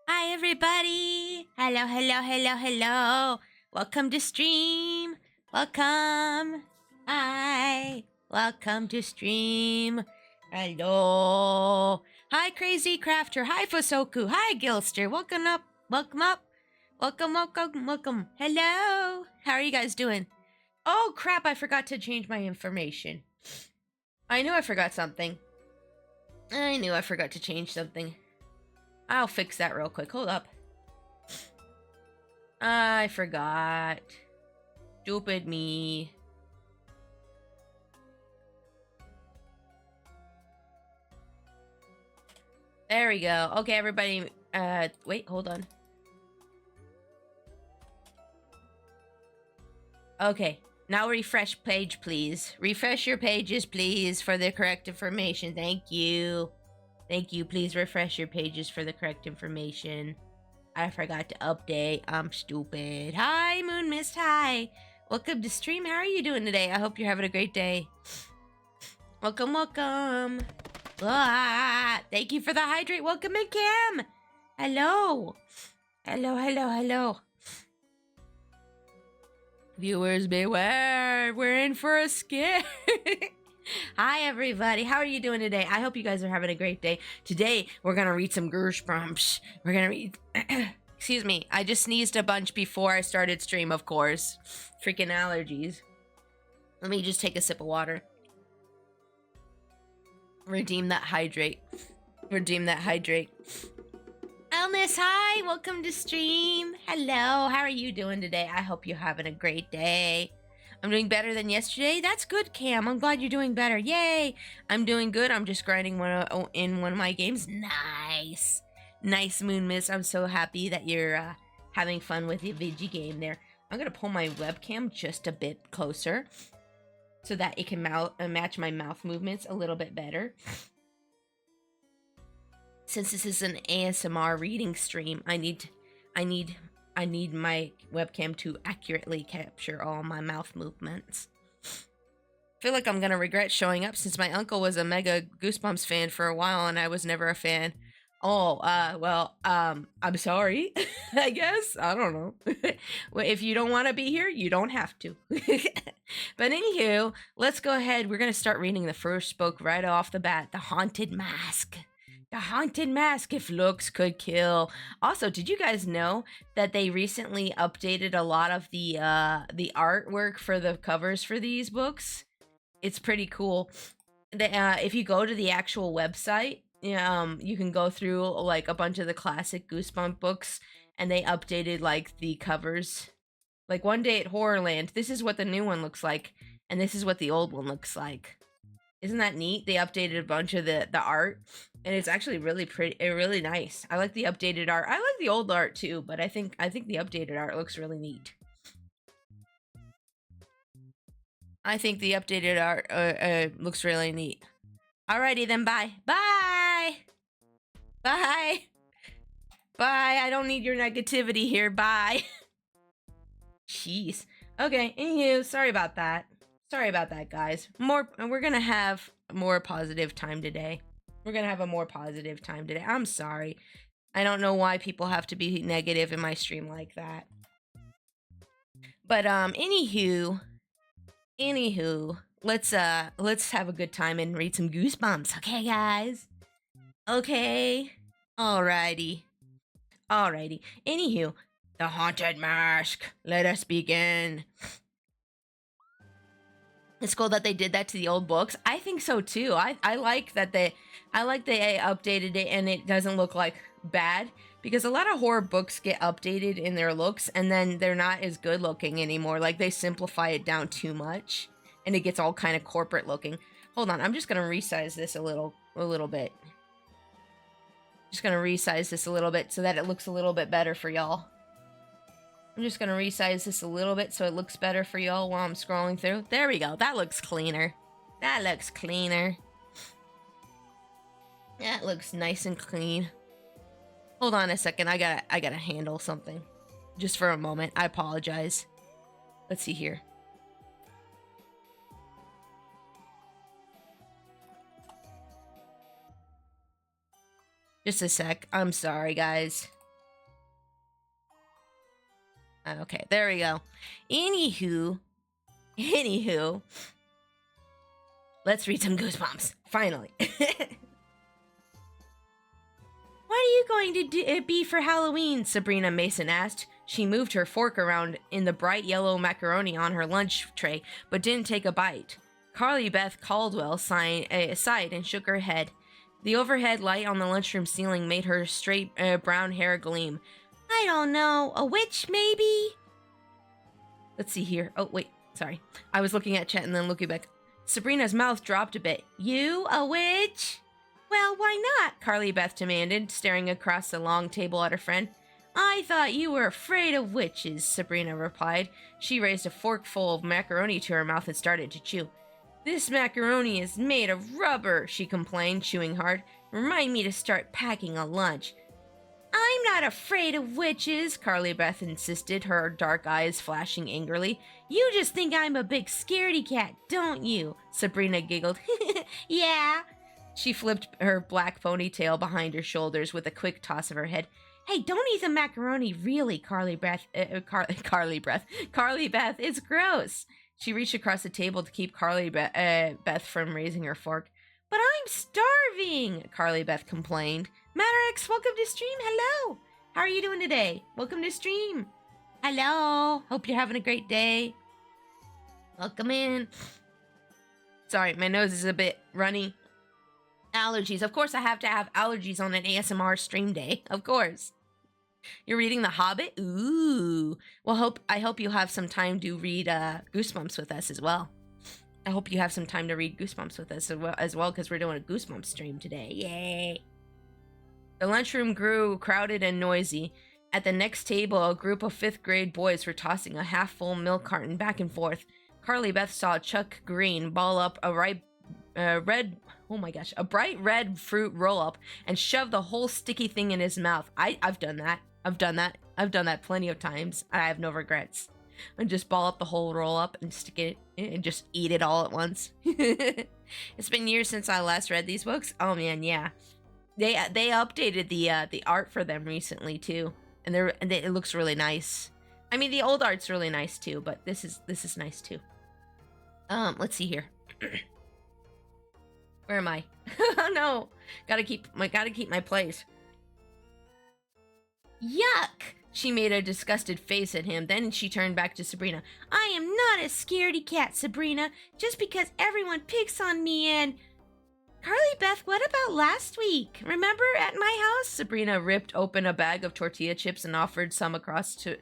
Hi, everybody. Hello, hello, hello, hello. Welcome to stream. Welcome. Hi. Welcome to stream. Hello. Hi, Crazy Crafter. Hi, Fosoku. Hi, Gilster. Welcome up. Welcome up. Welcome, welcome, welcome. Hello. How are you guys doing? Oh, crap. I forgot to change my information. I knew I forgot something. I knew I forgot to change something. I'll fix that real quick. Hold up. I forgot. Stupid me. There we go. Okay, everybody. Wait, hold on. Okay, now refresh page, please. Refresh your pages, please, for the correct information. Thank you. Thank you. Please refresh your pages for the correct information. I forgot to update. I'm stupid. Hi, Moon Mist. Hi. Welcome to stream. How are you doing today? I hope you're having a great day. Welcome, welcome. Ah, thank you for the hydrate. Welcome in, Cam. Hello. Hello, hello, hello. Viewers beware. We're in for a scare. Hi, everybody. How are you doing today? I hope you guys are having a great day. Today, we're going to read some Goosebumps. We're going to read... Excuse me. I just sneezed a bunch before I started stream, of course. Freaking allergies. Let me just take a sip of water. Redeem that hydrate. Redeem that hydrate. Elnis, hi. Welcome to stream. Hello. How are you doing today? I hope you're having a great day. I'm doing better than yesterday. That's good, Cam. I'm glad you're doing better. Yay. I'm doing good. I'm just grinding in one of my games. Nice. Nice, Moon Miss. I'm so happy that you're having fun with the VG game there. I'm going to pull my webcam just a bit closer so that it can match my mouth movements a little bit better. Since this is an ASMR reading stream, I need my webcam to accurately capture all my mouth movements. I feel like I'm gonna regret showing up since my uncle was a mega Goosebumps fan for a while and I was never a fan. Oh, well, I'm sorry, I guess. I don't know. Well, if you don't want to be here, you don't have to. But anywho, let's go ahead. We're gonna start reading the first book right off the bat, The Haunted Mask. The Haunted Mask, if looks could kill. Also, did you guys know that they recently updated a lot of the artwork for the covers for these books? It's pretty cool. If you go to the actual website, you can go through like a bunch of the classic Goosebump books, and they updated like the covers. Like One Day at Horrorland, this is what the new one looks like, and this is what the old one looks like. Isn't that neat? They updated a bunch of the art, and it's actually really pretty, really nice. I like the updated art. I like the old art too, but I think the updated art looks really neat. I think the updated art looks really neat. Alrighty then, bye. Bye! Bye! Bye, I don't need your negativity here, bye. Jeez. Okay, anywho, sorry about that. Sorry about that, guys. We're gonna have a more positive time today. We're gonna have a more positive time today. I'm sorry. I don't know why people have to be negative in my stream like that. But, anywho, let's have a good time and read some Goosebumps. Okay, guys? Okay. Alrighty. Anywho, the haunted mask. Let us begin. It's cool that they did that to the old books. I think so too. I like that they updated it and it doesn't look like bad, because a lot of horror books get updated in their looks and then they're not as good looking anymore. Like they simplify it down too much and it gets all kind of corporate looking. Hold on, I'm just gonna resize this a little bit. Just gonna resize this a little bit so that it looks a little bit better for y'all. I'm just gonna resize this a little bit so it looks better for y'all while I'm scrolling through. There we go. That looks cleaner. That looks cleaner. That looks nice and clean. Hold on a second. I gotta handle something. Just for a moment. I apologize. Let's see here. Just a sec. I'm sorry, guys. Okay, there we go. Anywho, let's read some Goosebumps. Finally. What are you going to be for Halloween? Sabrina Mason asked. She moved her fork around in the bright yellow macaroni on her lunch tray, but didn't take a bite. Carly Beth Caldwell sighed and shook her head. The overhead light on the lunchroom ceiling made her straight brown hair gleam. I don't know. A witch, maybe? Let's see here. Oh, wait. Sorry. I was looking at chat and then looking back. Sabrina's mouth dropped a bit. You, a witch? Well, why not? Carly Beth demanded, staring across the long table at her friend. I thought you were afraid of witches, Sabrina replied. She raised a fork full of macaroni to her mouth and started to chew. This macaroni is made of rubber, she complained, chewing hard. Remind me to start packing a lunch. I'm not afraid of witches, Carly Beth insisted, her dark eyes flashing angrily. You just think I'm a big scaredy cat, don't you? Sabrina giggled. Yeah. She flipped her black ponytail behind her shoulders with a quick toss of her head. Hey, don't eat the macaroni, really, Carly Beth. Carly Beth, it's gross. She reached across the table to keep Carly Beth from raising her fork. But I'm starving, Carly Beth complained. Matterx, welcome to stream. Hello. How are you doing today? Welcome to stream. Hello. Hope you're having a great day. Welcome in. Sorry, my nose is a bit runny. Allergies. Of course I have to have allergies on an ASMR stream day. Of course. You're reading The Hobbit? Ooh. Well, I hope you'll have some time to read Goosebumps with us as well. I hope you have some time to read Goosebumps with us as well, because we're doing a Goosebumps stream today. Yay! The lunchroom grew crowded and noisy. At the next table, a group of 5th grade boys were tossing a half-full milk carton back and forth. Carly Beth saw Chuck Green ball up a bright red fruit roll-up and shove the whole sticky thing in his mouth. I've done that. I've done that plenty of times. I have no regrets. And just ball up the whole roll-up and stick it and just eat it all at once. It's been years since I last read these books. Oh man, yeah. They updated the art for them recently too, and it looks really nice. I mean, the old art's really nice too, but this is nice too. Let's see here. Where am I? Oh no, gotta keep my place. Yuck! She made a disgusted face at him. Then she turned back to Sabrina. I am not a scaredy cat, Sabrina. Just because everyone picks on me and... Carly Beth, what about last week? Remember at my house? Sabrina ripped open a bag of tortilla chips and offered some across to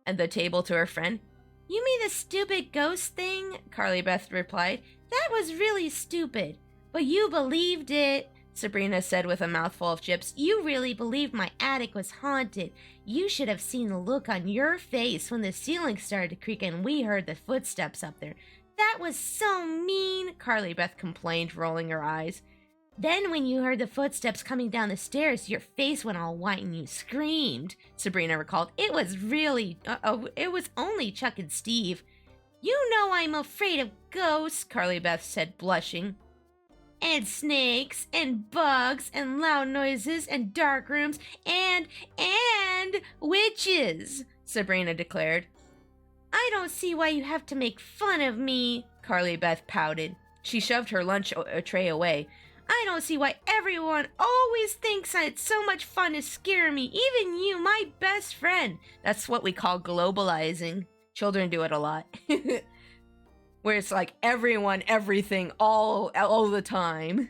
the table to her friend. You mean the stupid ghost thing? Carly Beth replied. That was really stupid. But you believed it, Sabrina said with a mouthful of chips. You really believed my attic was haunted. You should have seen the look on your face when the ceiling started to creak and we heard the footsteps up there. That was so mean, Carly Beth complained, rolling her eyes. Then when you heard the footsteps coming down the stairs, your face went all white and you screamed, Sabrina recalled. It was only Chuck and Steve. You know I'm afraid of ghosts, Carly Beth said, blushing. And snakes, and bugs, and loud noises, and dark rooms, and witches, Sabrina declared. I don't see why you have to make fun of me, Carly Beth pouted. She shoved her lunch tray away. I don't see why everyone always thinks it's so much fun to scare me. Even you, my best friend. That's what we call globalizing. Children do it a lot. Where it's like everyone, everything, all the time.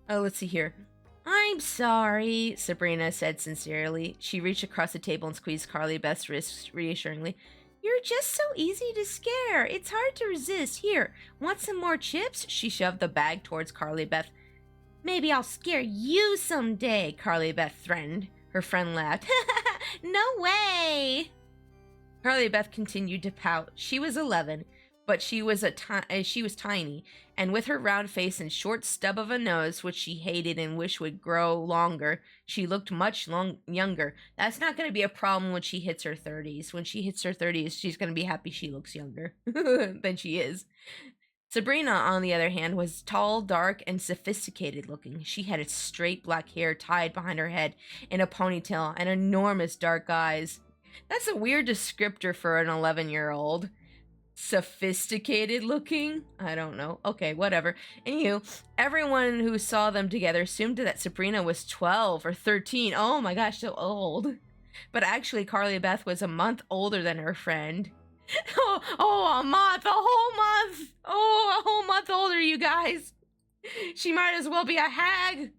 Oh, let's see here. I'm sorry, Sabrina said sincerely. She reached across the table and squeezed Carly Beth's wrist reassuringly. You're just so easy to scare. It's hard to resist. Here, want some more chips? She shoved the bag towards Carly Beth. Maybe I'll scare you someday, Carly Beth threatened. Her friend laughed. No way! Carly Beth continued to pout. She was 11, but she was tiny, and with her round face and short stub of a nose, which she hated and wished would grow longer, she looked much younger. That's not going to be a problem when she hits her 30s. When she hits her 30s, she's going to be happy she looks younger than she is. Sabrina, on the other hand, was tall, dark, and sophisticated looking. She had straight black hair tied behind her head in a ponytail and enormous dark eyes. That's a weird descriptor for an 11-year-old. Sophisticated looking? I don't know. Okay, whatever. Anywho, everyone who saw them together assumed that Sabrina was 12 or 13. Oh my gosh, so old. But actually, Carly Beth was a month older than her friend. A month, a whole month. Oh, a whole month older, you guys. She might as well be a hag.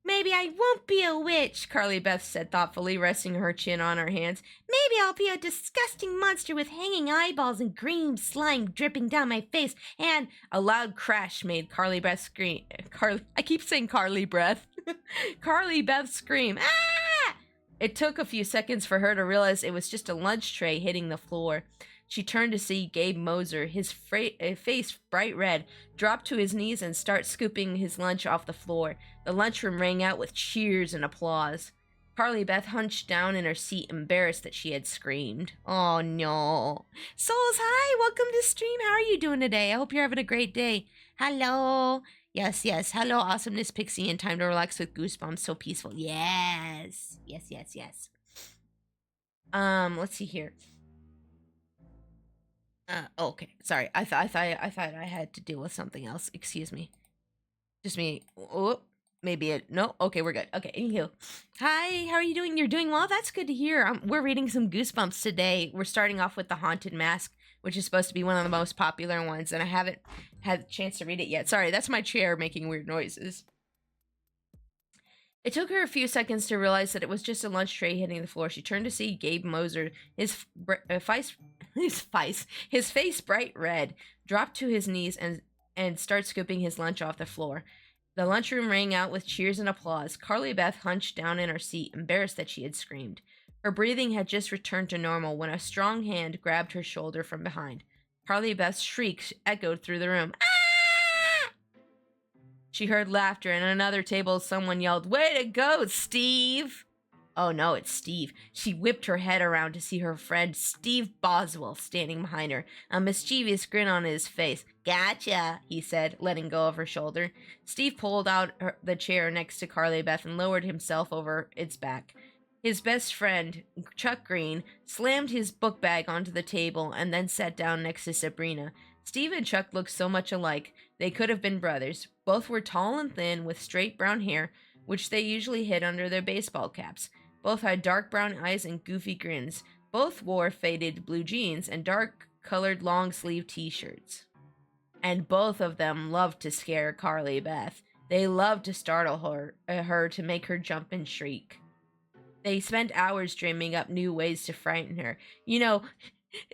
Maybe I won't be a witch, Carly Beth said thoughtfully, resting her chin on her hands. Maybe I'll be a disgusting monster with hanging eyeballs and green slime dripping down my face. And a loud crash made Carly Beth scream. I keep saying Carly Breath. Carly Beth scream. Ah! It took a few seconds for her to realize it was just a lunch tray hitting the floor. She turned to see Gabe Moser, his face bright red, drop to his knees and start scooping his lunch off the floor. The lunchroom rang out with cheers and applause. Carly Beth hunched down in her seat, embarrassed that she had screamed. Oh no. Souls, hi, welcome to stream. How are you doing today? I hope you're having a great day. Hello. Yes. Hello, awesomeness, Pixie, and time to relax with Goosebumps. So peaceful. Yes. Let's see here. Okay. Sorry. I thought I had to deal with something else. Excuse me. Just me. Oh, maybe no. Okay, we're good. Okay. Anywho, hi. How are you doing? You're doing well. That's good to hear. We're reading some Goosebumps today. We're starting off with The Haunted Mask, which is supposed to be one of the most popular ones, and I haven't had a chance to read it yet. Sorry, that's my chair making weird noises. It took her a few seconds to realize that it was just a lunch tray hitting the floor. She turned to see Gabe Moser, his face bright red, dropped to his knees and start scooping his lunch off the floor. The lunchroom rang out with cheers and applause. Carly Beth hunched down in her seat, embarrassed that she had screamed. Her breathing had just returned to normal when a strong hand grabbed her shoulder from behind. Carly Beth's shrieks echoed through the room. Ah! She heard laughter, and at another table someone yelled, "Way to go, Steve!" Oh no, it's Steve. She whipped her head around to see her friend Steve Boswell standing behind her, a mischievous grin on his face. "Gotcha," he said, letting go of her shoulder. Steve pulled out the chair next to Carly Beth and lowered himself over its back. His best friend, Chuck Green, slammed his book bag onto the table and then sat down next to Sabrina. Steve and Chuck looked so much alike. They could have been brothers. Both were tall and thin, with straight brown hair, which they usually hid under their baseball caps. Both had dark brown eyes and goofy grins. Both wore faded blue jeans and dark-colored long-sleeve t-shirts. And both of them loved to scare Carly Beth. They loved to startle her to make her jump and shriek. They spent hours dreaming up new ways to frighten her. You know,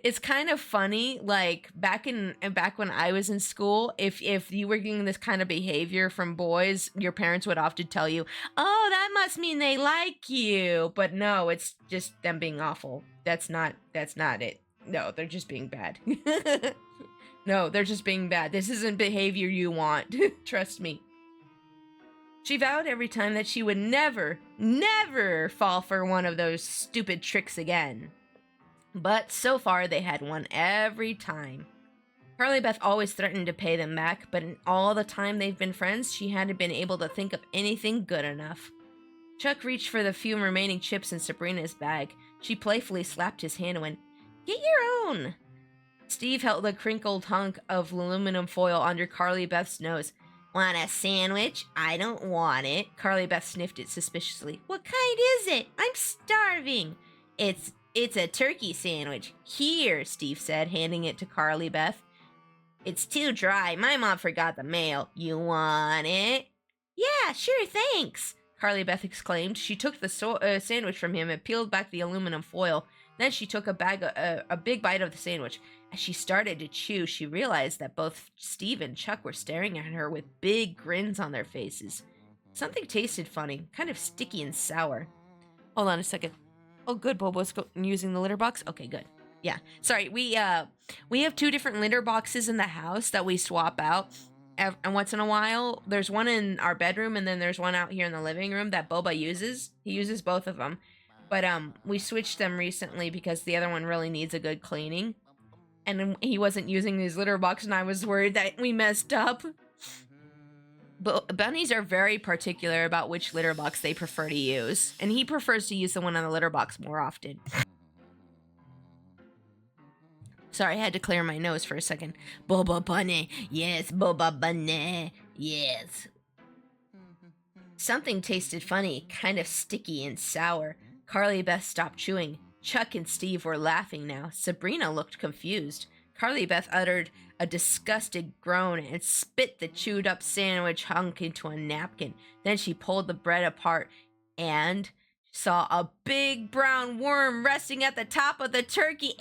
it's kind of funny, like back when I was in school, if you were getting this kind of behavior from boys, your parents would often tell you, "Oh, that must mean they like you." But no, it's just them being awful. That's not it. No, they're just being bad. No, they're just being bad. This isn't behavior you want. Trust me. She vowed every time that she would never fall for one of those stupid tricks again. But so far, they had won every time. Carly Beth always threatened to pay them back, but in all the time they've been friends, she hadn't been able to think of anything good enough. Chuck reached for the few remaining chips in Sabrina's bag. She playfully slapped his hand and went, "Get your own." Steve held a crinkled hunk of aluminum foil under Carly Beth's nose. "Want a sandwich? I don't want it." Carly Beth sniffed it suspiciously. "What kind is it? I'm starving." It's a turkey sandwich. Here," Steve said, handing it to Carly Beth. "It's too dry. My mom forgot the mail. You want it?" "Yeah, sure, thanks," Carly Beth exclaimed. She took the sandwich from him and peeled back the aluminum foil. Then she took a big bite of the sandwich. As she started to chew, she realized that both Steve and Chuck were staring at her with big grins on their faces. Something tasted funny, kind of sticky and sour. Hold on a second. Oh, good. Bobo's using the litter box? Okay, good. Yeah. Sorry, we have 2 different litter boxes in the house that we swap out. And once in a while, there's one in our bedroom, and then there's one out here in the living room that Boba uses. He uses both of them. But we switched them recently because the other one really needs a good cleaning. And he wasn't using his litter box, and I was worried that we messed up. But bunnies are very particular about which litter box they prefer to use. And he prefers to use the one on the litter box more often. Sorry, I had to clear my nose for a second. Boba Bunny. Yes, Boba Bunny. Yes. Something tasted funny, kind of sticky and sour. Carly Beth stopped chewing. Chuck and Steve were laughing now. Sabrina looked confused. Carly Beth uttered a disgusted groan and spit the chewed-up sandwich hunk into a napkin. Then she pulled the bread apart and saw a big brown worm resting at the top of the turkey.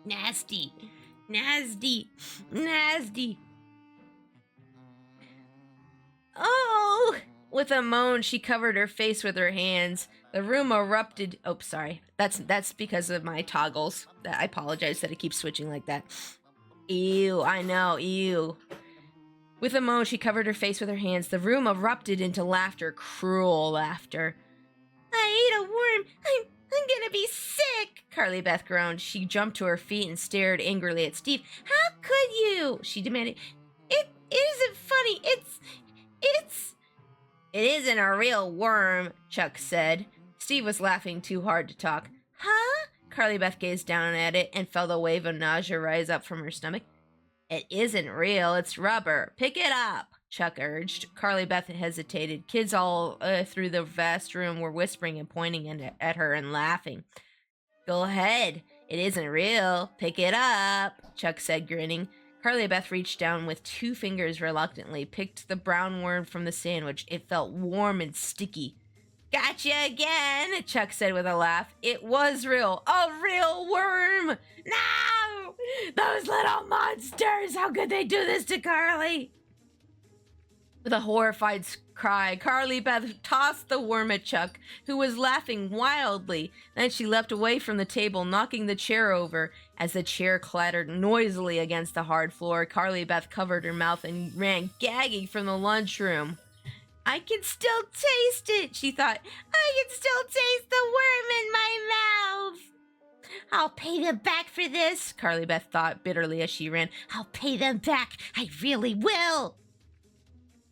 Nasty. Nasty. Nasty. Oh! With a moan, she covered her face with her hands. The room erupted. Oh, sorry. That's because of my toggles. I apologize that it keeps switching like that. Ew, I know, ew. With a moan, she covered her face with her hands. The room erupted into laughter, cruel laughter. "I ate a worm. I'm gonna be sick," Carly Beth groaned. She jumped to her feet and stared angrily at Steve. "How could you?" she demanded. It isn't funny. It isn't a real worm," Chuck said. Steve was laughing too hard to talk. "Huh?" Carly Beth gazed down at it and felt a wave of nausea rise up from her stomach. "It isn't real, it's rubber. Pick it up," Chuck urged. Carly Beth hesitated. Kids all through the vast room were whispering and pointing at her and laughing. "Go ahead. It isn't real. Pick it up," Chuck said, grinning. Carly Beth reached down with 2 fingers reluctantly, picked the brown worm from the sandwich. It felt warm and sticky. "Gotcha again," Chuck said with a laugh. It was real. A real worm! No! Those little monsters! How could they do this to Carly? With a horrified cry, Carly Beth tossed the worm at Chuck, who was laughing wildly. Then she leapt away from the table, knocking the chair over. As the chair clattered noisily against the hard floor, Carly Beth covered her mouth and ran gagging from the lunchroom. "I can still taste it," she thought. "I can still taste the worm in my mouth." "I'll pay them back for this," Carly Beth thought bitterly as she ran. "I'll pay them back. I really will."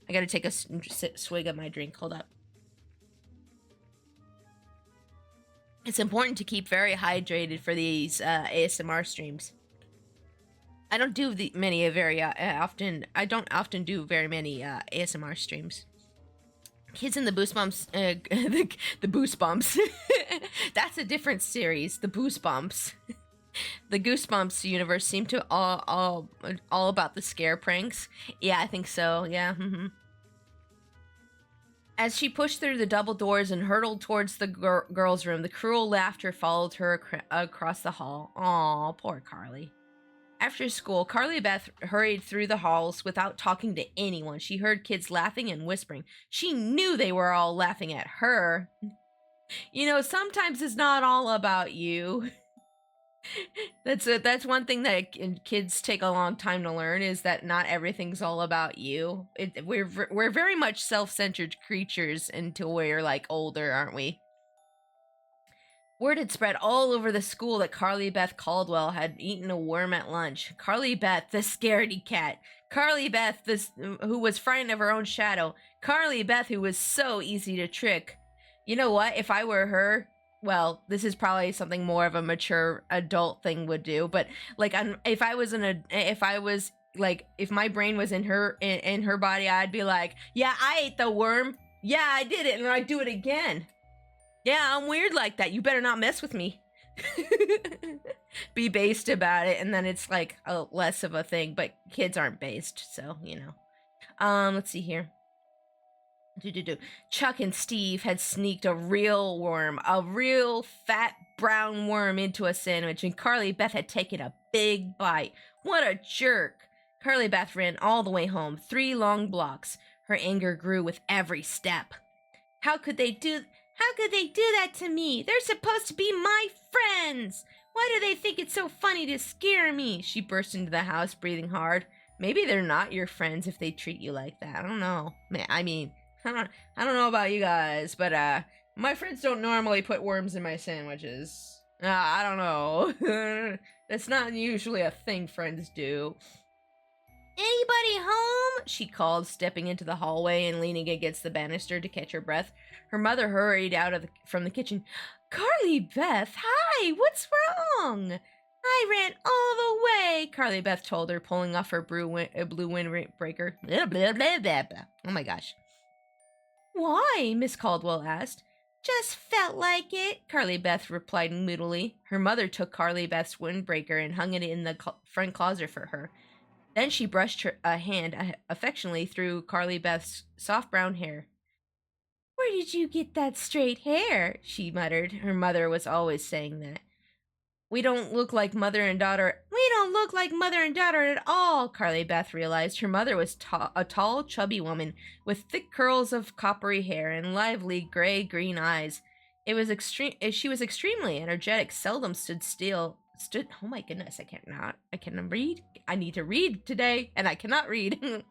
I gotta take a swig of my drink. Hold up. It's important to keep very hydrated for these ASMR streams. I don't do often. I don't often do very many ASMR streams. Kids in the Goosebumps, the Goosebumps. That's a different series. The Goosebumps. The Goosebumps universe seemed to all about the scare pranks. Yeah, I think so. Yeah. Mm-hmm. As she pushed through the double doors and hurtled towards the girls' room, the cruel laughter followed her across the hall. Aw, poor Carly. After school, Carly Beth hurried through the halls without talking to anyone. She heard kids laughing and whispering. She knew they were all laughing at her. You know, sometimes it's not all about you. That's one thing that kids take a long time to learn, is that not everything's all about you. We're very much self-centered creatures until we're like older, aren't we? Word had spread all over the school that Carly Beth Caldwell had eaten a worm at lunch. Carly Beth, the scaredy cat. Carly Beth, who was frightened of her own shadow. Carly Beth, who was so easy to trick. You know what? If I were her, well, this is probably something more of a mature adult thing would do. But like, if my brain was in her body, I'd be like, yeah, I ate the worm. Yeah, I did it, and I'd do it again. Yeah, I'm weird like that. You better not mess with me. Be based about it, and then it's like less of a thing. But kids aren't based, so you know. Let's see here. Chuck and Steve had sneaked a real worm, a real fat brown worm, into a sandwich, and Carly Beth had taken a big bite. What a jerk! Carly Beth ran all the way home, 3 long blocks. Her anger grew with every step. How could they do that to me? They're supposed to be my friends! Why do they think it's so funny to scare me? She burst into the house, breathing hard. Maybe they're not your friends if they treat you like that. I don't know. I mean, I don't know about you guys, but my friends don't normally put worms in my sandwiches. I don't know. That's not usually a thing friends do. Anybody home? She called, stepping into the hallway and leaning against the banister to catch her breath. Her mother hurried out from the kitchen. Carly Beth, hi, what's wrong? I ran all the way, Carly Beth told her, pulling off her blue windbreaker. Blah, blah, blah, blah, blah. Oh my gosh. Why? Miss Caldwell asked. Just felt like it, Carly Beth replied moodily. Her mother took Carly Beth's windbreaker and hung it in the front closet for her. Then she brushed a hand affectionately through Carly Beth's soft brown hair. Where did you get that straight hair? She muttered. Her mother was always saying that. We don't look like mother and daughter. We don't look like mother and daughter at all, Carly Beth realized. Her mother was a tall, chubby woman with thick curls of coppery hair and lively gray-green eyes. She was extremely energetic, seldom stood still. Oh my goodness, I cannot read. I need to read today, and I cannot read.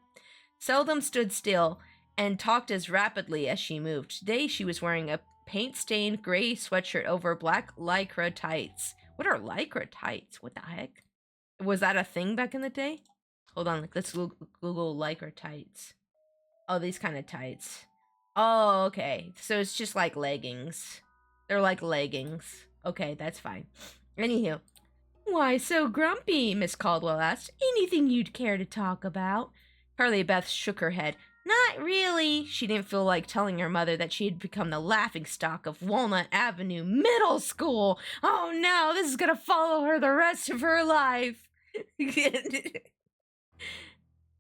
Seldom stood still and talked as rapidly as she moved. Today she was wearing a paint-stained gray sweatshirt over black lycra tights. What are lycra tights? What the heck? Was that a thing back in the day? Hold on, let's Google lycra tights. Oh, these kind of tights. Oh, okay. So it's just like leggings. They're like leggings. Okay, that's fine. Anywho. Why so grumpy? Miss Caldwell asked. Anything you'd care to talk about? Carly Beth shook her head. Not really. She didn't feel like telling her mother that she had become the laughingstock of Walnut Avenue Middle School. Oh no, this is gonna follow her the rest of her life.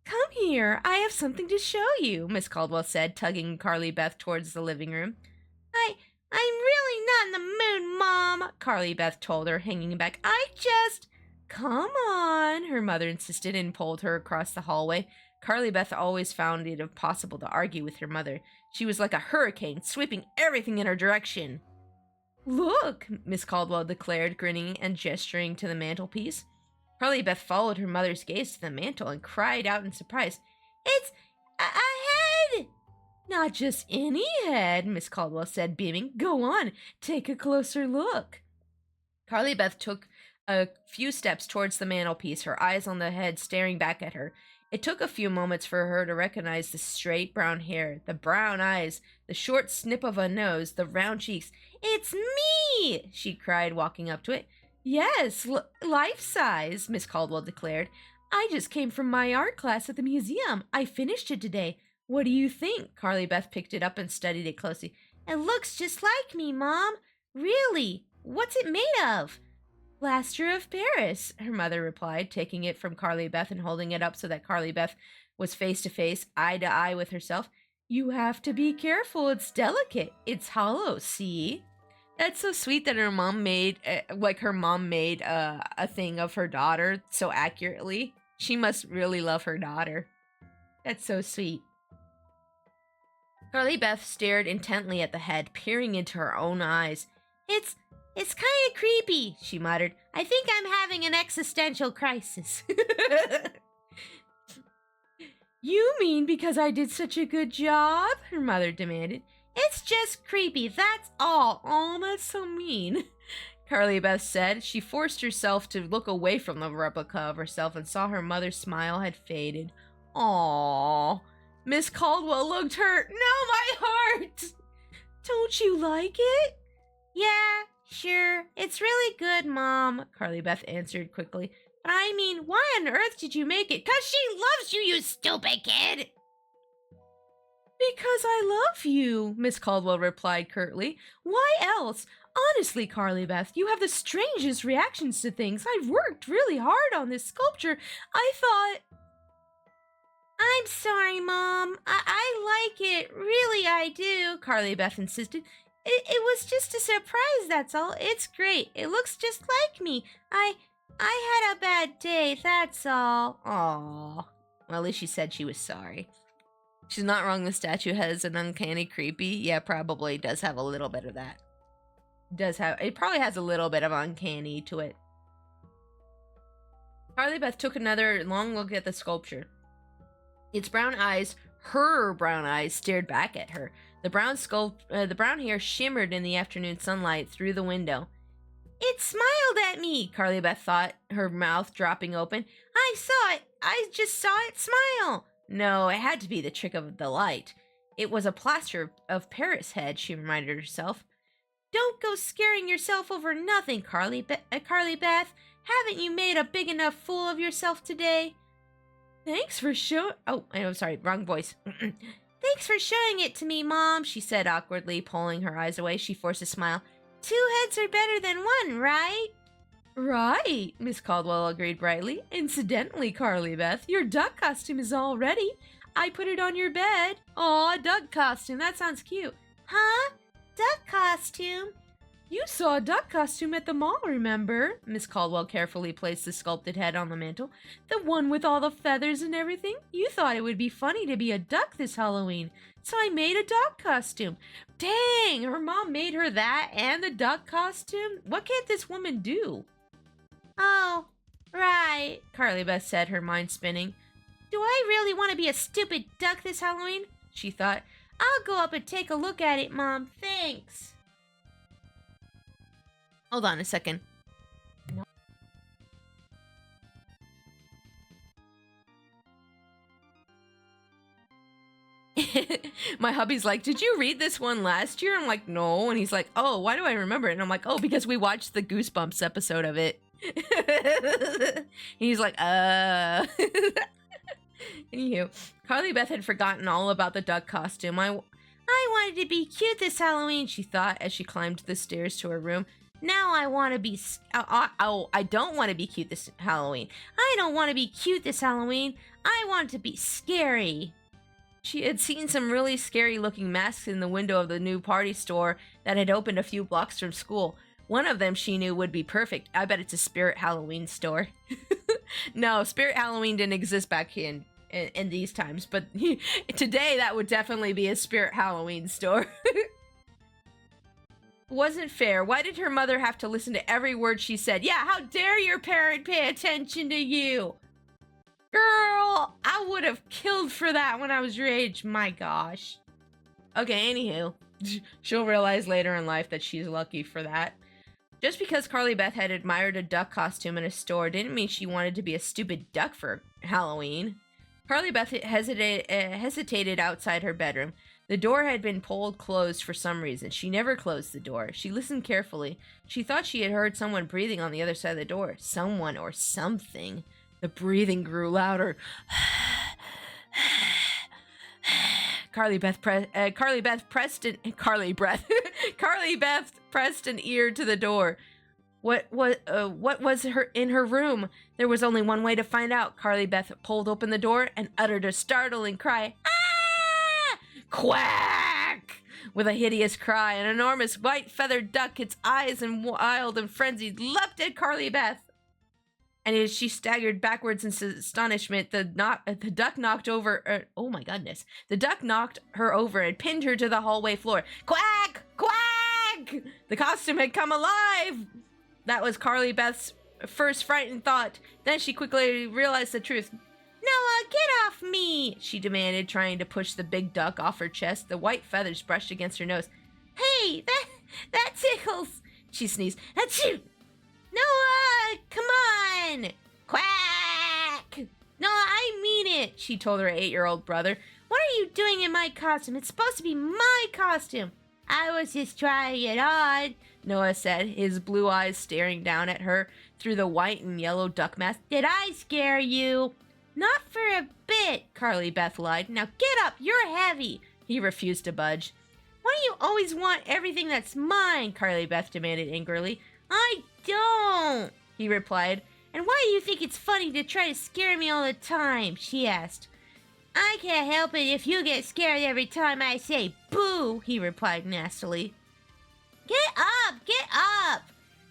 Come here, I have something to show you, Miss Caldwell said, tugging Carly Beth towards the living room. I'm really not in the mood, Mom, Carly Beth told her, hanging back. Come on, her mother insisted and pulled her across the hallway. Carly Beth always found it impossible to argue with her mother. She was like a hurricane, sweeping everything in her direction. Look, Miss Caldwell declared, grinning and gesturing to the mantelpiece. Carly Beth followed her mother's gaze to the mantel and cried out in surprise. It's a head! Not just any head, Miss Caldwell said, beaming. Go on, take a closer look. Carly Beth took a few steps towards the mantelpiece, her eyes on the head staring back at her. It took a few moments for her to recognize the straight brown hair, the brown eyes, the short snip of a nose, the round cheeks. It's me! She cried, walking up to it. Yes, life-size, Miss Caldwell declared. I just came from my art class at the museum. I finished it today. What do you think? Carly Beth picked it up and studied it closely. It looks just like me, Mom. Really? What's it made of? Plaster of Paris, her mother replied, taking it from Carly Beth and holding it up so that Carly Beth was face to face, eye to eye with herself. You have to be careful. It's delicate. It's hollow, see? That's so sweet that her mom made, a thing of her daughter so accurately. She must really love her daughter. That's so sweet. Carly Beth stared intently at the head, peering into her own eyes. It's kind of creepy, she muttered. I think I'm having an existential crisis. You mean because I did such a good job? Her mother demanded. It's just creepy, that's all. Oh, that's so mean. Carly Beth said. She forced herself to look away from the replica of herself and saw her mother's smile had faded. Aww. Miss Caldwell looked hurt. No, my heart! Don't you like it? Yeah, sure. It's really good, Mom, Carly Beth answered quickly. But I mean, why on earth did you make it? 'Cause she loves you, you stupid kid! Because I love you, Miss Caldwell replied curtly. Why else? Honestly, Carly Beth, you have the strangest reactions to things. I've worked really hard on this sculpture. I thought... I'm sorry, Mom. I like it. Really, I do, Carly Beth insisted. It was just a surprise, that's all. It's great. It looks just like me. I had a bad day, that's all. Aww. Well, at least she said she was sorry. She's not wrong, the statue has an uncanny creepy. Yeah, probably does have a little bit of that. It probably has a little bit of uncanny to it. Carly Beth took another long look at the sculpture. Its brown eyes, her brown eyes, stared back at her. The brown hair shimmered in the afternoon sunlight through the window. It smiled at me, Carly Beth thought, her mouth dropping open. I saw it. I just saw it smile. No, it had to be the trick of the light. It was a plaster of Paris head, she reminded herself. Don't go scaring yourself over nothing, Carly Beth. Haven't you made a big enough fool of yourself today? Thanks for Oh, I'm sorry, wrong voice. Thanks for showing it to me, Mom, she said awkwardly, pulling her eyes away. She forced a smile. 2 heads are better than 1, right? Right, Miss Caldwell agreed brightly. Incidentally, Carly Beth, your duck costume is all ready. I put it on your bed. Aw, duck costume, that sounds cute. Huh? Duck costume? You saw a duck costume at the mall, remember? Miss Caldwell carefully placed the sculpted head on the mantel. The one with all the feathers and everything? You thought it would be funny to be a duck this Halloween, so I made a duck costume. Dang, her mom made her that and the duck costume? What can't this woman do? Oh, right, Carly Beth said, her mind spinning. Do I really want to be a stupid duck this Halloween? She thought. I'll go up and take a look at it, Mom. Thanks. Hold on a second. No. My hubby's like, did you read this one last year? I'm like, no. And he's like, oh, why do I remember it? And I'm like, oh, because we watched the Goosebumps episode of it. He's like, Anywho, Carly Beth had forgotten all about the duck costume. I wanted to be cute this Halloween, she thought as she climbed the stairs to her room. Now I want to be... I don't want to be cute this Halloween. I don't want to be cute this Halloween. I want to be scary. She had seen some really scary-looking masks in the window of the new party store that had opened a few blocks from school. One of them she knew would be perfect. I bet it's a Spirit Halloween store. No, Spirit Halloween didn't exist back in these times, but today that would definitely be a Spirit Halloween store. Wasn't fair. Why did her mother have to listen to every word she said? Yeah, how dare your parent pay attention to you? Girl, I would have killed for that when I was your age. My gosh. Okay, anywho. She'll realize later in life that she's lucky for that. Just because Carly Beth had admired a duck costume in a store didn't mean she wanted to be a stupid duck for Halloween. Carly Beth hesitated outside her bedroom. The door had been pulled closed for some reason. She never closed the door. She listened carefully. She thought she had heard someone breathing on the other side of the door. Someone or something. The breathing grew louder. Carly Beth pressed an ear to the door. What was in her room? There was only one way to find out. Carly Beth pulled open the door and uttered a startling cry. Ah! Quack! With a hideous cry, an enormous white feathered duck, its eyes and wild and frenzied, leapt at Carly Beth. And as she staggered backwards in astonishment, the duck knocked over... oh my goodness. The duck knocked her over and pinned her to the hallway floor. Quack! Quack! The costume had come alive! That was Carly Beth's first frightened thought. Then she quickly realized the truth. No get off me, she demanded, trying to push the big duck off her chest. The white feathers brushed against her nose. Hey, that tickles, she sneezed. Achoo! Noah, come on! Quack! No, I mean it, she told her 8-year-old brother. What are you doing in my costume? It's supposed to be my costume. I was just trying it on, Noah said, his blue eyes staring down at her through the white and yellow duck mask. Did I scare you? Not for a bit, Carly Beth lied. Now get up, you're heavy. He refused to budge. Why do you always want everything that's mine? Carly Beth demanded angrily. I don't, he replied. And why do you think it's funny to try to scare me all the time? She asked. I can't help it if you get scared every time I say boo, he replied nastily. Get up, get up!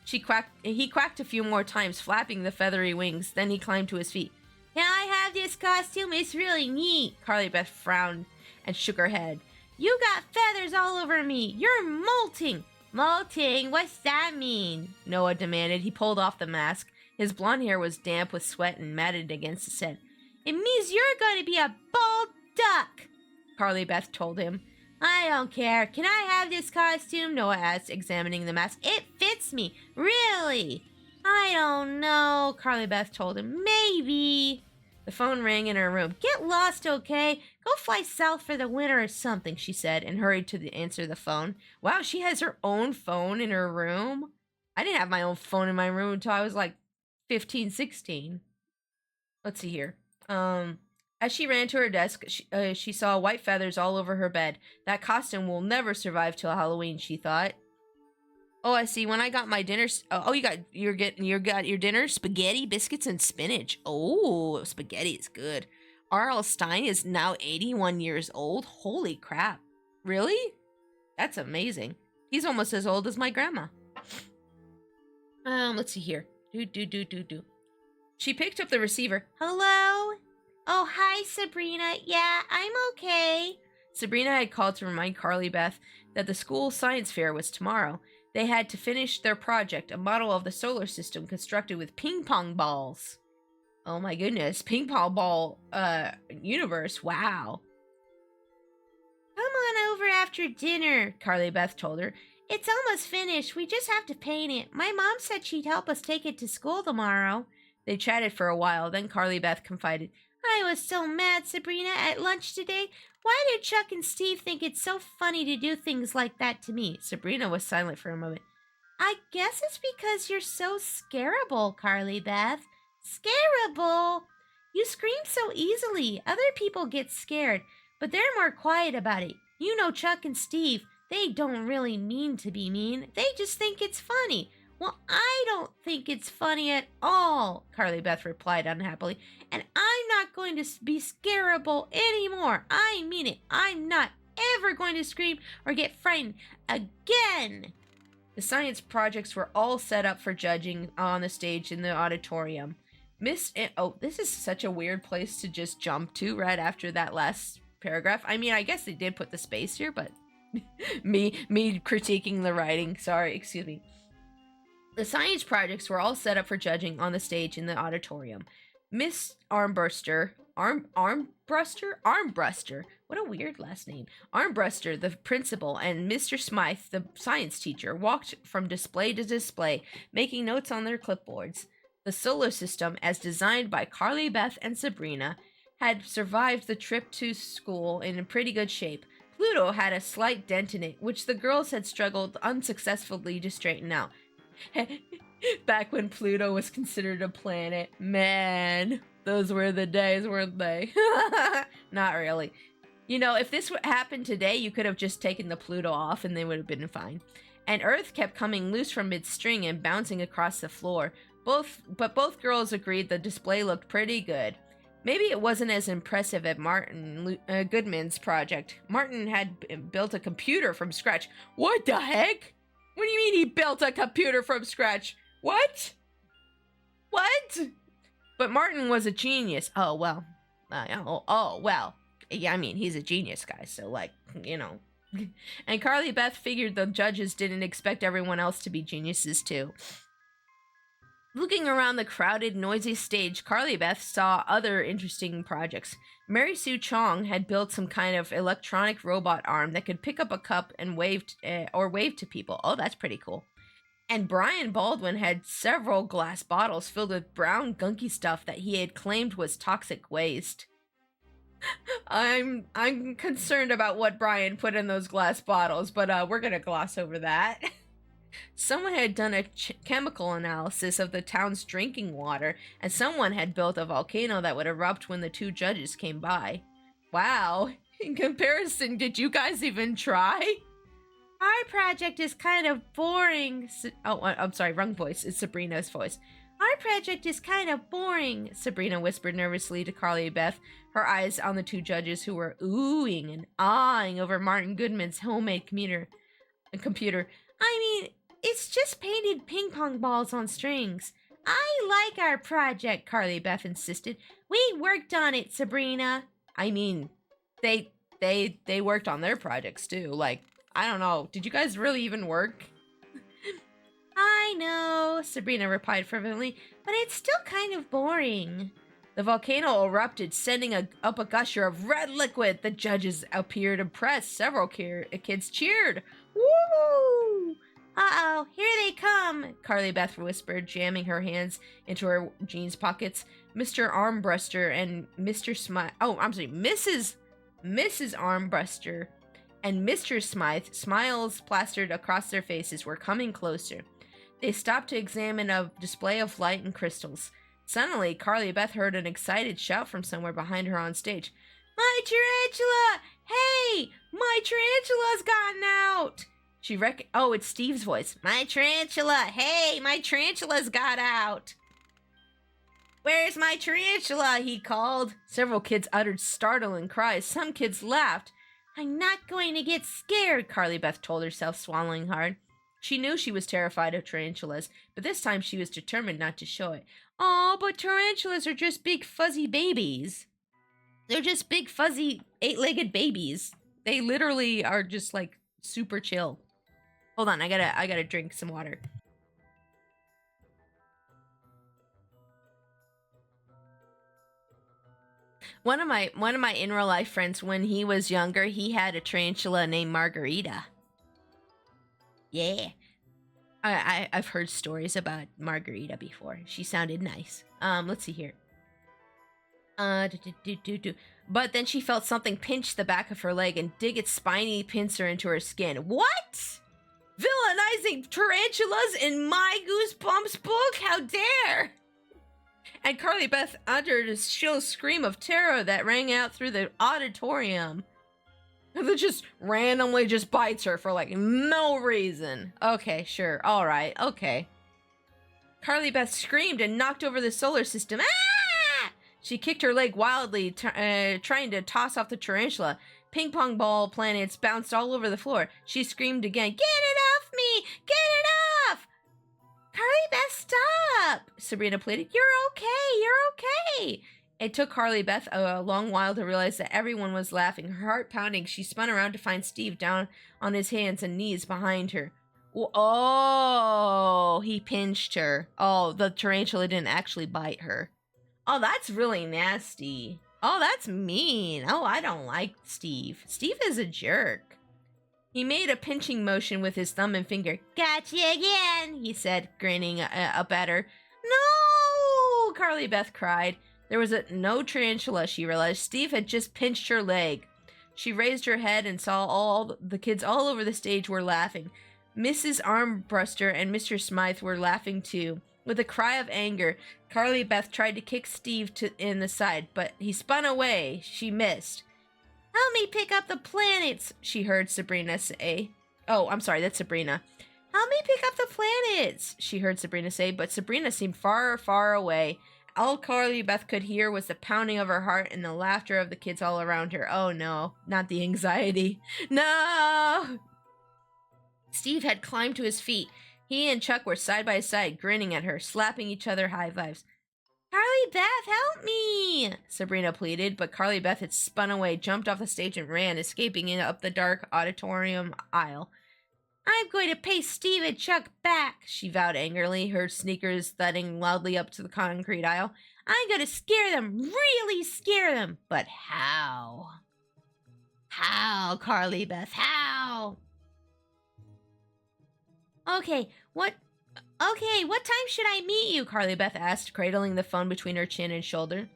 He quacked a few more times, flapping the feathery wings. Then he climbed to his feet. Can I have this costume? It's really neat. Carly Beth frowned and shook her head. You got feathers all over me. You're molting. Molting? What's that mean? Noah demanded. He pulled off the mask. His blonde hair was damp with sweat and matted against his head. It means you're going to be a bald duck, Carly Beth told him. I don't care. Can I have this costume? Noah asked, examining the mask. It fits me. Really? I don't know, Carly Beth told him. Maybe. The phone rang in her room. Get lost, okay? Go fly south for the winter or something, she said, and hurried to answer the phone. Wow, she has her own phone in her room? I didn't have my own phone in my room until I was like 15, 16. Let's see here. As she ran to her desk, she saw white feathers all over her bed. That costume will never survive till Halloween, she thought. Oh, I see. When I got my dinner, you got your dinner, spaghetti, biscuits, and spinach. Oh, spaghetti is good. R.L. Stein is now 81 years old. Holy crap! Really? That's amazing. He's almost as old as my grandma. Let's see here. Do. She picked up the receiver. Hello? Oh, hi, Sabrina. Yeah, I'm okay. Sabrina had called to remind Carly Beth that the school science fair was tomorrow. They had to finish their project, a model of the solar system constructed with ping pong balls. Oh my goodness, ping pong ball universe. Wow. Come on over after dinner, Carly Beth told her. It's almost finished. We just have to paint it. My mom said she'd help us take it to school tomorrow. They chatted for a while, then Carly Beth confided, I was so mad, Sabrina, at lunch today. Why do Chuck and Steve think it's so funny to do things like that to me? Sabrina was silent for a moment. I guess it's because you're so scarable, Carly Beth. Scarable? You scream so easily. Other people get scared, but they're more quiet about it. You know Chuck and Steve, they don't really mean to be mean. They just think it's funny. Well, I don't think it's funny at all, Carly Beth replied unhappily, and I'm not going to be scarable anymore. I mean it. I'm not ever going to scream or get frightened again. The science projects were all set up for judging on the stage in the auditorium. This is such a weird place to just jump to right after that last paragraph. I mean, I guess they did put the space here, but me critiquing the writing. Sorry, excuse me. The science projects were all set up for judging on the stage in the auditorium. Miss Armbruster, what a weird last name. Armbruster, the principal, and Mr. Smythe, the science teacher, walked from display to display, making notes on their clipboards. The solar system, as designed by Carly Beth and Sabrina, had survived the trip to school in pretty good shape. Pluto had a slight dent in it, which the girls had struggled unsuccessfully to straighten out. Back when Pluto was considered a planet. Man, those were the days, weren't they? Not really. You know, if this happened today, you could have just taken the Pluto off and they would have been fine. And Earth kept coming loose from its string and bouncing across the floor. Both girls agreed the display looked pretty good. Maybe it wasn't as impressive as Martin Goodman's project. Martin had built a computer from scratch. What the heck? What do you mean he built a computer from scratch? What? But Martin was a genius. Oh, well. Yeah, I mean, he's a genius, guys. So, like, you know. And Carly Beth figured the judges didn't expect everyone else to be geniuses, too. Looking around the crowded, noisy stage, Carly Beth saw other interesting projects. Mary Sue Chong had built some kind of electronic robot arm that could pick up a cup and wave to people. Oh, that's pretty cool. And Brian Baldwin had several glass bottles filled with brown, gunky stuff that he had claimed was toxic waste. I'm concerned about what Brian put in those glass bottles, but we're gonna gloss over that. Someone had done a chemical analysis of the town's drinking water, and someone had built a volcano that would erupt when the two judges came by. Wow. In comparison, did you guys even try? Our project is kind of boring. Oh, I'm sorry, wrong voice. It's Sabrina's voice. Our project is kind of boring, Sabrina whispered nervously to Carly Beth, her eyes on the two judges who were oohing and awing over Martin Goodman's homemade computer. I mean, it's just painted ping pong balls on strings. I like our project, Carly Beth insisted. We worked on it, Sabrina. I mean, they worked on their projects too. Like, I don't know. Did you guys really even work? I know, Sabrina replied fervently, but it's still kind of boring. The volcano erupted, sending up a gusher of red liquid. The judges appeared impressed. Several kids cheered. Woo! Uh-oh, here they come, Carly Beth whispered, jamming her hands into her jeans pockets. Mr. Armbruster and Mrs. Armbruster and Mr. Smythe, smiles plastered across their faces, were coming closer. They stopped to examine a display of light and crystals. Suddenly, Carly Beth heard an excited shout from somewhere behind her on stage. My tarantula! Hey! My tarantula's gotten out! Oh, it's Steve's voice. My tarantula! Hey! My tarantula's got out! Where's my tarantula? He called. Several kids uttered startling cries. Some kids laughed. I'm not going to get scared, Carly Beth told herself, swallowing hard. She knew she was terrified of tarantulas, but this time she was determined not to show it. Oh, but tarantulas are just big fuzzy babies. They're just big fuzzy 8-legged babies. They literally are just like super chill. Hold on, I gotta drink some water. One of my in real life friends, when he was younger, he had a tarantula named Margarita. Yeah. I've heard stories about Margarita before. She sounded nice. Let's see here. But then she felt something pinch the back of her leg and dig its spiny pincer into her skin. What? Villainizing tarantulas in my Goosebumps book? How dare! And Carly Beth uttered a shrill scream of terror that rang out through the auditorium. That just randomly just bites her for like no reason. Okay, sure. All right. Okay. Carly Beth screamed and knocked over the solar system. Ah! She kicked her leg wildly, trying to toss off the tarantula. Ping pong ball planets bounced all over the floor. She screamed again. Get it off me! Get it off! Carly Beth, stop! Sabrina pleaded. You're okay. You're okay. It took Carly Beth a long while to realize that everyone was laughing. Her heart pounding, she spun around to find Steve down on his hands and knees behind her. Oh, he pinched her. Oh, the tarantula didn't actually bite her. Oh, that's really nasty. Oh, that's mean. Oh, I don't like Steve. Steve is a jerk. He made a pinching motion with his thumb and finger. Gotcha again, he said, grinning up at her. No, Carly Beth cried. There was no tarantula, she realized. Steve had just pinched her leg. She raised her head and saw all the kids all over the stage were laughing. Mrs. Armbruster and Mr. Smythe were laughing too. With a cry of anger, Carly Beth tried to kick Steve in the side, but he spun away. She missed. Help me pick up the planets, she heard Sabrina say. Oh, I'm sorry, that's Sabrina. Help me pick up the planets, she heard Sabrina say, but Sabrina seemed far, far away. All Carly Beth could hear was the pounding of her heart and the laughter of the kids all around her. Oh no, not the anxiety. No! Steve had climbed to his feet. He and Chuck were side by side, grinning at her, slapping each other high fives. Carly Beth, help me! Sabrina pleaded, but Carly Beth had spun away, jumped off the stage and ran, escaping up the dark auditorium aisle. I'm going to pay Steve and Chuck back, she vowed angrily, her sneakers thudding loudly up to the concrete aisle. I'm going to scare them, really scare them. But how? How, Carly Beth, how? Okay, what time should I meet you? Carly Beth asked, cradling the phone between her chin and shoulder.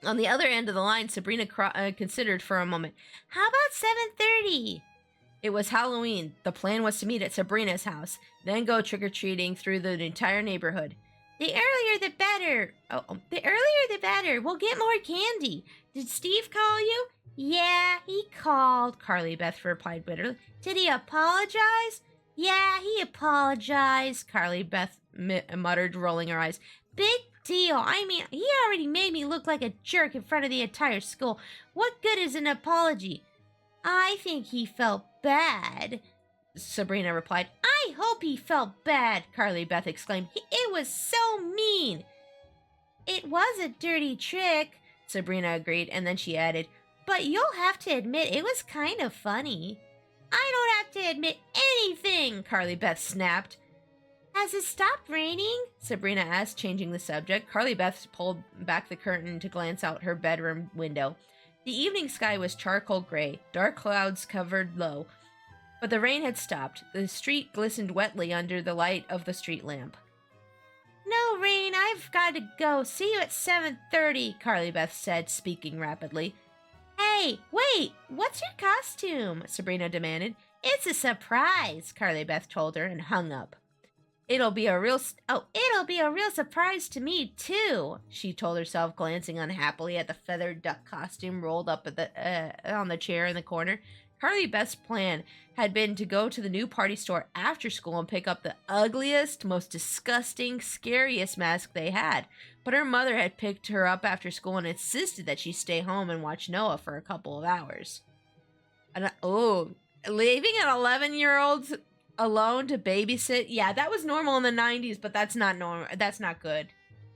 On the other end of the line, Sabrina considered for a moment. How about 7:30? It was Halloween. The plan was to meet at Sabrina's house, then go trick-or-treating through the entire neighborhood. The earlier the better. The earlier the better. We'll get more candy. Did Steve call you? Yeah, he called, Carly Beth replied bitterly. Did he apologize? Yeah, he apologized, Carly Beth muttered, rolling her eyes. Big deal. I mean, he already made me look like a jerk in front of the entire school. What good is an apology? I think he felt bad, Sabrina replied. I hope he felt bad, Carly Beth exclaimed. It was so mean. It was a dirty trick, Sabrina agreed, and then she added, but you'll have to admit it was kind of funny. I don't have to admit anything, Carly Beth snapped. Has it stopped raining? Sabrina asked, changing the subject. Carly Beth pulled back the curtain to glance out her bedroom window. The evening sky was charcoal gray, dark clouds covered low, but the rain had stopped. The street glistened wetly under the light of the street lamp. No rain, I've got to go. See you at 7:30, Carly Beth said, speaking rapidly. Hey, wait, what's your costume? Sabrina demanded. It's a surprise, Carly Beth told her and hung up. It'll be a real surprise to me, too, she told herself, glancing unhappily at the feathered duck costume rolled up at on the chair in the corner. Carly Beth's plan had been to go to the new party store after school and pick up the ugliest, most disgusting, scariest mask they had. But her mother had picked her up after school and insisted that she stay home and watch Noah for a couple of hours. Leaving an 11-year-old alone to babysit? Yeah, that was normal in the 90s, but that's not normal. That's not good.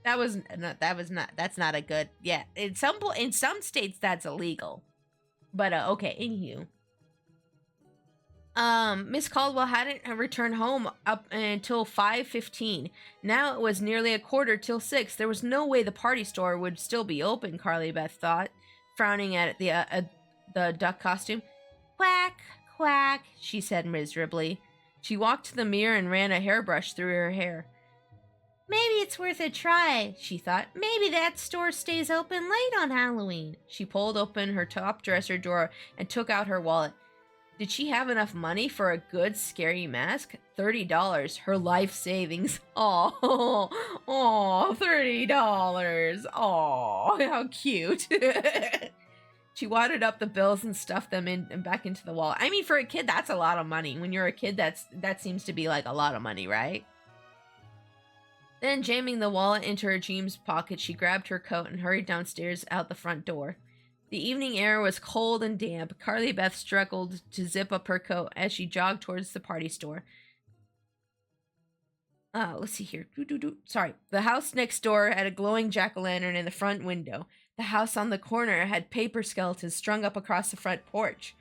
That's not a good. Yeah, in some states that's illegal. But okay, anywho. Miss Caldwell hadn't returned home up until 5:15. Now it was nearly a quarter till 6. There was no way the party store would still be open, Carly Beth thought, frowning at the duck costume. Quack, quack, she said miserably. She walked to the mirror and ran a hairbrush through her hair. Maybe it's worth a try, she thought. Maybe that store stays open late on Halloween. She pulled open her top dresser drawer and took out her wallet. Did she have enough money for a good, scary mask? $30, her life savings. Oh, $30. Oh, how cute. She wadded up the bills and stuffed them in and back into the wallet. I mean, for a kid, that's a lot of money. When you're a kid, that seems to be like a lot of money, right? Then, jamming the wallet into her jeans pocket, she grabbed her coat and hurried downstairs out the front door. The evening air was cold and damp. Carly Beth struggled to zip up her coat as she jogged towards the party store. Let's see here. Sorry. The house next door had a glowing jack-o'-lantern in the front window. The house on the corner had paper skeletons strung up across the front porch.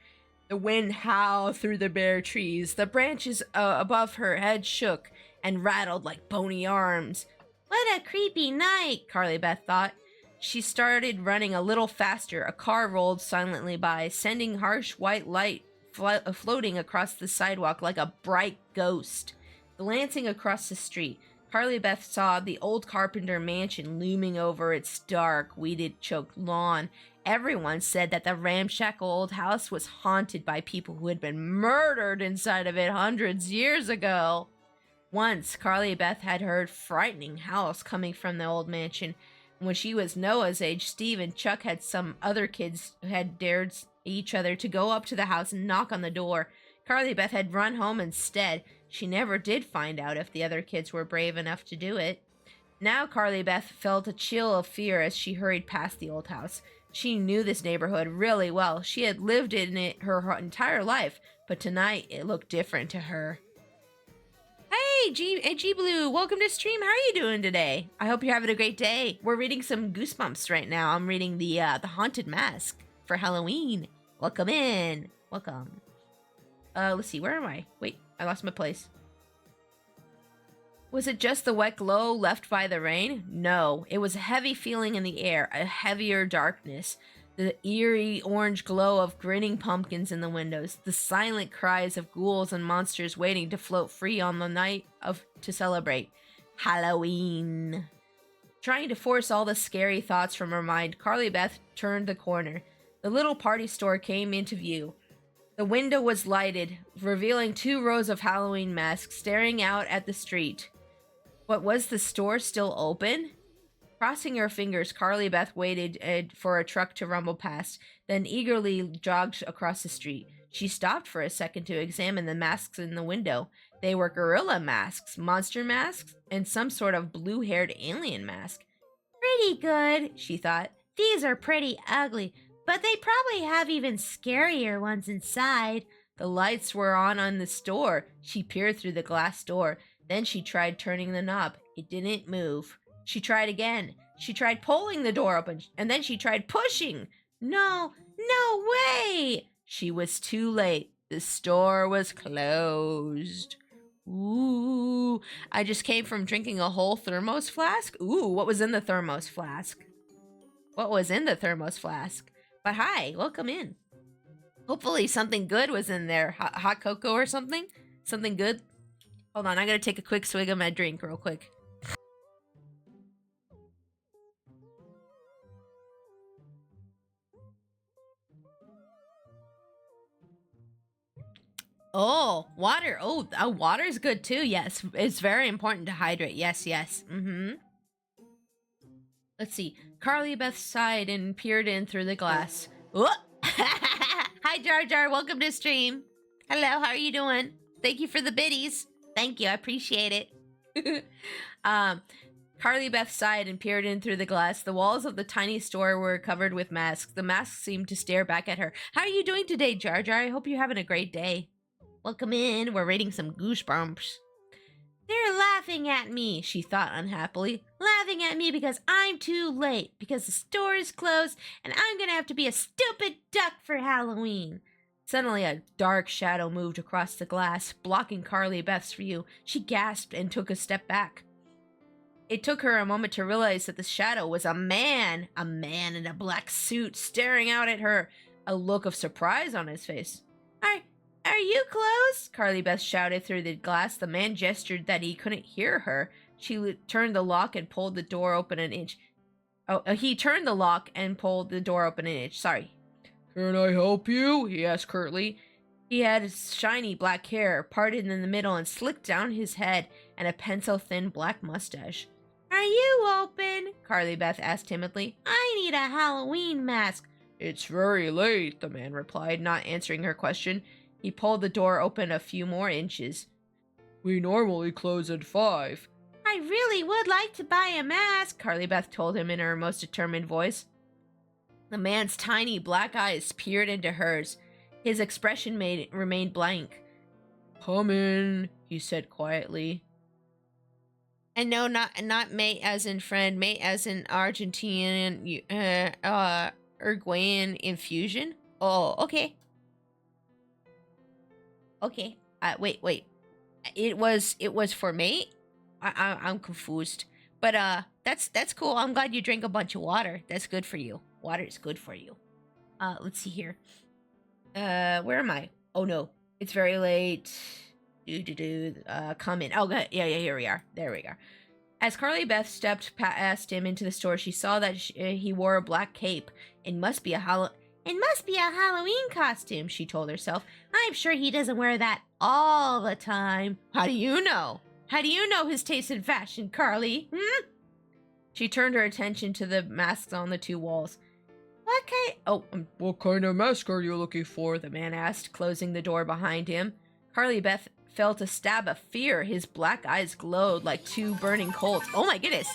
The wind howled through the bare trees. The branches above her head shook and rattled like bony arms. What a creepy night, Carly Beth thought. She started running a little faster. A car rolled silently by, sending harsh white light floating across the sidewalk like a bright ghost. Glancing across the street, Carly Beth saw the old Carpenter mansion looming over its dark, weeded-choked lawn. Everyone said that the ramshackle old house was haunted by people who had been murdered inside of it hundreds of years ago. Once, Carly Beth had heard frightening howls coming from the old mansion. When she was Noah's age, Steve and Chuck had some other kids who had dared each other to go up to the house and knock on the door. Carly Beth had run home instead. She never did find out if the other kids were brave enough to do it. Now Carly Beth felt a chill of fear as she hurried past the old house. She knew this neighborhood really well. She had lived in it her entire life, but tonight it looked different to her. Hey, G Blue, welcome to stream. How are you doing today? I hope you're having a great day. We're reading some Goosebumps right now. I'm reading the Haunted Mask for Halloween. Welcome in. Welcome. Let's see, where am I? Wait, I lost my place. Was it just the wet glow left by the rain? No, it was a heavy feeling in the air, a heavier darkness. The eerie orange glow of grinning pumpkins in the windows, the silent cries of ghouls and monsters waiting to float free on the night to celebrate Halloween. Trying to force all the scary thoughts from her mind, Carly Beth turned the corner. The little party store came into view. The window was lighted, revealing 2 rows of Halloween masks staring out at the street. But was the store still open? Crossing her fingers, Carly Beth waited for a truck to rumble past, then eagerly jogged across the street. She stopped for a second to examine the masks in the window. They were gorilla masks, monster masks, and some sort of blue-haired alien mask. Pretty good, she thought. These are pretty ugly, but they probably have even scarier ones inside. The lights were on in the store. She peered through the glass door. Then she tried turning the knob. It didn't move. She tried again. She tried pulling the door open, and then she tried pushing. No way! She was too late. The store was closed. Ooh, I just came from drinking a whole thermos flask. Ooh, what was in the thermos flask? What was in the thermos flask? But hi, welcome in. Hopefully something good was in there. Hot cocoa or something? Something good? Hold on, I gotta take a quick swig of my drink real quick. Oh, water. Oh, water's good too. Yes, it's very important to hydrate. Yes. Let's see. Carly Beth sighed and peered in through the glass. Hi, Jar Jar. Welcome to stream. Hello, how are you doing? Thank you for the biddies. Thank you. I appreciate it. Carly Beth sighed and peered in through the glass. The walls of the tiny store were covered with masks. The masks seemed to stare back at her. How are you doing today, Jar Jar? I hope you're having a great day. Welcome in. We're reading some Goosebumps. They're laughing at me, she thought unhappily. Laughing at me because I'm too late, because the store is closed, and I'm gonna have to be a stupid duck for Halloween. Suddenly, a dark shadow moved across the glass, blocking Carly Beth's view. She gasped and took a step back. It took her a moment to realize that the shadow was a man in a black suit, staring out at her, a look of surprise on his face. Are you close? Carly Beth shouted through the glass. The man gestured that he couldn't hear her. She turned the lock and pulled the door open an inch. He turned the lock and pulled the door open an inch. Sorry. Can I help you? He asked curtly. He had shiny black hair, parted in the middle and slicked down his head, and a pencil-thin black mustache. Are you open? Carly Beth asked timidly. I need a Halloween mask. It's very late, the man replied, not answering her question. He pulled the door open a few more inches. We normally close at 5. I really would like to buy a mask, Carly Beth told him in her most determined voice. The man's tiny black eyes peered into hers. His expression remained blank. Come in, he said quietly. And no, not mate as in friend, mate as in Argentinian, Uruguayan infusion? Oh, okay. Okay. Wait. It was for mate? I'm confused. But that's cool. I'm glad you drank a bunch of water. That's good for you. Water is good for you. Let's see here. Where am I? Oh no, it's very late. Come in. Oh, good. Yeah, here we are. There we are. As Carly Beth stepped past him into the store, she saw that he wore a black cape. It must be a Halloween costume, she told herself. I'm sure he doesn't wear that all the time. How do you know? How do you know his taste in fashion, Carly? She turned her attention to the masks on the 2 walls. What kind of mask are you looking for? The man asked, closing the door behind him. Carly Beth felt a stab of fear. His black eyes glowed like 2 burning coals. Oh my goodness.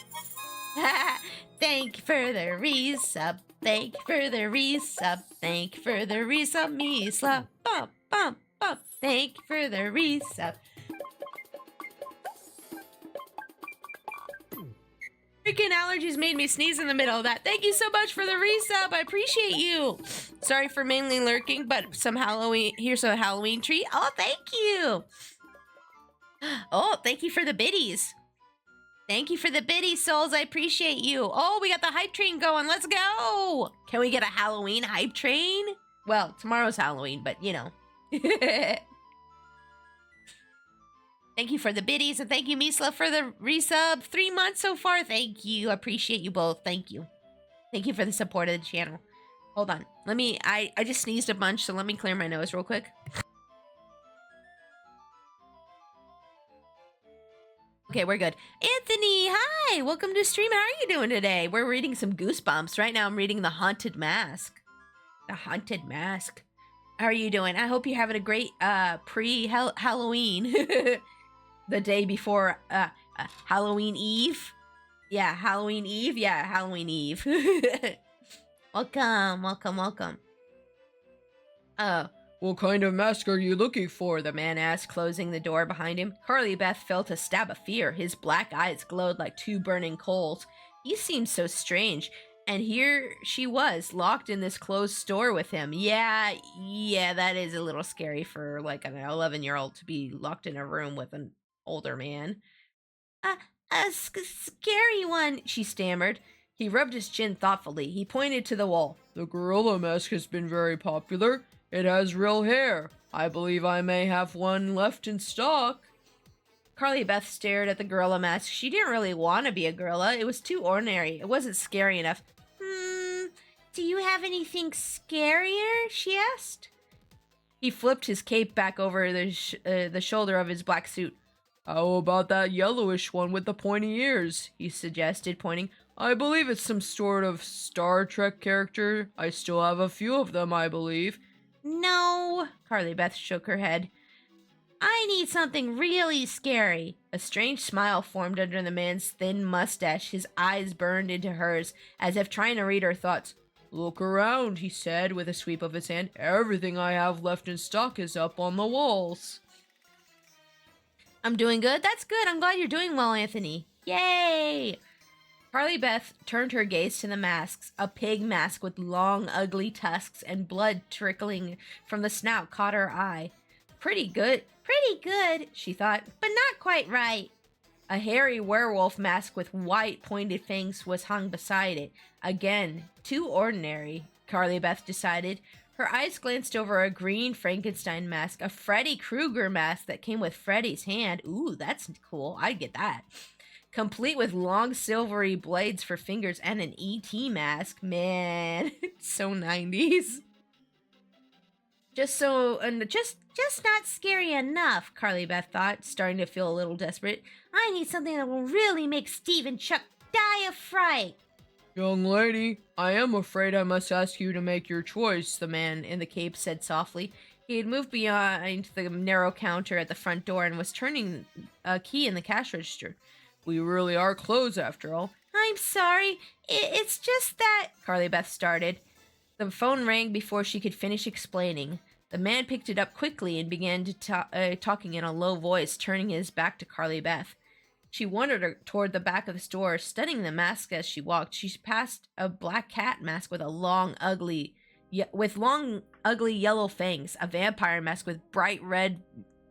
Thank you for the resub. Thank you for the resub. Thank you for the resub. Me slap. Bump, bump, bump. Thank you for the resub. Freaking allergies made me sneeze in the middle of that. Thank you so much for the resub. I appreciate you. Sorry for mainly lurking, but here's a Halloween treat. Oh, thank you. Oh, thank you for the biddies. Thank you for the biddies, souls. I appreciate you. Oh, we got the hype train going. Let's go. Can we get a Halloween hype train? Well, tomorrow's Halloween, but you know. Thank you for the biddies, and thank you, Misla, for the resub. 3 months so far. Thank you. I appreciate you both. Thank you. Thank you for the support of the channel. Hold on. I just sneezed a bunch, so let me clear my nose real quick. Okay, we're good. Anthony, hi! Welcome to stream. How are you doing today? We're reading some Goosebumps. Right now I'm reading The Haunted Mask. The Haunted Mask. How are you doing? I hope you're having a great pre-Halloween. The day before Halloween Eve. Yeah, Halloween Eve. Yeah, Halloween Eve. Welcome, welcome, welcome. What kind of mask are you looking for? The man asked, closing the door behind him. Carly Beth felt a stab of fear. His black eyes glowed like 2 burning coals. He seemed so strange. And here she was, locked in this closed store with him. Yeah, that is a little scary for like an 11-year-old to be locked in a room with an older man. A scary one, she stammered. He rubbed his chin thoughtfully. He pointed to the wall. The gorilla mask has been very popular. It has real hair. I believe I may have one left in stock. Carly Beth stared at the gorilla mask. She didn't really want to be a gorilla. It was too ordinary. It wasn't scary enough. Do you have anything scarier? She asked. He flipped his cape back over the shoulder of his black suit. How about that yellowish one with the pointy ears? He suggested, pointing. I believe it's some sort of Star Trek character. I still have a few of them, I believe. No, Carly Beth shook her head. I need something really scary. A strange smile formed under the man's thin mustache. His eyes burned into hers, as if trying to read her thoughts. Look around, he said, with a sweep of his hand. Everything I have left in stock is up on the walls. I'm doing good? That's good. I'm glad you're doing well, Anthony. Yay! Carly Beth turned her gaze to the masks. A pig mask with long, ugly tusks and blood trickling from the snout caught her eye. Pretty good, she thought, but not quite right. A hairy werewolf mask with white pointed fangs was hung beside it. Again, too ordinary, Carly Beth decided. Her eyes glanced over a green Frankenstein mask, a Freddy Krueger mask that came with Freddy's hand. Ooh, that's cool. I'd get that. Complete with long silvery blades for fingers and an E.T. mask. Man, so 90s. Just not scary enough, Carly Beth thought, starting to feel a little desperate. I need something that will really make Steve and Chuck die of fright. Young lady, I am afraid I must ask you to make your choice, the man in the cape said softly. He had moved behind the narrow counter at the front door and was turning a key in the cash register. We really are closed after all. I'm sorry. It's just that... Carly Beth started. The phone rang before she could finish explaining. The man picked it up quickly and began talking in a low voice, turning his back to Carly Beth. She wandered toward the back of the store, studying the mask as she walked. She passed a black cat mask with long, ugly yellow fangs. A vampire mask with bright red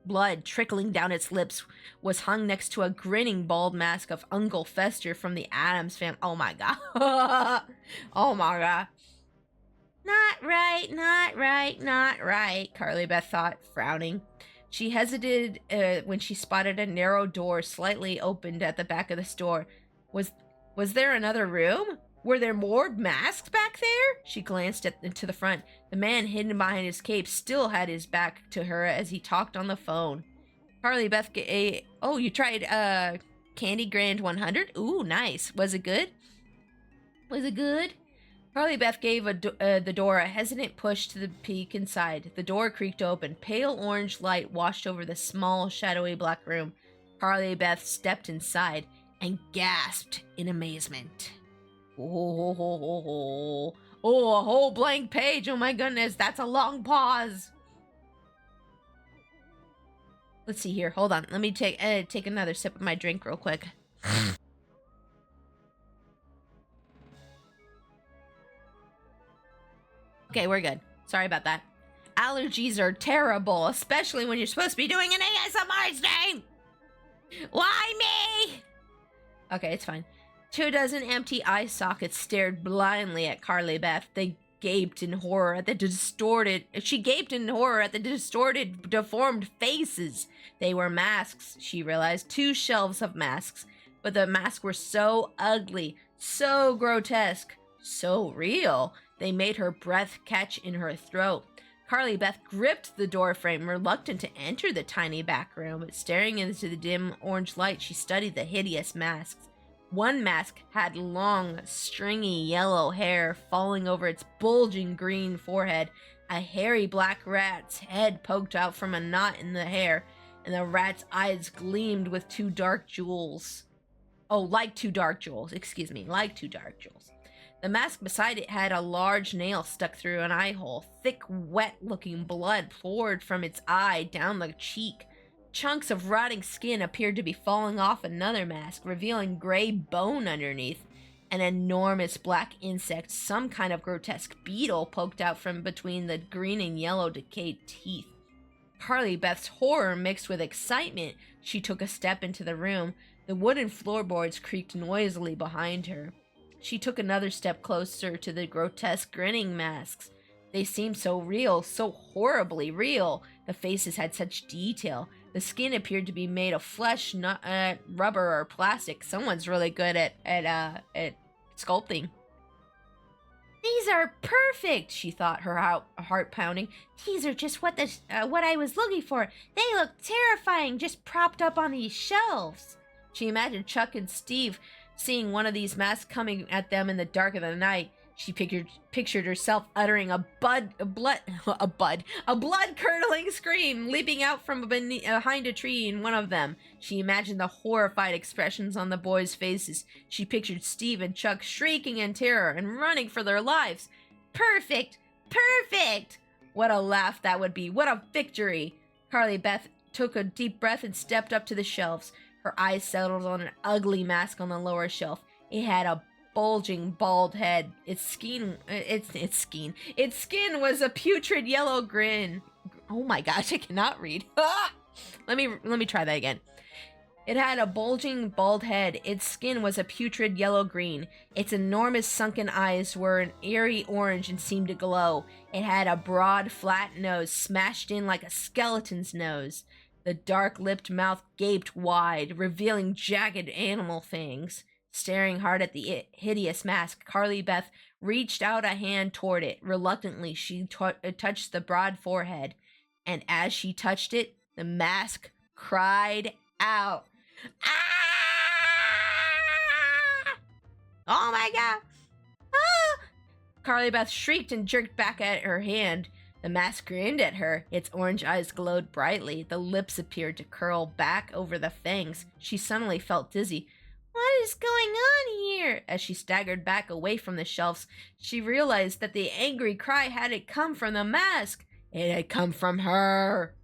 blood trickling down its lips was hung next to a grinning bald mask of Uncle Fester from the Addams family. Oh my god. Oh my god. Not right, Carly Beth thought, frowning. She hesitated when she spotted a narrow door slightly opened at the back of the store. Was there another room? Were there more masks back there? She glanced to the front. The man hidden behind his cape still had his back to her as he talked on the phone. Carly Beth, oh, you tried Candy Grand 100? Ooh, nice. Was it good? Carly Beth gave the door a hesitant push to the peek inside. The door creaked open. Pale orange light washed over the small, shadowy black room. Carly Beth stepped inside and gasped in amazement. Oh, a whole blank page. Oh my goodness, that's a long pause. Let's see here. Hold on. Let me take another sip of my drink real quick. Okay, we're good. Sorry about that. Allergies are terrible, especially when you're supposed to be doing an ASMR stream. Why me? Okay, it's fine. 24 empty eye sockets stared blindly at Carly Beth. They gaped in horror at the distorted. She gaped in horror at the distorted, deformed faces. They were masks, she realized. 2 shelves of masks. But the masks were so ugly, so grotesque, so real. They made her breath catch in her throat. Carly Beth gripped the doorframe, reluctant to enter the tiny back room, but staring into the dim orange light, she studied the hideous masks. One mask had long, stringy yellow hair falling over its bulging green forehead. A hairy black rat's head poked out from a knot in the hair, and the rat's eyes gleamed with 2 dark jewels. Oh, like 2 dark jewels. Excuse me, like 2 dark jewels. The mask beside it had a large nail stuck through an eye hole. Thick, wet-looking blood poured from its eye down the cheek. Chunks of rotting skin appeared to be falling off another mask, revealing gray bone underneath. An enormous black insect, some kind of grotesque beetle, poked out from between the green and yellow decayed teeth. Carly Beth's horror mixed with excitement. She took a step into the room. The wooden floorboards creaked noisily behind her. She took another step closer to the grotesque grinning masks. They seemed so real, so horribly real. The faces had such detail. The skin appeared to be made of flesh, not rubber or plastic. Someone's really good at sculpting. These are perfect, she thought, her heart pounding. These are just what I was looking for. They look terrifying, just propped up on these shelves. She imagined Chuck and Steve seeing one of these masks coming at them in the dark of the night. She pictured herself uttering a blood-curdling scream, leaping out from behind a tree in one of them. She imagined the horrified expressions on the boys' faces. She pictured Steve and Chuck shrieking in terror and running for their lives. Perfect! Perfect! What a laugh that would be. What a victory! Carly Beth took a deep breath and stepped up to the shelves. Her eyes settled on an ugly mask on the lower shelf. It had a bulging bald head. Its skin was a putrid yellow grin. Oh my gosh, I cannot read. Let me try that again. It had a bulging bald head. Its skin was a putrid yellow green. Its enormous sunken eyes were an eerie orange and seemed to glow. It had a broad, flat nose smashed in like a skeleton's nose. The dark-lipped mouth gaped wide, revealing jagged animal fangs. Staring hard at the hideous mask, Carly Beth reached out a hand toward it. Reluctantly, she touched the broad forehead. And as she touched it, the mask cried out. Ah! Oh my god! Ah! Carly Beth shrieked and jerked back at her hand. The mask grinned at her. Its orange eyes glowed brightly. The lips appeared to curl back over the fangs. She suddenly felt dizzy. What is going on here? As she staggered back away from the shelves, she realized that the angry cry hadn't come from the mask. It had come from her.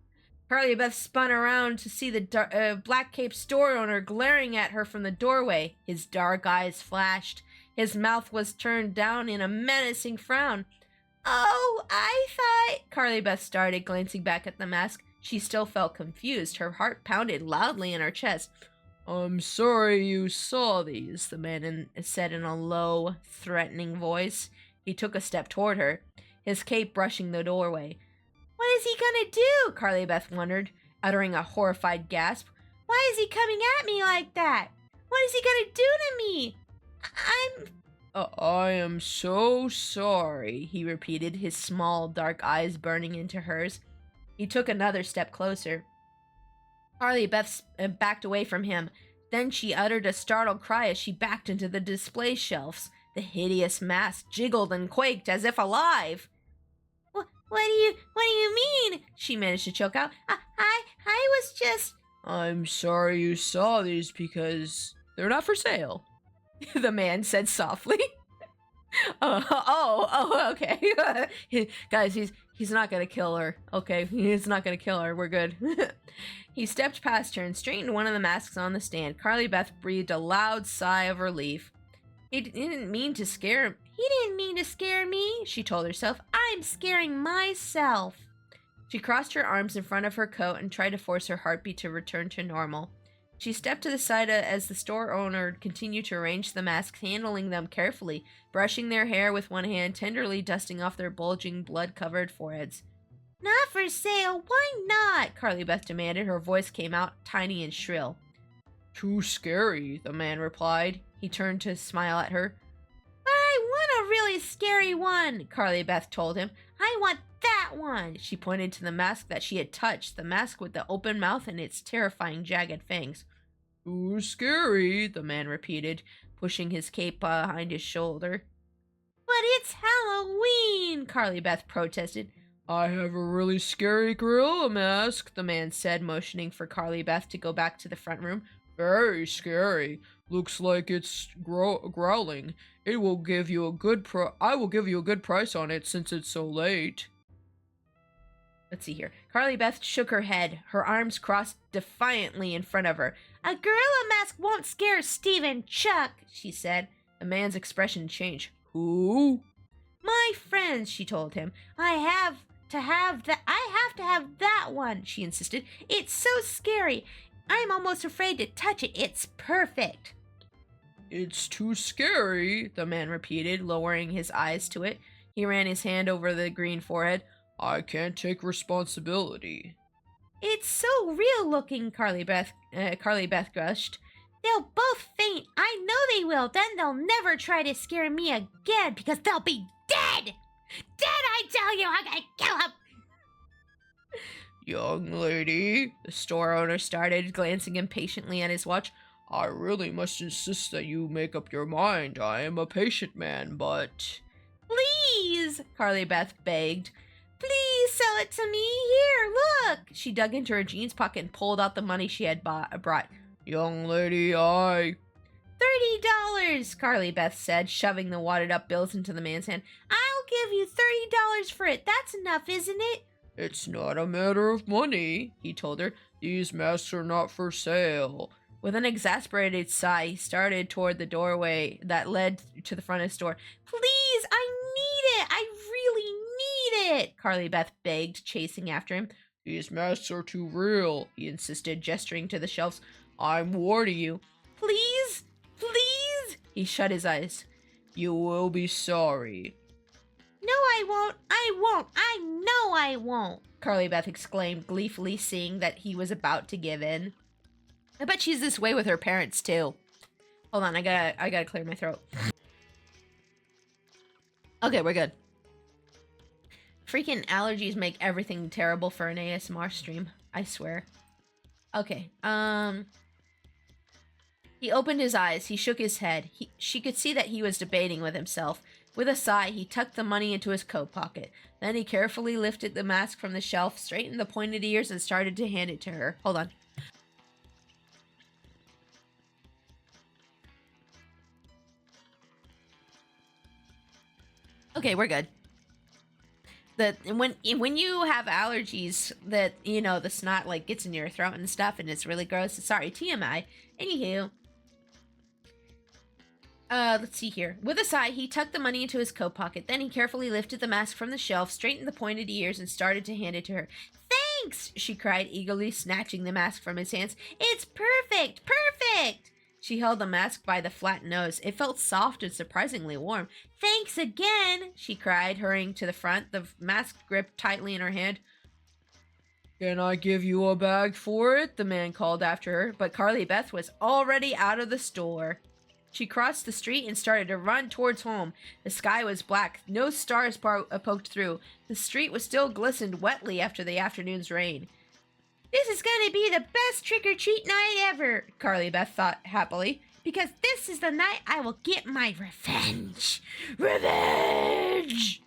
Carly Beth spun around to see the black cape store owner glaring at her from the doorway. His dark eyes flashed. His mouth was turned down in a menacing frown. Oh, I thought... Carly Beth started, glancing back at the mask. She still felt confused. Her heart pounded loudly in her chest. I'm sorry you saw these, the man said in a low, threatening voice. He took a step toward her, his cape brushing the doorway. What is he gonna do? Carly Beth wondered, uttering a horrified gasp. Why is he coming at me like that? What is he gonna do to me? I am so sorry, he repeated, his small, dark eyes burning into hers. He took another step closer. Carly Beth backed away from him. Then she uttered a startled cry as she backed into the display shelves. The hideous mask jiggled and quaked as if alive. What do you mean? She managed to choke out. I was just... I'm sorry you saw these because they're not for sale, the man said softly. Okay. Guys, he's not gonna kill her. Okay, he's not gonna kill her. We're good. He stepped past her and straightened one of the masks on the stand. Carly Beth breathed a loud sigh of relief. He didn't mean to scare him. He didn't mean to scare me, she told herself. I'm scaring myself. She crossed her arms in front of her coat and tried to force her heartbeat to return to normal. She stepped to the side as the store owner continued to arrange the masks, handling them carefully, brushing their hair with one hand, tenderly dusting off their bulging, blood-covered foreheads. Not for sale, why not? Carly Beth demanded. Her voice came out tiny and shrill. Too scary, the man replied. He turned to smile at her. But I want a really scary one, Carly Beth told him. I want that one. She pointed to the mask that she had touched, the mask with the open mouth and its terrifying jagged fangs. Too scary, the man repeated, pushing his cape behind his shoulder. But it's Halloween, Carly Beth protested. I have a really scary gorilla mask, the man said, motioning for Carly Beth to go back to the front room. Very scary. Looks like it's growling. It will give you a good I will give you a good price on it since it's so late. Let's see here. Carly Beth shook her head, her arms crossed defiantly in front of her. A gorilla mask won't scare Stephen Chuck, she said. The man's expression changed. Who? My friends, she told him. I have to have that one, she insisted. It's so scary. I'm almost afraid to touch it. It's perfect. It's too scary, the man repeated, lowering his eyes to it. He ran his hand over the green forehead. I can't take responsibility. It's so real looking, Carly Beth gushed. They'll both faint. I know they will. Then they'll never try to scare me again because they'll be dead. Dead, I tell you. I'm gonna kill them. Young lady, the store owner started, glancing impatiently at his watch. I really must insist that you make up your mind. I am a patient man, but... Please, Carly Beth begged. Please sell it to me. Here, look. She dug into her jeans pocket and pulled out the money she had brought. Young lady, $30, Carly Beth said, shoving the wadded-up bills into the man's hand. I'll give you $30 for it. That's enough, isn't it? It's not a matter of money, he told her. These masks are not for sale. With an exasperated sigh, he started toward the doorway that led to the front of the store. Please, I need it. I really need it, Carly Beth begged, chasing after him. These masks are too real, he insisted, gesturing to the shelves. I'm warning you. Please, please. He shut his eyes. You will be sorry. No, I won't. I won't. I know I won't, Carly Beth exclaimed, gleefully, seeing that he was about to give in. I bet she's this way with her parents, too. Hold on, I gotta clear my throat. Okay, we're good. Freaking allergies make everything terrible for an ASMR stream. I swear. Okay, He opened his eyes. He shook his head. She could see that he was debating with himself. With a sigh, he tucked the money into his coat pocket. Then he carefully lifted the mask from the shelf, straightened the pointed ears, and started to hand it to her. Hold on. Okay, we're good. When you have allergies, that, you know, the snot like gets in your throat and stuff, and it's really gross. Sorry, TMI. Anywho. Let's see here. With a sigh, he tucked the money into his coat pocket. Then he carefully lifted the mask from the shelf, straightened the pointed ears, and started to hand it to her. Thanks, she cried, eagerly snatching the mask from his hands. It's perfect! Perfect! She held the mask by the flat nose. It felt soft and surprisingly warm. Thanks again, she cried, hurrying to the front, the mask gripped tightly in her hand. Can I give you a bag for it? The man called after her, but Carly Beth was already out of the store. She crossed the street and started to run towards home. The sky was black. No stars poked through. The street was still glistened wetly after the afternoon's rain. This is going to be the best trick-or-treat night ever, Carly Beth thought happily, because this is the night I will get my revenge. Revenge!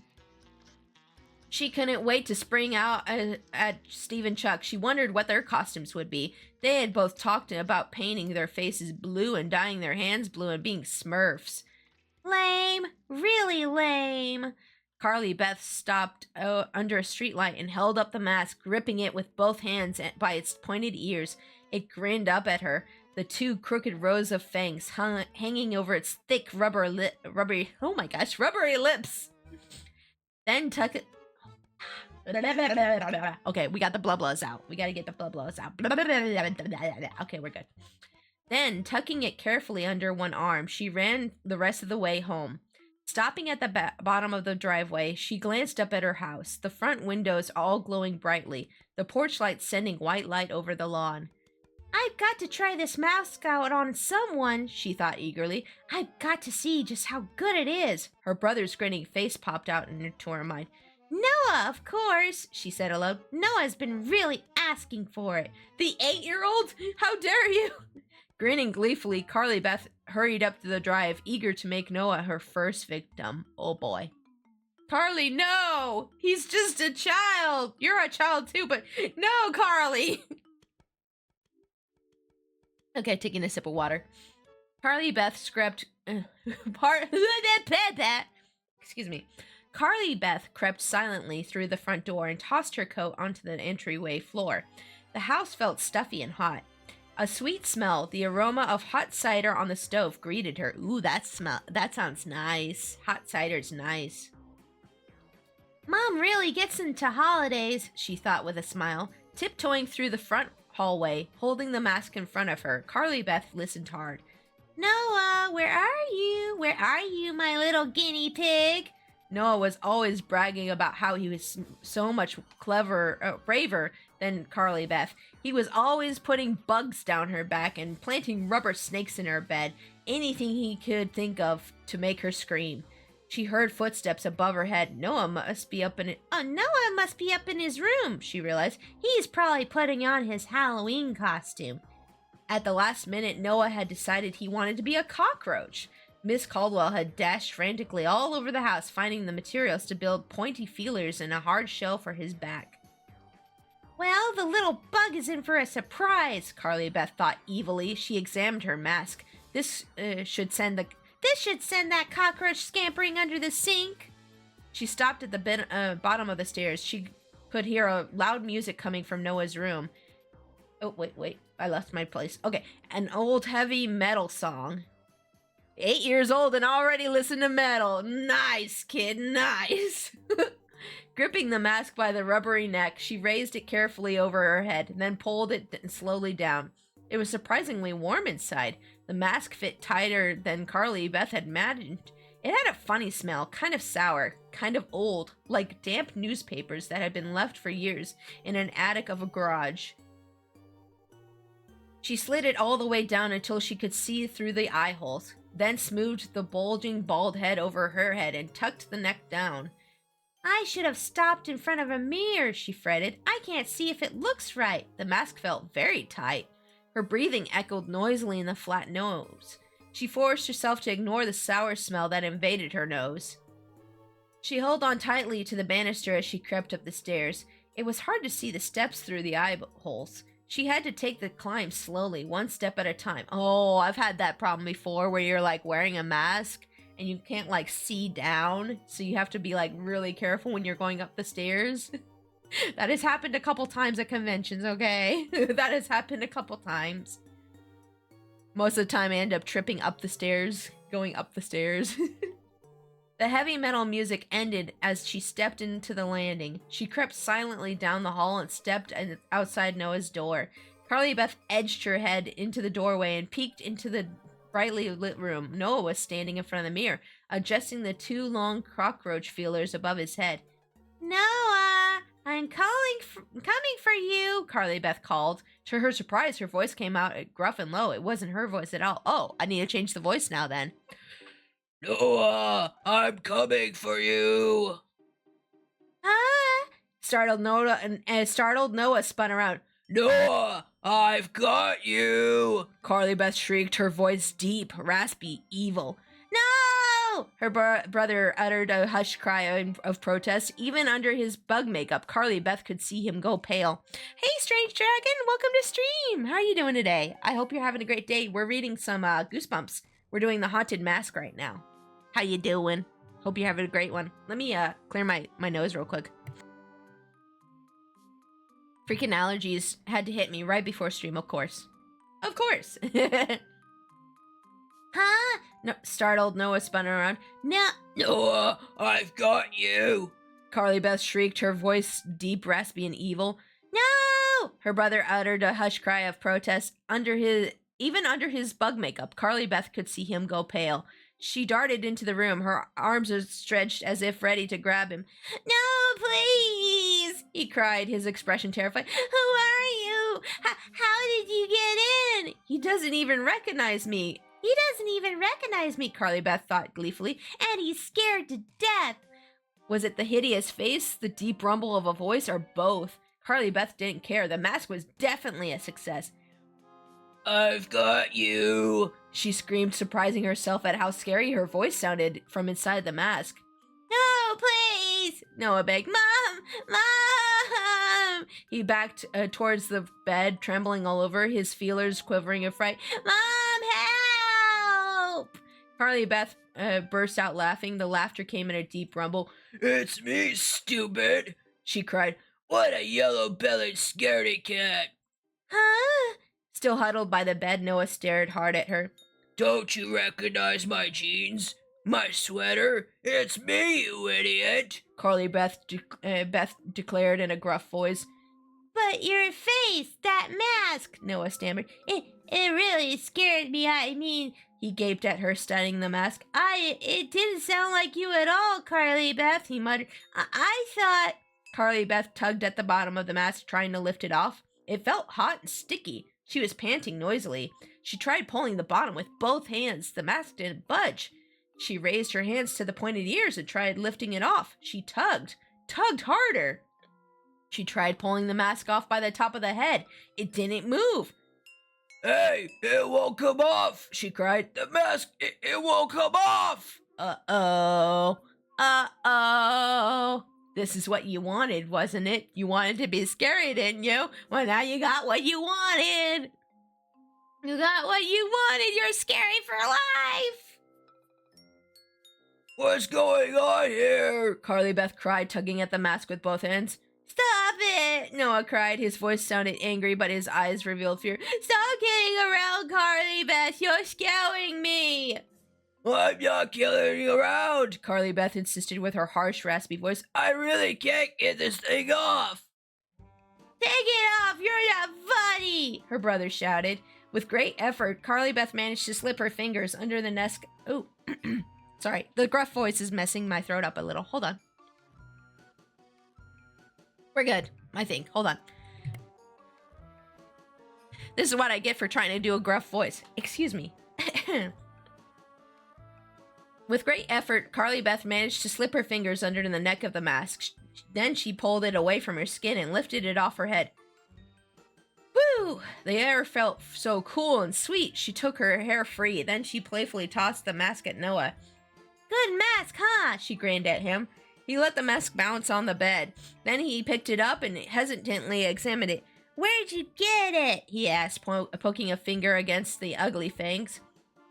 She couldn't wait to spring out at Steve and Chuck. She wondered what their costumes would be. They had both talked about painting their faces blue and dyeing their hands blue and being Smurfs. Lame. Really lame. Carly Beth stopped under a streetlight and held up the mask, gripping it with both hands by its pointed ears. It grinned up at her, the two crooked rows of fangs hanging over its thick rubbery lips. Then Okay, we got the blah blahs out. We gotta get the blah blahs out. Okay, we're good. Then, tucking it carefully under one arm, she ran the rest of the way home. Stopping at the bottom of the driveway, she glanced up at her house, the front windows all glowing brightly, the porch light sending white light over the lawn. I've got to try this mask out on someone, she thought eagerly. I've got to see just how good it is. Her brother's grinning face popped out into her mind. Noah, of course, she said aloud. Noah's been really asking for it. The 8-year-old? How dare you? Grinning gleefully, Carly Beth hurried up the drive, eager to make Noah her first victim. Oh boy. Carly, no! He's just a child! You're a child too, but no, Carly! Okay, taking a sip of water. Carly Beth Excuse me. Carly Beth crept silently through the front door and tossed her coat onto the entryway floor. The house felt stuffy and hot. A sweet smell, the aroma of hot cider on the stove, greeted her. Ooh, that sounds nice. Hot cider's nice. Mom really gets into holidays, she thought with a smile. Tiptoeing through the front hallway, holding the mask in front of her, Carly Beth listened hard. Noah, where are you? Where are you, my little guinea pig? Noah was always bragging about how he was so much braver than Carly Beth. He was always putting bugs down her back and planting rubber snakes in her bed, anything he could think of to make her scream. She heard footsteps above her head. Noah must be up in his room, she realized. He's probably putting on his Halloween costume. At the last minute, Noah had decided he wanted to be a cockroach. Miss Caldwell had dashed frantically all over the house, finding the materials to build pointy feelers and a hard shell for his back. Well, the little bug is in for a surprise, Carly Beth thought evilly. She examined her mask. This should send that cockroach scampering under the sink. She stopped at the bottom of the stairs. She could hear a loud music coming from Noah's room. Oh, wait. I lost my place. Okay, an old heavy metal song. 8 years old and already listen to metal. Nice, kid, nice. Gripping the mask by the rubbery neck, she raised it carefully over her head, then pulled it slowly down. It was surprisingly warm inside. The mask fit tighter than Carly Beth had imagined. It had a funny smell, kind of sour, kind of old, like damp newspapers that had been left for years in an attic of a garage. She slid it all the way down until she could see through the eye holes, then smoothed the bulging bald head over her head and tucked the neck down. I should have stopped in front of a mirror, she fretted. I can't see if it looks right. The mask felt very tight. Her breathing echoed noisily in the flat nose. She forced herself to ignore the sour smell that invaded her nose. She held on tightly to the banister as she crept up the stairs. It was hard to see the steps through the eye holes. She had to take the climb slowly, one step at a time. Oh, I've had that problem before where you're like wearing a mask and you can't like see down. So you have to be like really careful when you're going up the stairs. That has happened a couple times at conventions, okay? That has happened a couple times. Most of the time I end up tripping up the stairs, going up the stairs. The heavy metal music ended as she stepped into the landing. She crept silently down the hall and stepped outside Noah's door. Carly Beth edged her head into the doorway and peeked into the brightly lit room. Noah was standing in front of the mirror, adjusting the 2 long cockroach feelers above his head. Noah, I'm coming for you, Carly Beth called. To her surprise, her voice came out gruff and low. It wasn't her voice at all. Oh, I need to change the voice now then. Noah, I'm coming for you. Startled Noah spun around. Noah, I've got you. Carly Beth shrieked, her voice deep, raspy, evil. No! Her brother uttered a hushed cry of protest. Even under his bug makeup, Carly Beth could see him go pale. Hey, Strange Dragon, welcome to stream. How are you doing today? I hope you're having a great day. We're reading some Goosebumps. We're doing the Haunted Mask right now. How you doing? Hope you're having a great one. Let me clear my nose real quick. Freaking allergies had to hit me right before stream, of course. Of course. Huh? No, startled Noah spun around. No. Noah, I've got you. Carly Beth shrieked, her voice deep, raspy, and evil. No! Her brother uttered a hushed cry of protest. Even under his bug makeup, Carly Beth could see him go pale. She darted into the room, her arms stretched as if ready to grab him. No, please! He cried, his expression terrified. Who are you? How did you get in? He doesn't even recognize me. He doesn't even recognize me, Carly Beth thought gleefully, and he's scared to death. Was it the hideous face, the deep rumble of a voice, or both? Carly Beth didn't care. The mask was definitely a success. I've got you, she screamed, surprising herself at how scary her voice sounded from inside the mask. No, please, Noah begged. Mom! He backed towards the bed, trembling all over, his feelers quivering in fright. Mom, help! Carly Beth burst out laughing. The laughter came in a deep rumble. It's me, stupid, she cried. What a yellow-bellied scaredy cat. Huh? Still huddled by the bed, Noah stared hard at her. Don't you recognize my jeans? My sweater? It's me, you idiot! Carly Beth declared in a gruff voice. But your face, that mask, Noah stammered. It really scared me. I mean, he gaped at her, studying the mask. It didn't sound like you at all, Carly Beth, he muttered. I thought... Carly Beth tugged at the bottom of the mask, trying to lift it off. It felt hot and sticky. She was panting noisily. She tried pulling the bottom with both hands. The mask didn't budge. She raised her hands to the pointed ears and tried lifting it off. She tugged harder. She tried pulling the mask off by the top of the head. It didn't move. Hey, it won't come off, she cried. The mask, it won't come off. Uh-oh. This is what you wanted, wasn't it? You wanted to be scary, didn't you? Well, now you got what you wanted. You got what you wanted. You're scary for life. What's going on here? Carly Beth cried, tugging at the mask with both hands. Stop it! Noah cried. His voice sounded angry, but his eyes revealed fear. Stop kidding around, Carly Beth. You're scaring me. I'm not kidding around, Carly Beth insisted with her harsh, raspy voice. I really can't get this thing off. Take it off! You're not funny! Her brother shouted. With great effort, Carly Beth managed to slip her fingers under the nest. Oh, sorry. The gruff voice is messing my throat up a little. Hold on. We're good, I think. Hold on. This is what I get for trying to do a gruff voice. Excuse me. With great effort, Carly Beth managed to slip her fingers under the neck of the mask. Then she pulled it away from her skin and lifted it off her head. Woo! The air felt so cool and sweet. She took her hair free. Then she playfully tossed the mask at Noah. Good mask, huh? She grinned at him. He let the mask bounce on the bed. Then he picked it up and hesitantly examined it. Where'd you get it? He asked, poking a finger against the ugly fangs.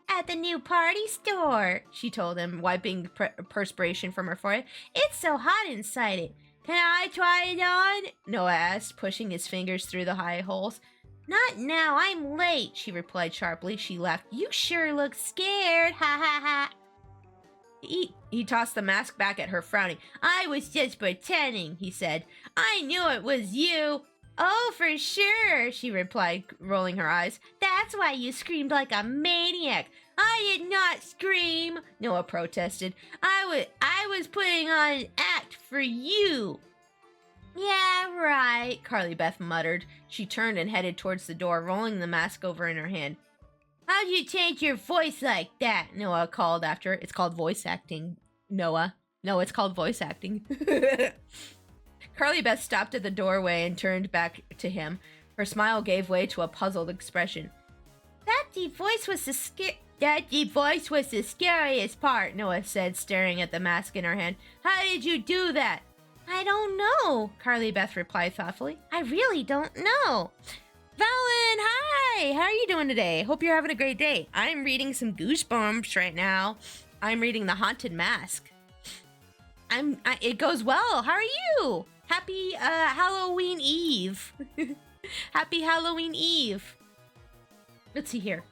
At the new party store, she told him, wiping perspiration from her forehead. It's so hot inside it. Can I try it on? Noah asked, pushing his fingers through the high holes. Not now, I'm late, she replied sharply. She laughed. You sure look scared, ha ha ha. He tossed the mask back at her, frowning. I was just pretending, he said. I knew it was you. Oh, for sure, she replied, rolling her eyes. That's why you screamed like a maniac. I did not scream, Noah protested. I was putting on an act for you. Yeah, right, Carly Beth muttered. She turned and headed towards the door, rolling the mask over in her hand. How'd you change your voice like that? Noah called after her. It's called voice acting, Noah. No, it's called voice acting. Carly Beth stopped at the doorway and turned back to him. Her smile gave way to a puzzled expression. That deep voice was the scariest part, Noah said, staring at the mask in her hand. How did you do that? I don't know, Carly Beth replied thoughtfully. I really don't know. Valen, hi! How are you doing today? Hope you're having a great day. I'm reading some Goosebumps right now. I'm reading The Haunted Mask. It goes well. How are you? Happy Halloween Eve. Happy Halloween Eve. Let's see here.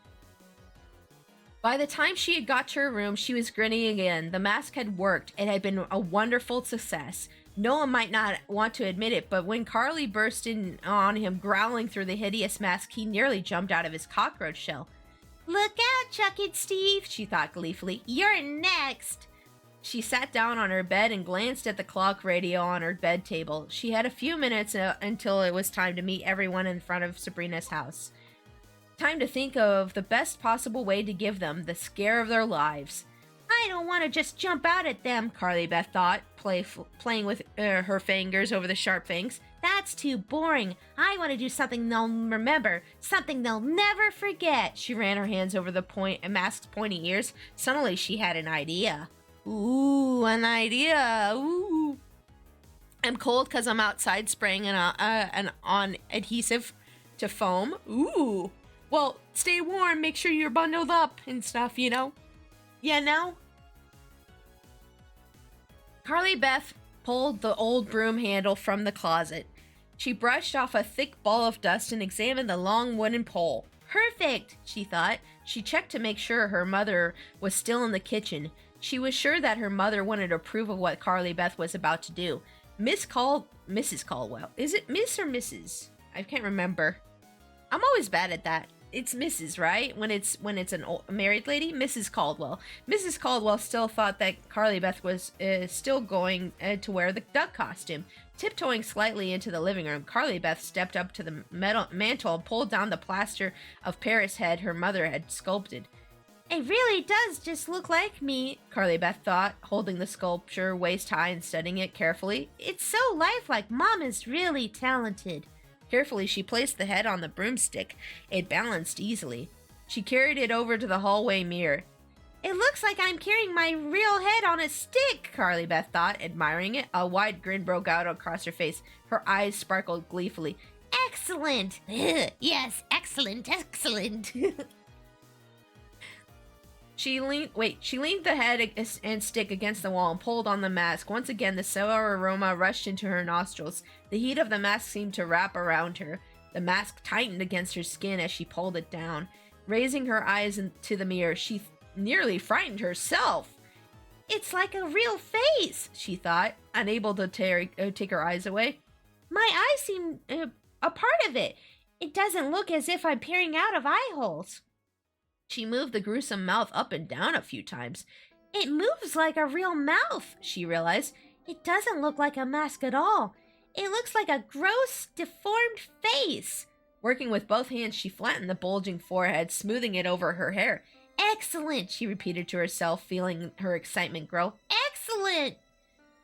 By the time she had got to her room, she was grinning again. The mask had worked. It had been a wonderful success. Noah might not want to admit it, but when Carly burst in on him, growling through the hideous mask, he nearly jumped out of his cockroach shell. Look out, Chuck and Steve, she thought gleefully. You're next. She sat down on her bed and glanced at the clock radio on her bed table. She had a few minutes until it was time to meet everyone in front of Sabrina's house. Time to think of the best possible way to give them the scare of their lives. I don't want to just jump out at them, Carly Beth thought, playing with her fingers over the sharp fangs. That's too boring. I want to do something they'll remember, something they'll never forget. She ran her hands over the mask's pointy ears. Suddenly she had an idea. Ooh, an idea. Ooh. I'm cold because I'm outside spraying on adhesive to foam. Ooh. Well, stay warm. Make sure you're bundled up and stuff, you know? Yeah, no? Carly Beth pulled the old broom handle from the closet. She brushed off a thick ball of dust and examined the long wooden pole. Perfect, she thought. She checked to make sure her mother was still in the kitchen. She was sure that her mother wouldn't approve of what Carly Beth was about to do. Mrs. Caldwell. Is it Miss or Mrs.? I can't remember. I'm always bad at that. It's Mrs., right? When it's a married lady, Mrs. Caldwell. Mrs. Caldwell still thought that Carly Beth was still going to wear the duck costume. Tiptoeing slightly into the living room, Carly Beth stepped up to the mantel and pulled down the plaster of Paris head her mother had sculpted. It really does just look like me, Carly Beth thought, holding the sculpture waist high and studying it carefully. It's so lifelike. Mom is really talented. Carefully, she placed the head on the broomstick. It balanced easily. She carried it over to the hallway mirror. It looks like I'm carrying my real head on a stick, Carly Beth thought, admiring it. A wide grin broke out across her face. Her eyes sparkled gleefully. Excellent! Yes, excellent, excellent. She leaned the head and stick against the wall and pulled on the mask. Once again, the sour aroma rushed into her nostrils. The heat of the mask seemed to wrap around her. The mask tightened against her skin as she pulled it down. Raising her eyes to the mirror, she nearly frightened herself. It's like a real face, she thought, unable to take her eyes away. My eyes seem a part of it. It doesn't look as if I'm peering out of eye holes. She moved the gruesome mouth up and down a few times. It moves like a real mouth, she realized. It doesn't look like a mask at all. It looks like a gross, deformed face. Working with both hands, she flattened the bulging forehead, smoothing it over her hair. Excellent, she repeated to herself, feeling her excitement grow. Excellent!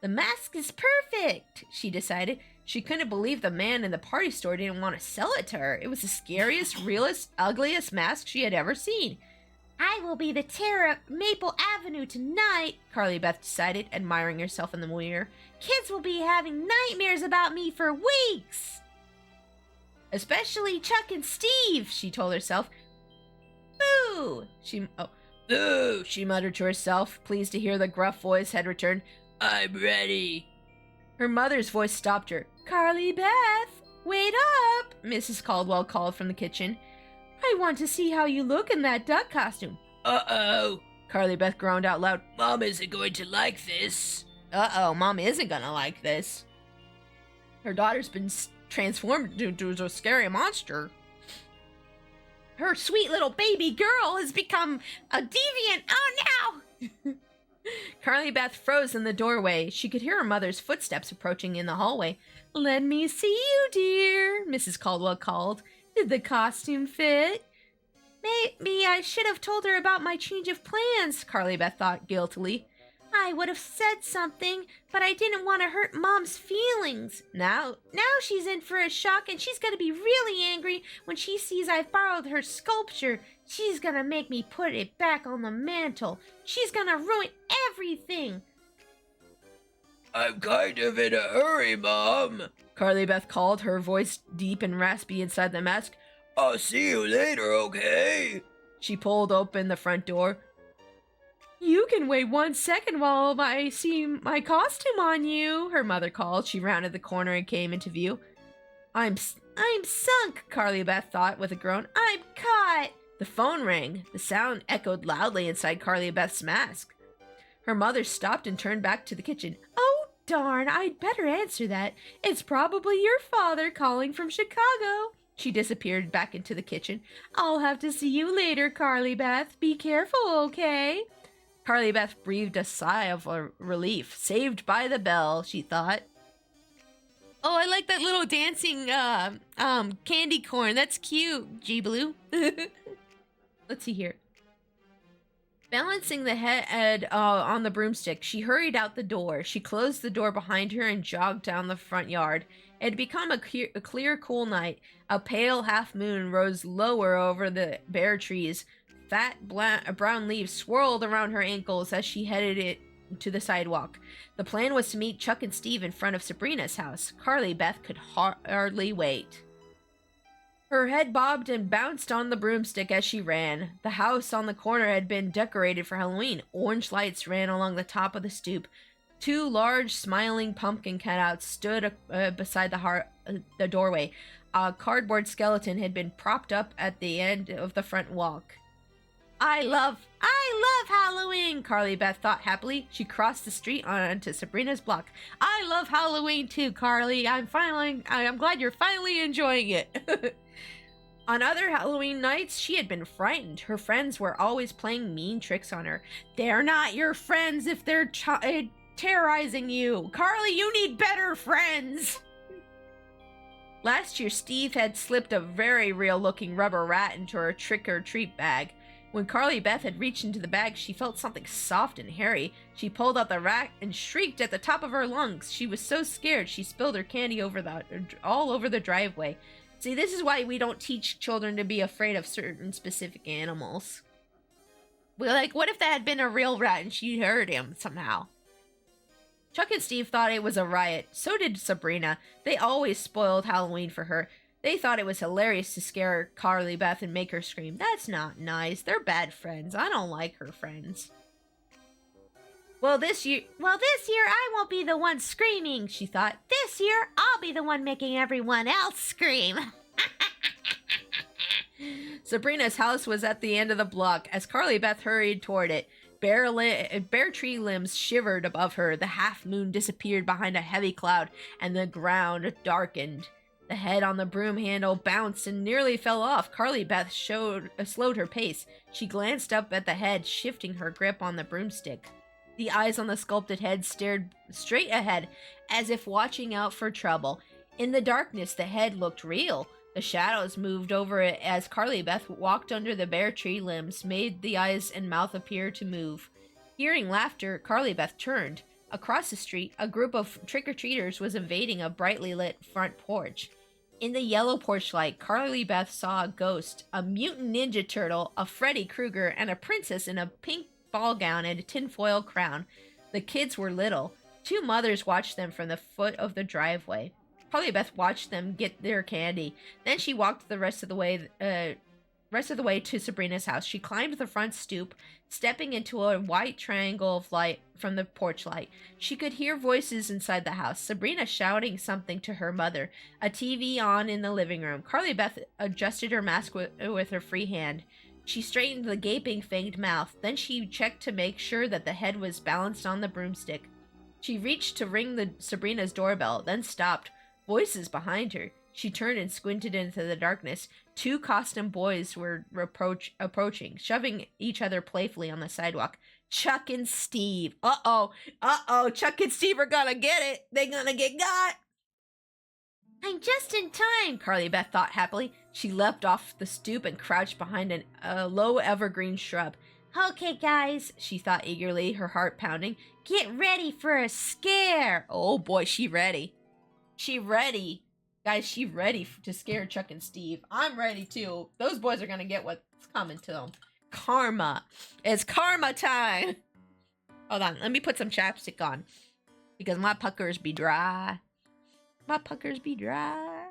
The mask is perfect, she decided. She couldn't believe the man in the party store didn't want to sell it to her. It was the scariest, realest, ugliest mask she had ever seen. I will be the terror of Maple Avenue tonight, Carly Beth decided, admiring herself in the mirror. Kids will be having nightmares about me for weeks. Especially Chuck and Steve, she told herself. Boo! Boo! She muttered to herself, pleased to hear the gruff voice had returned. I'm ready. Her mother's voice stopped her. Carly Beth, wait up, Mrs. Caldwell called from the kitchen. I want to see how you look in that duck costume. Uh-oh, Carly Beth groaned out loud. Mom isn't going to like this. Uh-oh, Mom isn't gonna like this. Her daughter's been transformed into a scary monster. Her sweet little baby girl has become a deviant. Oh, no! Carly Beth froze in the doorway. She could hear her mother's footsteps approaching in the hallway. Let me see you, dear, Mrs. Caldwell called. Did the costume fit? Maybe I should have told her about my change of plans, Carly Beth thought guiltily. I would have said something, but I didn't want to hurt Mom's feelings. Now she's in for a shock, and she's going to be really angry when she sees I borrowed her sculpture. She's going to make me put it back on the mantle. She's going to ruin everything. I'm kind of in a hurry, Mom, Carly Beth called, her voice deep and raspy inside the mask. I'll see you later, okay? She pulled open the front door. You can wait 1 second while I see my costume on you, her mother called. She rounded the corner and came into view. I'm sunk, Carly Beth thought with a groan. I'm caught. The phone rang. The sound echoed loudly inside Carly Beth's mask. Her mother stopped and turned back to the kitchen. Oh, darn, I'd better answer that. It's probably your father calling from Chicago. She disappeared back into the kitchen. I'll have to see you later, Carly Beth. Be careful, okay? Carly Beth breathed a sigh of relief. Saved by the bell, she thought. Oh, I like that little dancing candy corn. That's cute, G-Blue. Let's see here. Balancing the head on the broomstick, she hurried out the door. She closed the door behind her and jogged down the front yard. It had become a clear, cool night. A pale half moon rose lower over the bare trees. Fat brown leaves swirled around her ankles as she headed it to the sidewalk. The plan was to meet Chuck and Steve in front of Sabrina's house. Carly Beth could hardly wait. Her head bobbed and bounced on the broomstick as she ran. The house on the corner had been decorated for Halloween. Orange lights ran along the top of the stoop. 2 large, smiling pumpkin cutouts stood beside the doorway. A cardboard skeleton had been propped up at the end of the front walk. I love Halloween, Carly Beth thought happily. She crossed the street onto Sabrina's block. I love Halloween too, Carly. I'm glad you're finally enjoying it. On other Halloween nights, she had been frightened. Her friends were always playing mean tricks on her. They're not your friends if they're terrorizing you. Carly, you need better friends. Last year, Steve had slipped a very real-looking rubber rat into her trick-or-treat bag. When Carly Beth had reached into the bag, she felt something soft and hairy. She pulled out the rat and shrieked at the top of her lungs. She was so scared she spilled her candy all over the driveway. See, this is why we don't teach children to be afraid of certain specific animals. We're like, what if that had been a real rat and she heard him somehow? Chuck and Steve thought it was a riot. So did Sabrina. They always spoiled Halloween for her. They thought it was hilarious to scare Carly Beth and make her scream. That's not nice. They're bad friends. I don't like her friends. Well, this year I won't be the one screaming, she thought. This year, I'll be the one making everyone else scream. Sabrina's house was at the end of the block. As Carly Beth hurried toward it, bare tree limbs shivered above her. The half moon disappeared behind a heavy cloud, and the ground darkened. The head on the broom handle bounced and nearly fell off. Carly Beth slowed her pace. She glanced up at the head, shifting her grip on the broomstick. The eyes on the sculpted head stared straight ahead, as if watching out for trouble. In the darkness, the head looked real. The shadows moved over it as Carly Beth walked under the bare tree limbs, made the eyes and mouth appear to move. Hearing laughter, Carly Beth turned. Across the street, a group of trick-or-treaters was invading a brightly lit front porch. In the yellow porch light, Carly Beth saw a ghost, a mutant ninja turtle, a Freddy Krueger, and a princess in a pink ball gown and a tinfoil crown. The kids were little. 2 mothers watched them from the foot of the driveway. Carly Beth watched them get their candy. Then she walked the rest of the way to Sabrina's house. She climbed the front stoop, stepping into a white triangle of light from the porch light. She could hear voices inside the house. Sabrina shouting something to her mother. A TV on in the living room. Carly Beth adjusted her mask with her free hand. She straightened the gaping, fanged mouth. Then she checked to make sure that the head was balanced on the broomstick. She reached to ring Sabrina's doorbell, then stopped. Voices behind her. She turned and squinted into the darkness. 2 costumed boys were approaching, shoving each other playfully on the sidewalk. Chuck and Steve. Uh-oh. Chuck and Steve are gonna get it. They're gonna get got. I'm just in time, Carly Beth thought happily. She leapt off the stoop and crouched behind a low evergreen shrub. Okay, guys, she thought eagerly, her heart pounding. Get ready for a scare. Oh boy, she ready. She ready. Guys, she ready to scare Chuck and Steve. I'm ready too. Those boys are gonna get what's coming to them. Karma. It's karma time. Hold on, let me put some chapstick on. Because my puckers be dry. My puckers be dry.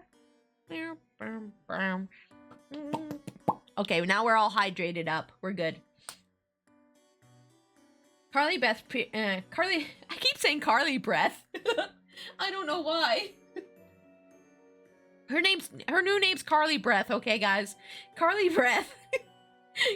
Okay, now we're all hydrated up. We're good. Carly Beth, I keep saying Carly Breath. I don't know why. Her new name's Carly Breath, okay guys? Carly Breath.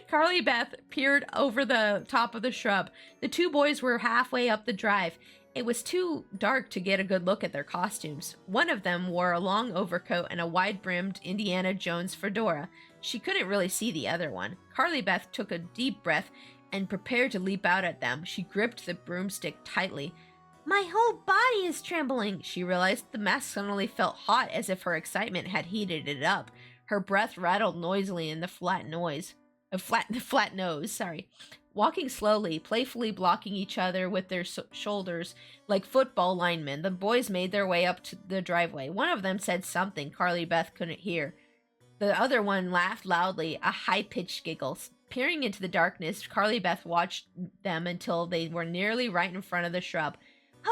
Carly Beth peered over the top of the shrub. The 2 boys were halfway up the drive. It was too dark to get a good look at their costumes. One of them wore a long overcoat and a wide-brimmed Indiana Jones fedora. She couldn't really see the other one. Carly Beth took a deep breath and prepared to leap out at them. She gripped the broomstick tightly. My whole body is trembling, she realized. The mask suddenly felt hot, as if her excitement had heated it up. Her breath rattled noisily in the flat nose. Walking slowly, playfully blocking each other with their shoulders like football linemen, the boys made their way up to the driveway. One of them said something Carly Beth couldn't hear. The other one laughed loudly, a high-pitched giggle. Peering into the darkness, Carly Beth watched them until they were nearly right in front of the shrub.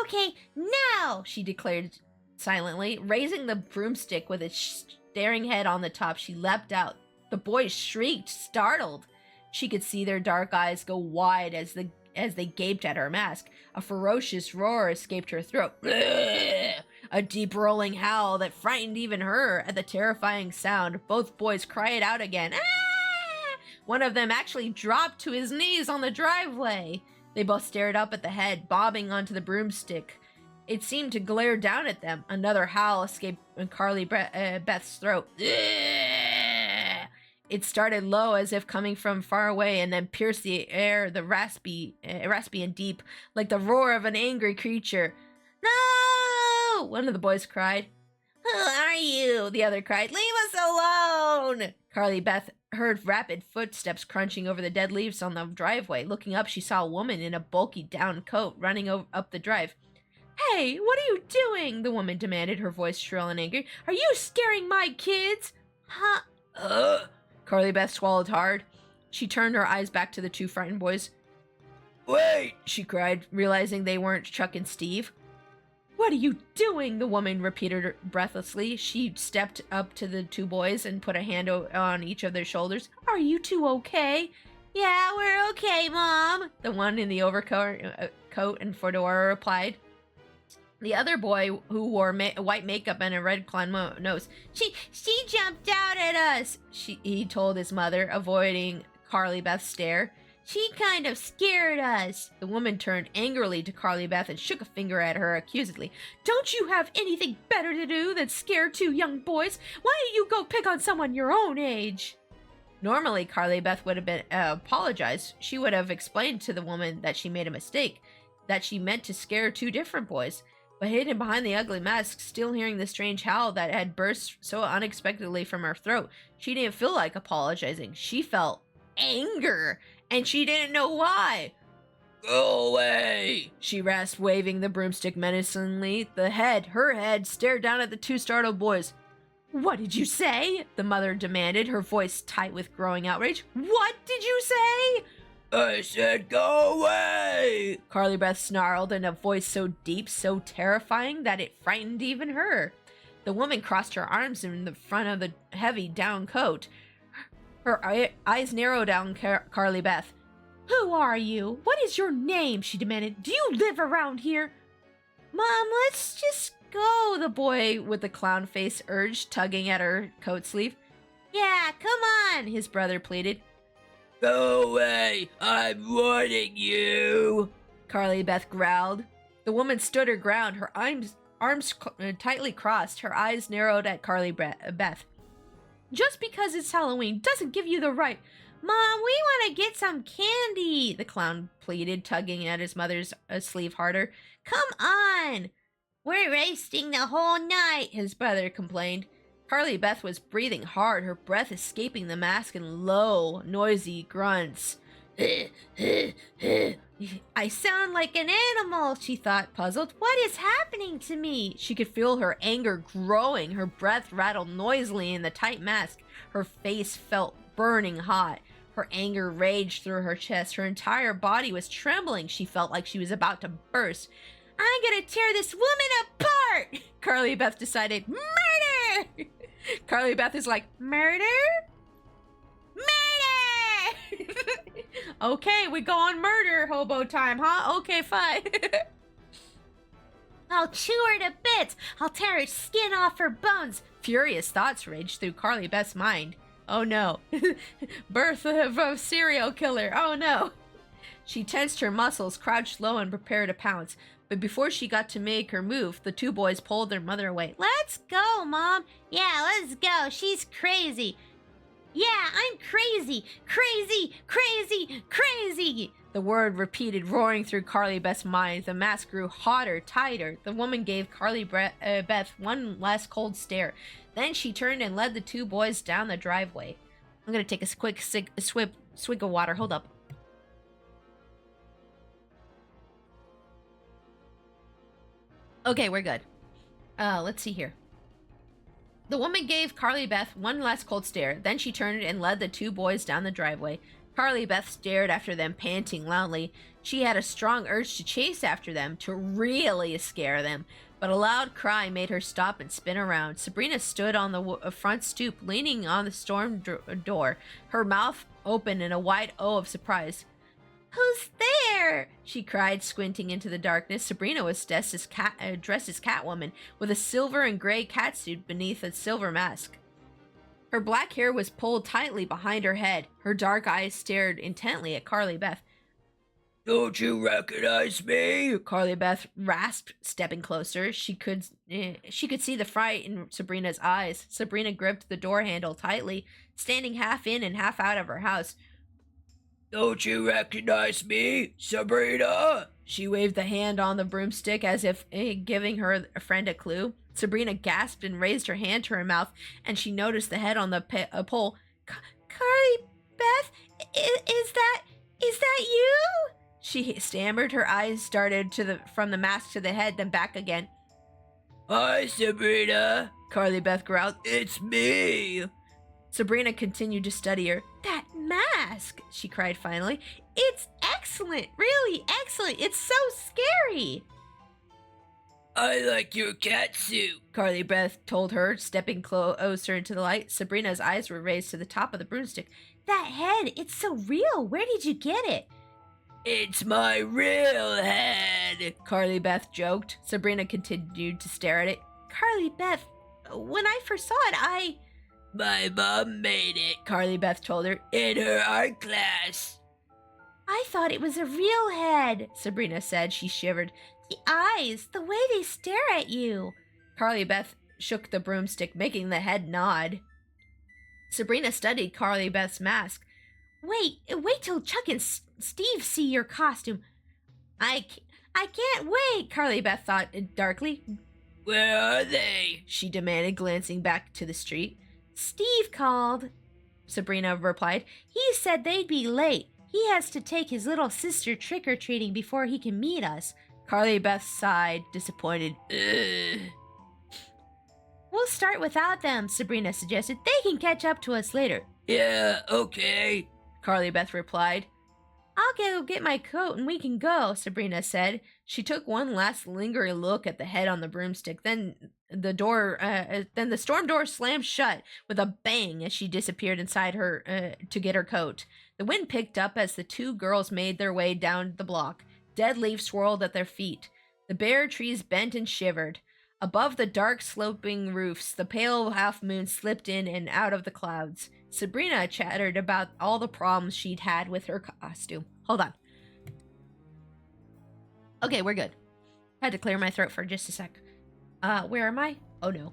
Okay, now, she declared silently. Raising the broomstick with its staring head on the top, she leapt out. The boys shrieked, startled. She could see their dark eyes go wide as they gaped at her mask. A ferocious roar escaped her throat. A deep rolling howl that frightened even her. At the terrifying sound, both boys cried out again. Ah! One of them actually dropped to his knees on the driveway. They both stared up at the head, bobbing onto the broomstick. It seemed to glare down at them. Another howl escaped Carly Beth's throat. It started low, as if coming from far away, and then pierced the air, raspy and deep, like the roar of an angry creature. No! One of the boys cried. Who are you? The other cried. Leave us alone! Carly Beth heard rapid footsteps crunching over the dead leaves on the driveway. Looking up, she saw a woman in a bulky down coat running up the drive. Hey, what are you doing? The woman demanded, her voice shrill and angry. Are you scaring my kids? Huh? Carly Beth swallowed hard. She turned her eyes back to the two frightened boys. Wait, she cried, realizing they weren't Chuck and Steve. What are you doing? The woman repeated breathlessly. She stepped up to the two boys and put a hand on each of their shoulders. Are you two okay? Yeah, we're okay, Mom, the one in the overcoat coat and fedora replied. The other boy, who wore white makeup and a red clown nose, she jumped out at us, he told his mother, avoiding Carly Beth's stare. She kind of scared us. The woman turned angrily to Carly Beth and shook a finger at her accusingly. Don't you have anything better to do than scare two young boys? Why don't you go pick on someone your own age? Normally, Carly Beth would have apologized. She would have explained to the woman that she made a mistake, that she meant to scare two different boys. But hidden behind the ugly mask, still hearing the strange howl that had burst so unexpectedly from her throat, she didn't feel like apologizing. She felt anger, and she didn't know why. Go away, she rasped, waving the broomstick menacingly. Her head, stared down at the two startled boys. What did you say? The mother demanded, her voice tight with growing outrage. What did you say? I said go away! Carly Beth snarled in a voice so deep, so terrifying, that it frightened even her. The woman crossed her arms in the front of the heavy down coat. Her eyes narrowed on Carly Beth. Who are you? What is your name? She demanded. Do you live around here? Mom, let's just go, the boy with the clown face urged, tugging at her coat sleeve. Yeah, come on, his brother pleaded. Go away! I'm warning you! Carly Beth growled. The woman stood her ground, her arms tightly crossed, her eyes narrowed at Carly Beth. Just because it's Halloween doesn't give you the right. Mom, we want to get some candy, the clown pleaded, tugging at his mother's sleeve harder. Come on! We're wasting the whole night, his brother complained. Carly Beth was breathing hard, her breath escaping the mask in low, noisy grunts. I sound like an animal, she thought, puzzled. What is happening to me? She could feel her anger growing. Her breath rattled noisily in the tight mask. Her face felt burning hot. Her anger raged through her chest. Her entire body was trembling. She felt like she was about to burst. I'm gonna tear this woman apart! Carly Beth decided. Murder! Carly Beth is like, murder? Murder! Okay, we go on murder hobo time, huh? Okay, fine. I'll chew her to bits. I'll tear her skin off her bones. Furious thoughts raged through Carly Beth's mind. Oh no. Birth of a serial killer. Oh no. She tensed her muscles, crouched low, and prepared to pounce. But before she got to make her move, the two boys pulled their mother away. Let's go, Mom. Yeah, let's go. She's crazy. Yeah, I'm crazy. Crazy, crazy, crazy. The word repeated, roaring through Carly Beth's mind. The mask grew hotter, tighter. The woman gave Carly Beth one last cold stare. Then she turned and led the two boys down the driveway. I'm gonna take a quick swig of water. Hold up. Okay, we're good. Let's see here. The woman gave Carly Beth one last cold stare. Then she turned and led the two boys down the driveway. Carly Beth stared after them, panting loudly. She had a strong urge to chase after them, to really scare them. But a loud cry made her stop and spin around. Sabrina stood on the front stoop, leaning on the storm door, her mouth open in a wide O of surprise. Who's there? She cried, squinting into the darkness. Sabrina was dressed as Catwoman, with a silver and gray catsuit beneath a silver mask. Her black hair was pulled tightly behind her head. Her dark eyes stared intently at Carly Beth. Don't you recognize me? Carly Beth rasped, stepping closer. She could see the fright in Sabrina's eyes. Sabrina gripped the door handle tightly, standing half in and half out of her house. Don't you recognize me, Sabrina? She waved the hand on the broomstick as if giving her friend a clue. Sabrina gasped and raised her hand to her mouth, and she noticed the head on the pole. Carly Beth, is that you? She stammered. Her eyes started from the mask to the head, then back again. Hi, Sabrina. Carly Beth growled. It's me. Sabrina continued to study her. That mask, she cried finally. It's excellent, really excellent. It's so scary. I like your catsuit, Carly Beth told her, stepping closer into the light. Sabrina's eyes were raised to the top of the broomstick. That head, it's so real. Where did you get it? It's my real head, Carly Beth joked. Sabrina continued to stare at it. Carly Beth, when I first saw it, My mom made it, Carly Beth told her, in her art class. I thought it was a real head, Sabrina said. She shivered. The eyes, the way they stare at you. Carly Beth shook the broomstick, making the head nod. Sabrina studied Carly Beth's mask. Wait till Chuck and Steve see your costume. I can't wait, Carly Beth thought darkly. Where are they? She demanded, glancing back to the street. Steve called, Sabrina replied. He said they'd be late. He has to take his little sister trick-or-treating before he can meet us. Carly Beth sighed, disappointed. Ugh. We'll start without them, Sabrina suggested. They can catch up to us later. Yeah, okay, Carly Beth replied. I'll go get my coat and we can go, Sabrina said. She took one last lingering look at the head on the broomstick. Then the storm door slammed shut with a bang as she disappeared inside her to get her coat. The wind picked up as the two girls made their way down the block. Dead leaves swirled at their feet. The bare trees bent and shivered. Above the dark sloping roofs, the pale half moon slipped in and out of the clouds. Sabrina chattered about all the problems she'd had with her costume. Hold on. Okay, we're good. Had to clear my throat for just a sec. Where am I? Oh no.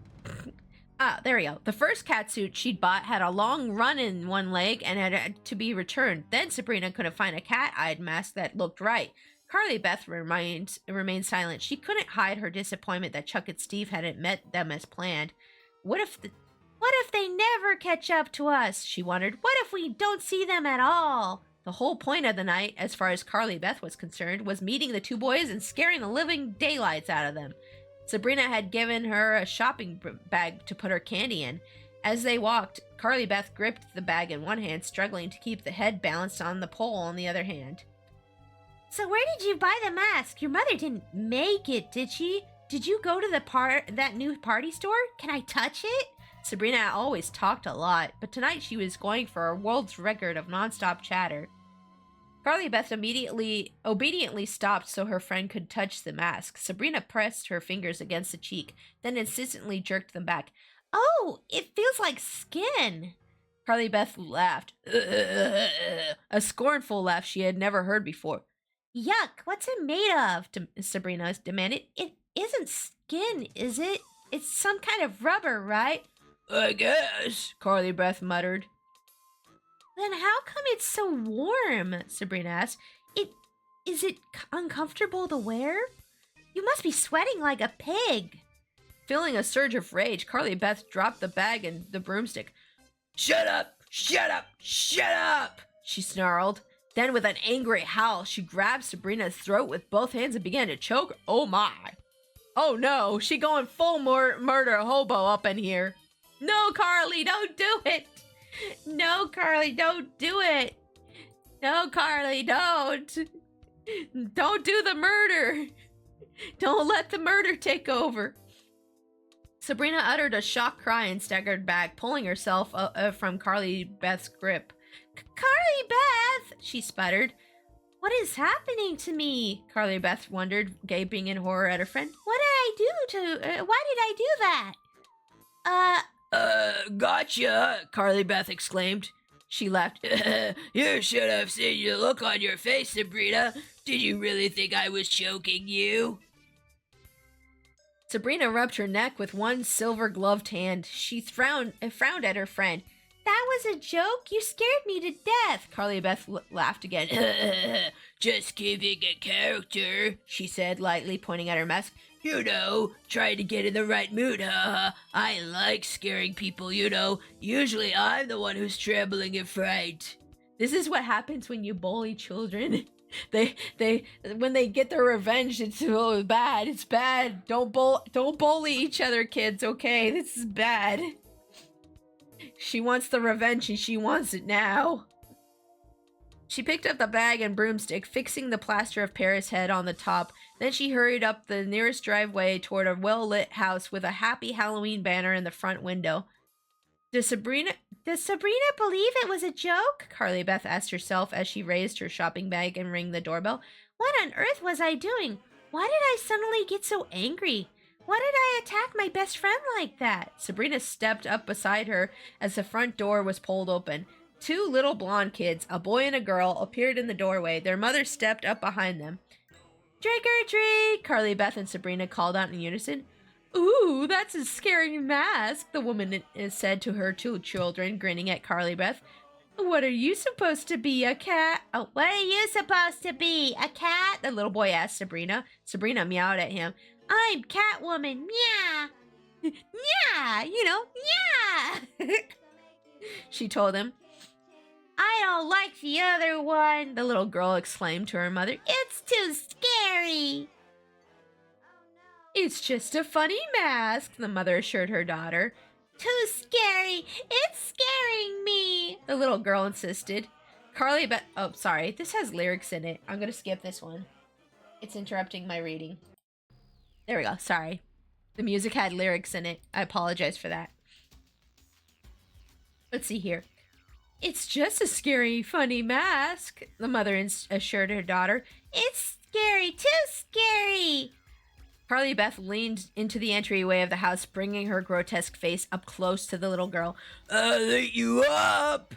There we go. The first catsuit she'd bought had a long run in one leg and had to be returned. Then Sabrina couldn't find a cat-eyed mask that looked right. Carly Beth remained silent. She couldn't hide her disappointment that Chuck and Steve hadn't met them as planned. What if they never catch up to us? She wondered. What if we don't see them at all? The whole point of the night, as far as Carly Beth was concerned, was meeting the two boys and scaring the living daylights out of them. Sabrina had given her a shopping bag to put her candy in. As they walked, Carly Beth gripped the bag in one hand, struggling to keep the head balanced on the pole on the other hand. So where did you buy the mask? Your mother didn't make it, did she? Did you go to that new party store? Can I touch it? Sabrina always talked a lot, but tonight she was going for a world's record of nonstop chatter. Carly Beth obediently stopped so her friend could touch the mask. Sabrina pressed her fingers against the cheek, then insistently jerked them back. Oh, it feels like skin. Carly Beth laughed. A scornful laugh she had never heard before. Yuck, what's it made of? Sabrina demanded. It isn't skin, is it? It's some kind of rubber, right? I guess. Carly Beth muttered. Then how come it's so warm? Sabrina asked. Is it uncomfortable to wear? You must be sweating like a pig. Feeling a surge of rage, Carly Beth dropped the bag and the broomstick. Shut up! Shut up! Shut up! She snarled. Then with an angry howl, she grabbed Sabrina's throat with both hands and began to choke her. Oh my. Oh no, she going full murder hobo up in here. No, Carly, don't do it. No, Carly, don't do it. No, Carly, don't. Don't do the murder. Don't let the murder take over. Sabrina uttered a shocked cry and staggered back, pulling herself from Carly Beth's grip. Carly Beth, she sputtered. What is happening to me? Carly Beth wondered, gaping in horror at her friend. What did I do to... why did I do that? Gotcha, Carly Beth exclaimed. She laughed. You should have seen the look on your face, Sabrina. Did you really think I was choking you? Sabrina rubbed her neck with one silver-gloved hand. She frowned at her friend. That was a joke? You scared me to death. Carly Beth laughed again. Just keeping a character, she said, lightly pointing at her mask. You know, trying to get in the right mood, haha. I like scaring people, you know. Usually I'm the one who's trembling in fright. This is what happens when you bully children. When they get their revenge, it's so bad. It's bad. Don't bully each other, kids, okay? This is bad. She wants the revenge and she wants it now. She picked up the bag and broomstick, fixing the plaster of Paris head on the top. Then she hurried up the nearest driveway toward a well-lit house with a happy Halloween banner in the front window. Does Sabrina believe it was a joke? Carly Beth asked herself as she raised her shopping bag and rang the doorbell. What on earth was I doing? Why did I suddenly get so angry? Why did I attack my best friend like that? Sabrina stepped up beside her as the front door was pulled open. Two little blonde kids, a boy and a girl, appeared in the doorway. Their mother stepped up behind them. Trick or treat! Carly Beth and Sabrina called out in unison. Ooh, that's a scary mask, the woman said to her two children, grinning at Carly Beth. What are you supposed to be, a cat? Oh, what are you supposed to be, a cat? The little boy asked Sabrina. Sabrina meowed at him. I'm Catwoman, meow. Yeah, yeah. She told him. I don't like the other one, the little girl exclaimed to her mother. It's too scary. It's just a funny mask, the mother assured her daughter. Too scary. It's scaring me, the little girl insisted. Carly Beth... Oh, sorry. This has lyrics in it. I'm going to skip this one. It's interrupting my reading. There we go. Sorry. The music had lyrics in it. I apologize for that. Let's see here. It's just a scary, funny mask, the mother assured her daughter. It's scary, too scary. Carly Beth leaned into the entryway of the house, bringing her grotesque face up close to the little girl. I'll eat you up,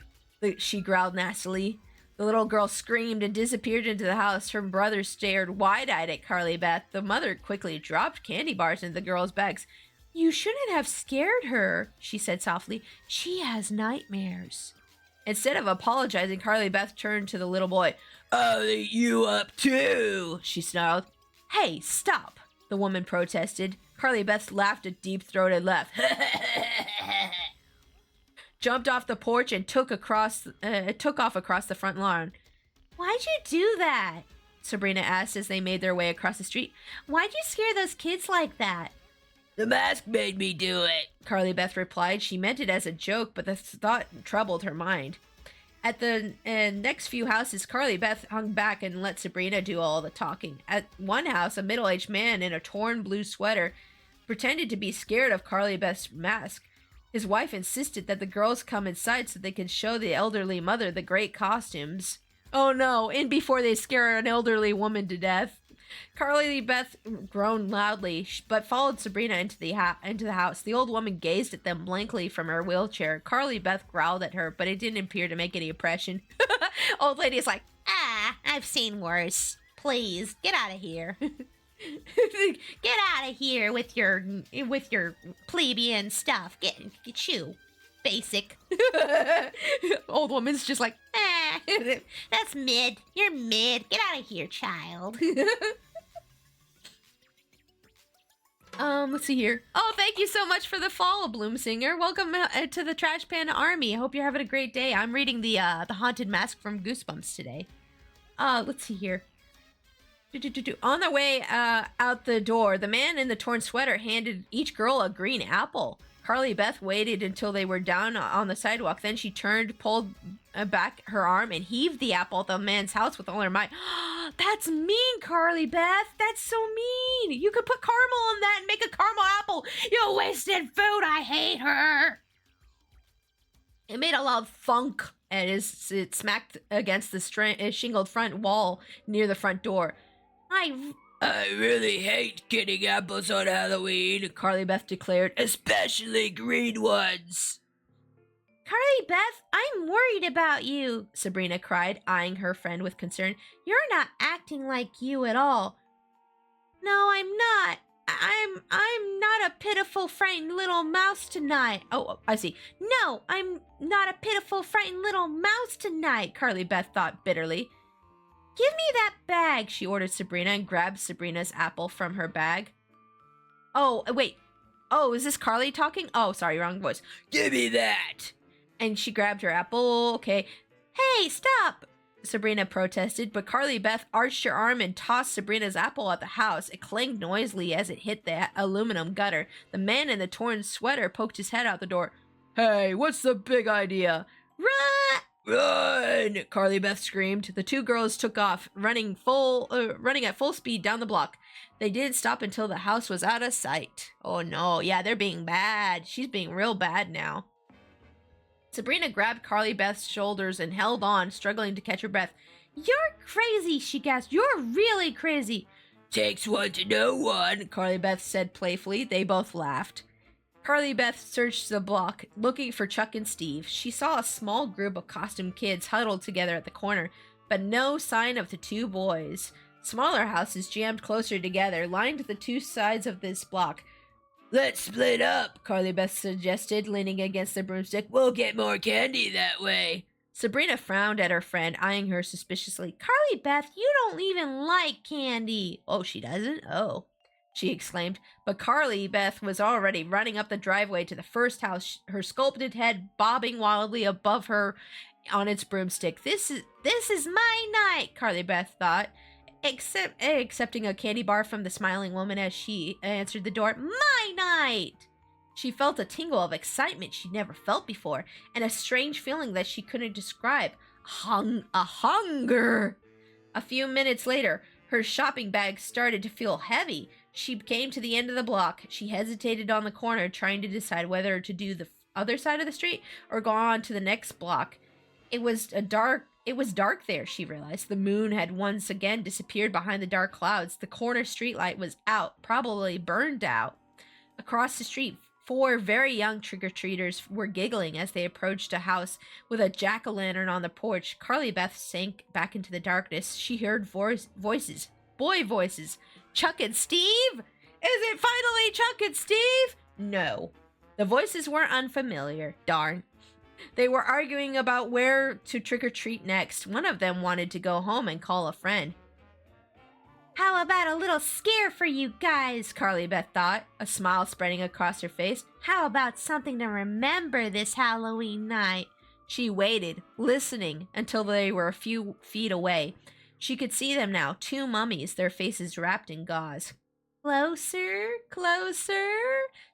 she growled nastily. The little girl screamed and disappeared into the house. Her brother stared wide-eyed at Carly Beth. The mother quickly dropped candy bars into the girl's bags. You shouldn't have scared her, she said softly. She has nightmares. Instead of apologizing, Carly Beth turned to the little boy. I'll eat you up too, she snarled. Hey, stop, the woman protested. Carly Beth laughed a deep-throated laugh. Jumped off the porch and took off across the front lawn. Why'd you do that? Sabrina asked as they made their way across the street. Why'd you scare those kids like that? The mask made me do it, Carly Beth replied. She meant it as a joke, but the thought troubled her mind. At the next few houses, Carly Beth hung back and let Sabrina do all the talking. At one house, a middle-aged man in a torn blue sweater pretended to be scared of Carly Beth's mask. His wife insisted that the girls come inside so they could show the elderly mother the great costumes. Oh no, in before they scare an elderly woman to death. Carly Beth groaned loudly, but followed Sabrina into the house. The old woman gazed at them blankly from her wheelchair. Carly Beth growled at her, but it didn't appear to make any impression. Old lady's like, I've seen worse. please. Get out of here. Get out of here with your plebeian stuff. Get you. Basic. Old woman's just like, That's mid. You're mid. Get out of here, child. Let's see here. Oh, thank you so much for the follow, Bloomsinger. Welcome to the Trash Panda Army. I hope you're having a great day. I'm reading the Haunted Mask from Goosebumps today. Let's see here. On their way out the door, the man in the torn sweater handed each girl a green apple. Carly Beth waited until they were down on the sidewalk. Then she turned, pulled back her arm, and heaved the apple at the man's house with all her might. That's mean, Carly Beth. That's so mean. You could put caramel in that and make a caramel apple. You wasted food. I hate her. It made a loud thunk as it smacked against the shingled front wall near the front door. I really hate getting apples on Halloween, Carly Beth declared, especially green ones. Carly Beth, I'm worried about you, Sabrina cried, eyeing her friend with concern. You're not acting like you at all. No, I'm not. I'm not a pitiful, frightened little mouse tonight. Oh, I see. No, I'm not a pitiful, frightened little mouse tonight, Carly Beth thought bitterly. Give me that bag, she ordered Sabrina and grabbed Sabrina's apple from her bag. Oh, wait. Oh, is this Carly talking? Oh, sorry, wrong voice. Give me that. And she grabbed her apple. Okay. Hey, stop, Sabrina protested, but Carly Beth arched her arm and tossed Sabrina's apple at the house. It clanged noisily as it hit the aluminum gutter. The man in the torn sweater poked his head out the door. Hey, what's the big idea? Run! Run! Carly Beth screamed. The two girls took off, running at full speed down the block. They didn't stop until the house was out of sight. Oh no, yeah, they're being bad. She's being real bad now. Sabrina grabbed Carly Beth's shoulders and held on, struggling to catch her breath. You're crazy, she gasped. You're really crazy. Takes one to know one, Carly Beth said playfully. They both laughed. Carly Beth searched the block, looking for Chuck and Steve. She saw a small group of costumed kids huddled together at the corner, but no sign of the two boys. Smaller houses jammed closer together, lined the two sides of this block. Let's split up, Carly Beth suggested, leaning against the broomstick. We'll get more candy that way. Sabrina frowned at her friend, eyeing her suspiciously. Carly Beth, you don't even like candy. Oh, she doesn't? Oh, she exclaimed. But Carly Beth was already running up the driveway to the first house, her sculpted head bobbing wildly above her on its broomstick. This is my night, Carly Beth thought, accepting a candy bar from the smiling woman as she answered the door. My night! She felt a tingle of excitement she'd never felt before, and a strange feeling that she couldn't describe. A hunger! A few minutes later, her shopping bag started to feel heavy. She came to the end of the block. She hesitated on the corner, trying to decide whether to do the other side of the street or go on to the next block. It was dark there, she realized. The moon had once again disappeared behind the dark clouds. The corner streetlight was out, probably burned out. Across the street, 4 very young trick-or-treaters were giggling as they approached a house with a jack-o'-lantern on the porch. Carly Beth sank back into the darkness. She heard voices, boy voices. Chuck and Steve? Is it finally Chuck and Steve? No. The voices were unfamiliar. Darn. They were arguing about where to trick-or-treat next. One of them wanted to go home and call a friend. How about a little scare for you guys, Carly Beth thought, a smile spreading across her face. How about something to remember this Halloween night? She waited, listening, until they were a few feet away. She could see them now, 2 mummies, their faces wrapped in gauze. Closer, closer.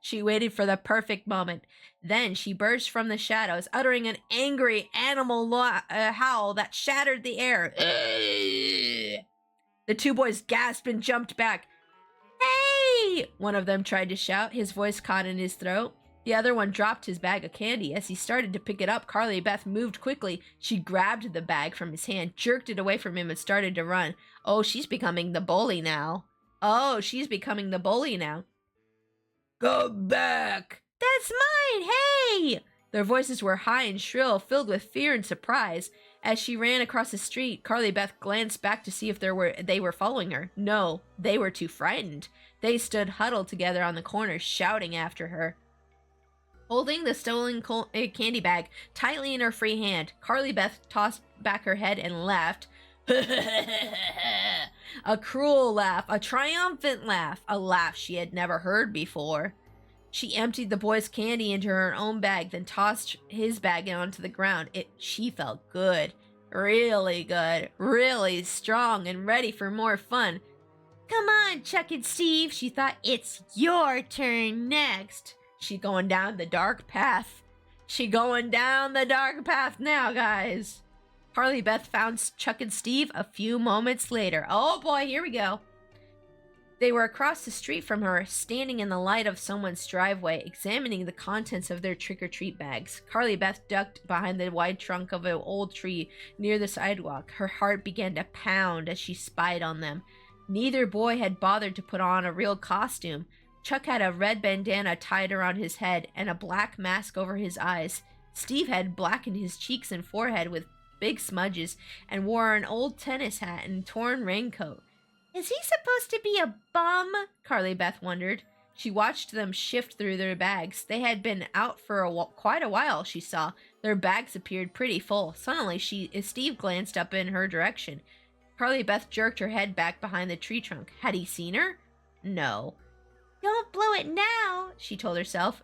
She waited for the perfect moment. Then she burst from the shadows, uttering an angry animal howl that shattered the air. The 2 boys gasped and jumped back. Hey! One of them tried to shout, his voice caught in his throat. The other one dropped his bag of candy. As he started to pick it up, Carly Beth moved quickly. She grabbed the bag from his hand, jerked it away from him, and started to run. Oh, she's becoming the bully now. Go back! That's mine! Hey! Their voices were high and shrill, filled with fear and surprise. As she ran across the street, Carly Beth glanced back to see if they were following her. No, they were too frightened. They stood huddled together on the corner, shouting after her. Holding the stolen candy bag tightly in her free hand, Carly Beth tossed back her head and laughed. A cruel laugh, a triumphant laugh, a laugh she had never heard before. She emptied the boy's candy into her own bag, then tossed his bag onto the ground. She felt good, really strong and ready for more fun. Come on, Chuck and Steve, she thought. It's your turn next. She going down the dark path. She going down the dark path now, guys. Carly Beth found Chuck and Steve a few moments later. Oh boy, here we go. They were across the street from her, standing in the light of someone's driveway, examining the contents of their trick-or-treat bags. Carly Beth ducked behind the wide trunk of an old tree near the sidewalk. Her heart began to pound as she spied on them. Neither boy had bothered to put on a real costume. Chuck had a red bandana tied around his head and a black mask over his eyes. Steve had blackened his cheeks and forehead with big smudges and wore an old tennis hat and torn raincoat. Is he supposed to be a bum? Carly Beth wondered. She watched them shift through their bags. They had been out for quite a while, she saw. Their bags appeared pretty full. Suddenly, Steve glanced up in her direction. Carly Beth jerked her head back behind the tree trunk. Had he seen her? No. Don't blow it now, she told herself.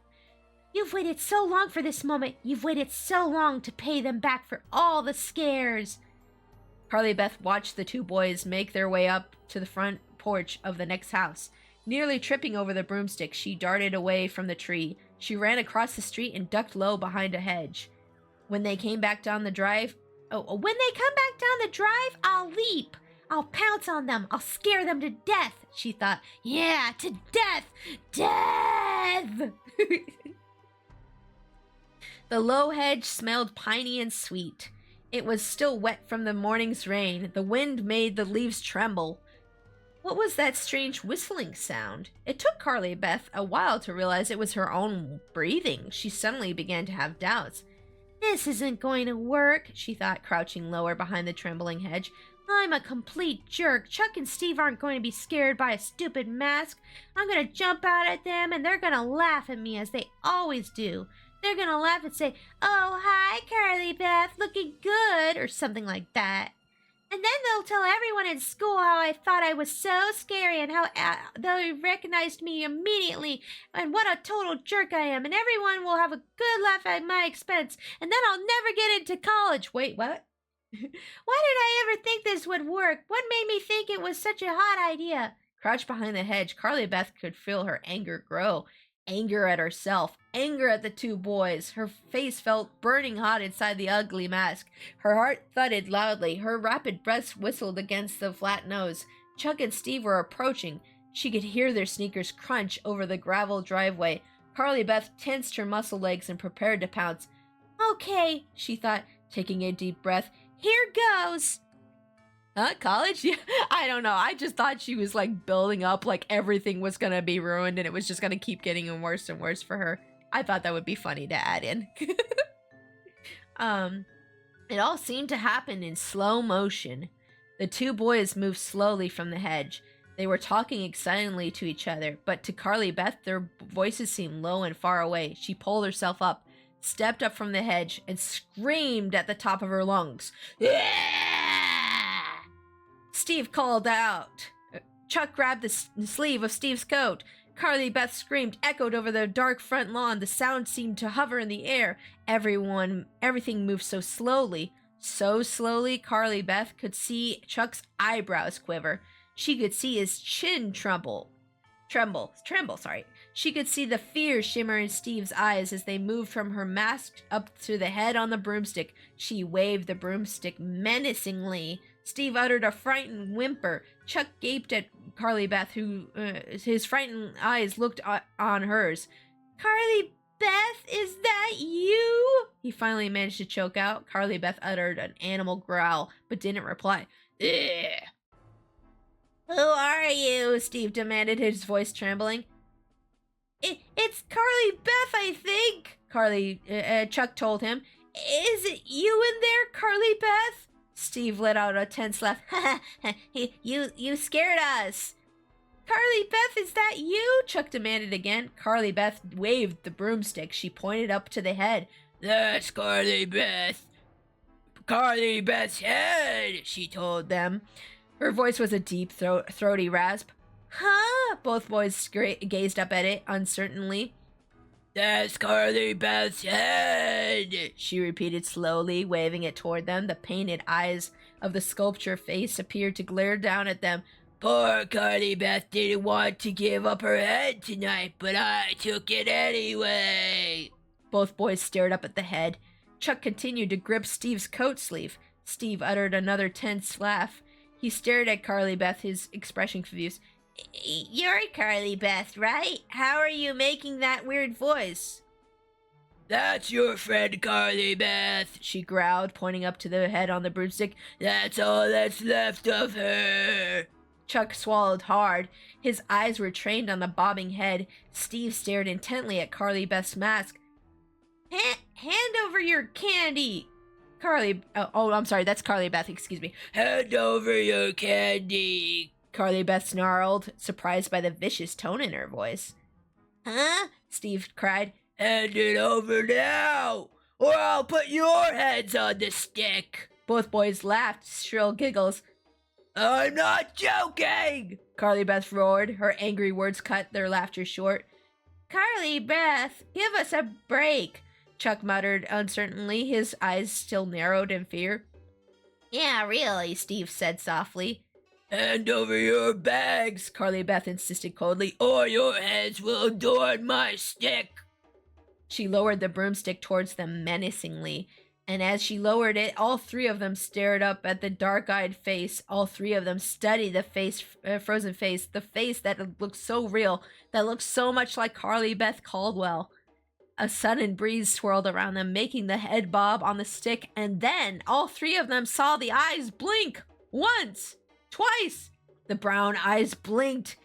You've waited so long for this moment. You've waited so long to pay them back for all the scares. Carly Beth watched the two boys make their way up to the front porch of the next house. Nearly tripping over the broomstick, she darted away from the tree. She ran across the street and ducked low behind a hedge. When they came back down the drive, I'll leap. I'll pounce on them. I'll scare them to death, she thought. Yeah, to death! Death! The low hedge smelled piney and sweet. It was still wet from the morning's rain. The wind made the leaves tremble. What was that strange whistling sound? It took Carly Beth a while to realize it was her own breathing. She suddenly began to have doubts. This isn't going to work, she thought, crouching lower behind the trembling hedge. I'm a complete jerk. Chuck and Steve aren't going to be scared by a stupid mask. I'm going to jump out at them and they're going to laugh at me as they always do. They're going to laugh and say, "Oh, hi, Carly Beth, looking good," or something like that. And then they'll tell everyone in school how I thought I was so scary and how they recognized me immediately and what a total jerk I am. And everyone will have a good laugh at my expense. And then I'll never get into college. Wait, what? Why did I ever think this would work? What made me think it was such a hot idea? Crouched behind the hedge, Carly Beth could feel her anger grow. Anger at herself, anger at the two boys. Her face felt burning hot inside the ugly mask. Her heart thudded loudly. Her rapid breaths whistled against the flat nose. Chuck and Steve were approaching. She could hear their sneakers crunch over the gravel driveway. Carly Beth tensed her muscle legs and prepared to pounce. Okay, she thought, taking a deep breath. Here goes. College? Yeah, I don't know. I just thought she was like building up like everything was gonna be ruined and it was just gonna keep getting worse and worse for her. I thought that would be funny to add in. It all seemed to happen in slow motion. The two boys moved slowly from the hedge. They were talking excitedly to each other, but to Carly Beth, their voices seemed low and far away. She pulled herself up, stepped up from the hedge, and screamed at the top of her lungs. Yeah! Steve called out. Chuck grabbed the sleeve of Steve's coat. Carly Beth's scream echoed over the dark front lawn. The sound seemed to hover in the air. Everything moved so slowly. So slowly, Carly Beth could see Chuck's eyebrows quiver. She could see his chin tremble. She could see the fear shimmer in Steve's eyes as they moved from her mask up to the head on the broomstick. She waved the broomstick menacingly. Steve uttered a frightened whimper. Chuck gaped at Carly Beth, who his frightened eyes looked on hers. Carly Beth, is that you? He finally managed to choke out. Carly Beth uttered an animal growl, but didn't reply. Ugh. Who are you? Steve demanded, his voice trembling. It's Carly Beth, I think, Chuck told him. Is it you in there, Carly Beth? Steve let out a tense laugh. You scared us. Carly Beth, is that you? Chuck demanded again. Carly Beth waved the broomstick. She pointed up to the head. That's Carly Beth. Carly Beth's head, she told them. Her voice was a deep, throaty rasp. Huh? Both boys gazed up at it uncertainly. That's Carly Beth's head, she repeated slowly, waving it toward them. The painted eyes of the sculpture face appeared to glare down at them. Poor Carly Beth didn't want to give up her head tonight, but I took it anyway. Both boys stared up at the head. Chuck continued to grip Steve's coat sleeve. Steve uttered another tense laugh. He stared at Carly Beth, his expression confused. You're Carly Beth, right? How are you making that weird voice? That's your friend Carly Beth, she growled, pointing up to the head on the broomstick. That's all that's left of her. Chuck swallowed hard. His eyes were trained on the bobbing head. Steve stared intently at Carly Beth's mask. Hand over your candy. I'm sorry, that's Carly Beth, excuse me. Hand over your candy, Carly Beth snarled, surprised by the vicious tone in her voice. Huh? Steve cried. Hand it over now, or I'll put your heads on the stick. Both boys laughed, shrill giggles. I'm not joking, Carly Beth roared. Her angry words cut their laughter short. Carly Beth, give us a break, Chuck muttered uncertainly, his eyes still narrowed in fear. Yeah, really, Steve said softly. Hand over your bags, Carly Beth insisted coldly, or your heads will adorn my stick. She lowered the broomstick towards them menacingly, and as she lowered it, all three of them stared up at the dark-eyed face. All three of them studied the frozen face, the face that looked so real, that looked so much like Carly Beth Caldwell. A sudden breeze swirled around them, making the head bob on the stick, and then all three of them saw the eyes blink. Once, twice. The brown eyes blinked,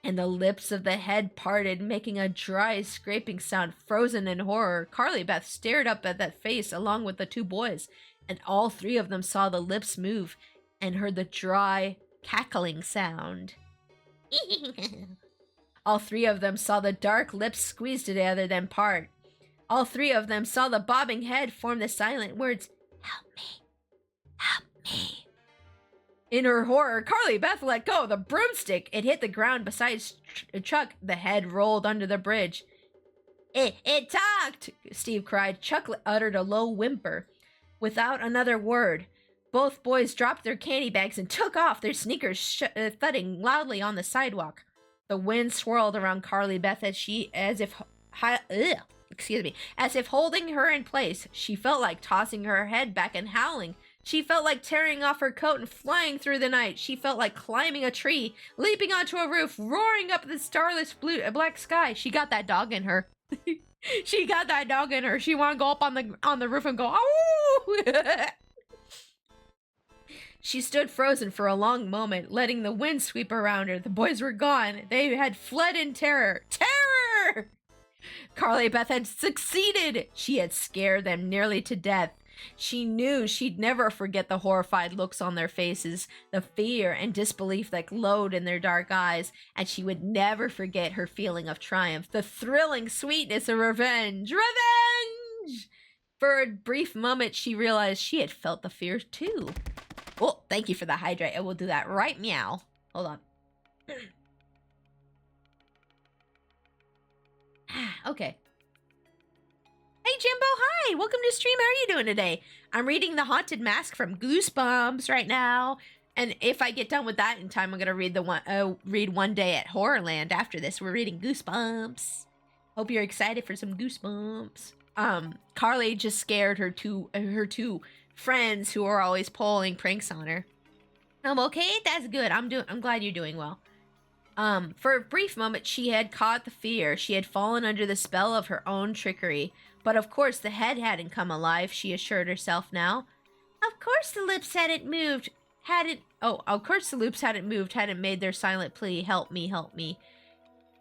and the lips of the head parted, making a dry, scraping sound. Frozen in horror, Carly Beth stared up at that face along with the two boys, and all three of them saw the lips move and heard the dry, cackling sound. All three of them saw the dark lips squeeze together, then part. All three of them saw the bobbing head form the silent words, "Help me, help me." In her horror, Carly Beth let go of the broomstick. It hit the ground beside Chuck. The head rolled under the bridge. It talked, Steve cried. Chuck uttered a low whimper. Without another word, both boys dropped their candy bags and took off, their sneakers thudding loudly on the sidewalk. The wind swirled around Carly Beth as if holding her in place. She felt like tossing her head back and howling. She felt like tearing off her coat and flying through the night. She felt like climbing a tree, leaping onto a roof, roaring up the starless black sky. She got that dog in her. She got that dog in her. She wanted to go up on the roof and go, "Ow!" She stood frozen for a long moment, letting the wind sweep around her. The boys were gone. They had fled in terror. Terror! Carly Beth had succeeded. She had scared them nearly to death. She knew she'd never forget the horrified looks on their faces, the fear and disbelief that glowed in their dark eyes, and she would never forget her feeling of triumph, the thrilling sweetness of revenge. Revenge! For a brief moment, she realized she had felt the fear too. Oh, thank you for the hydrate. I will do that right meow. Hold on. Okay. Hey, Jimbo, hi! Welcome to stream. How are you doing today? I'm reading The Haunted Mask from Goosebumps right now. And if I get done with that in time, I'm going to read One Day at Horrorland after this. We're reading Goosebumps. Hope you're excited for some Goosebumps. Carly just scared her two friends who are always pulling pranks on her. I'm okay? That's good. I'm glad you're doing well. For a brief moment, she had caught the fear. She had fallen under the spell of her own trickery. But of course the head hadn't come alive, she assured herself now. Of course the lips hadn't moved, hadn't made their silent plea, "Help me, help me."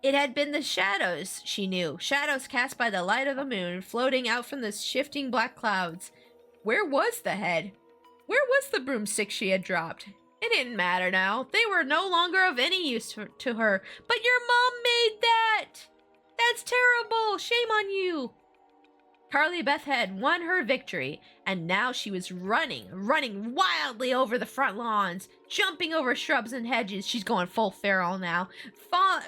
It had been the shadows, she knew. Shadows cast by the light of the moon, floating out from the shifting black clouds. Where was the head? Where was the broomstick she had dropped? It didn't matter now. They were no longer of any use to her. But your mom made that! That's terrible! Shame on you! Carly Beth had won her victory, and now she was running wildly over the front lawns, jumping over shrubs and hedges. She's going full feral now.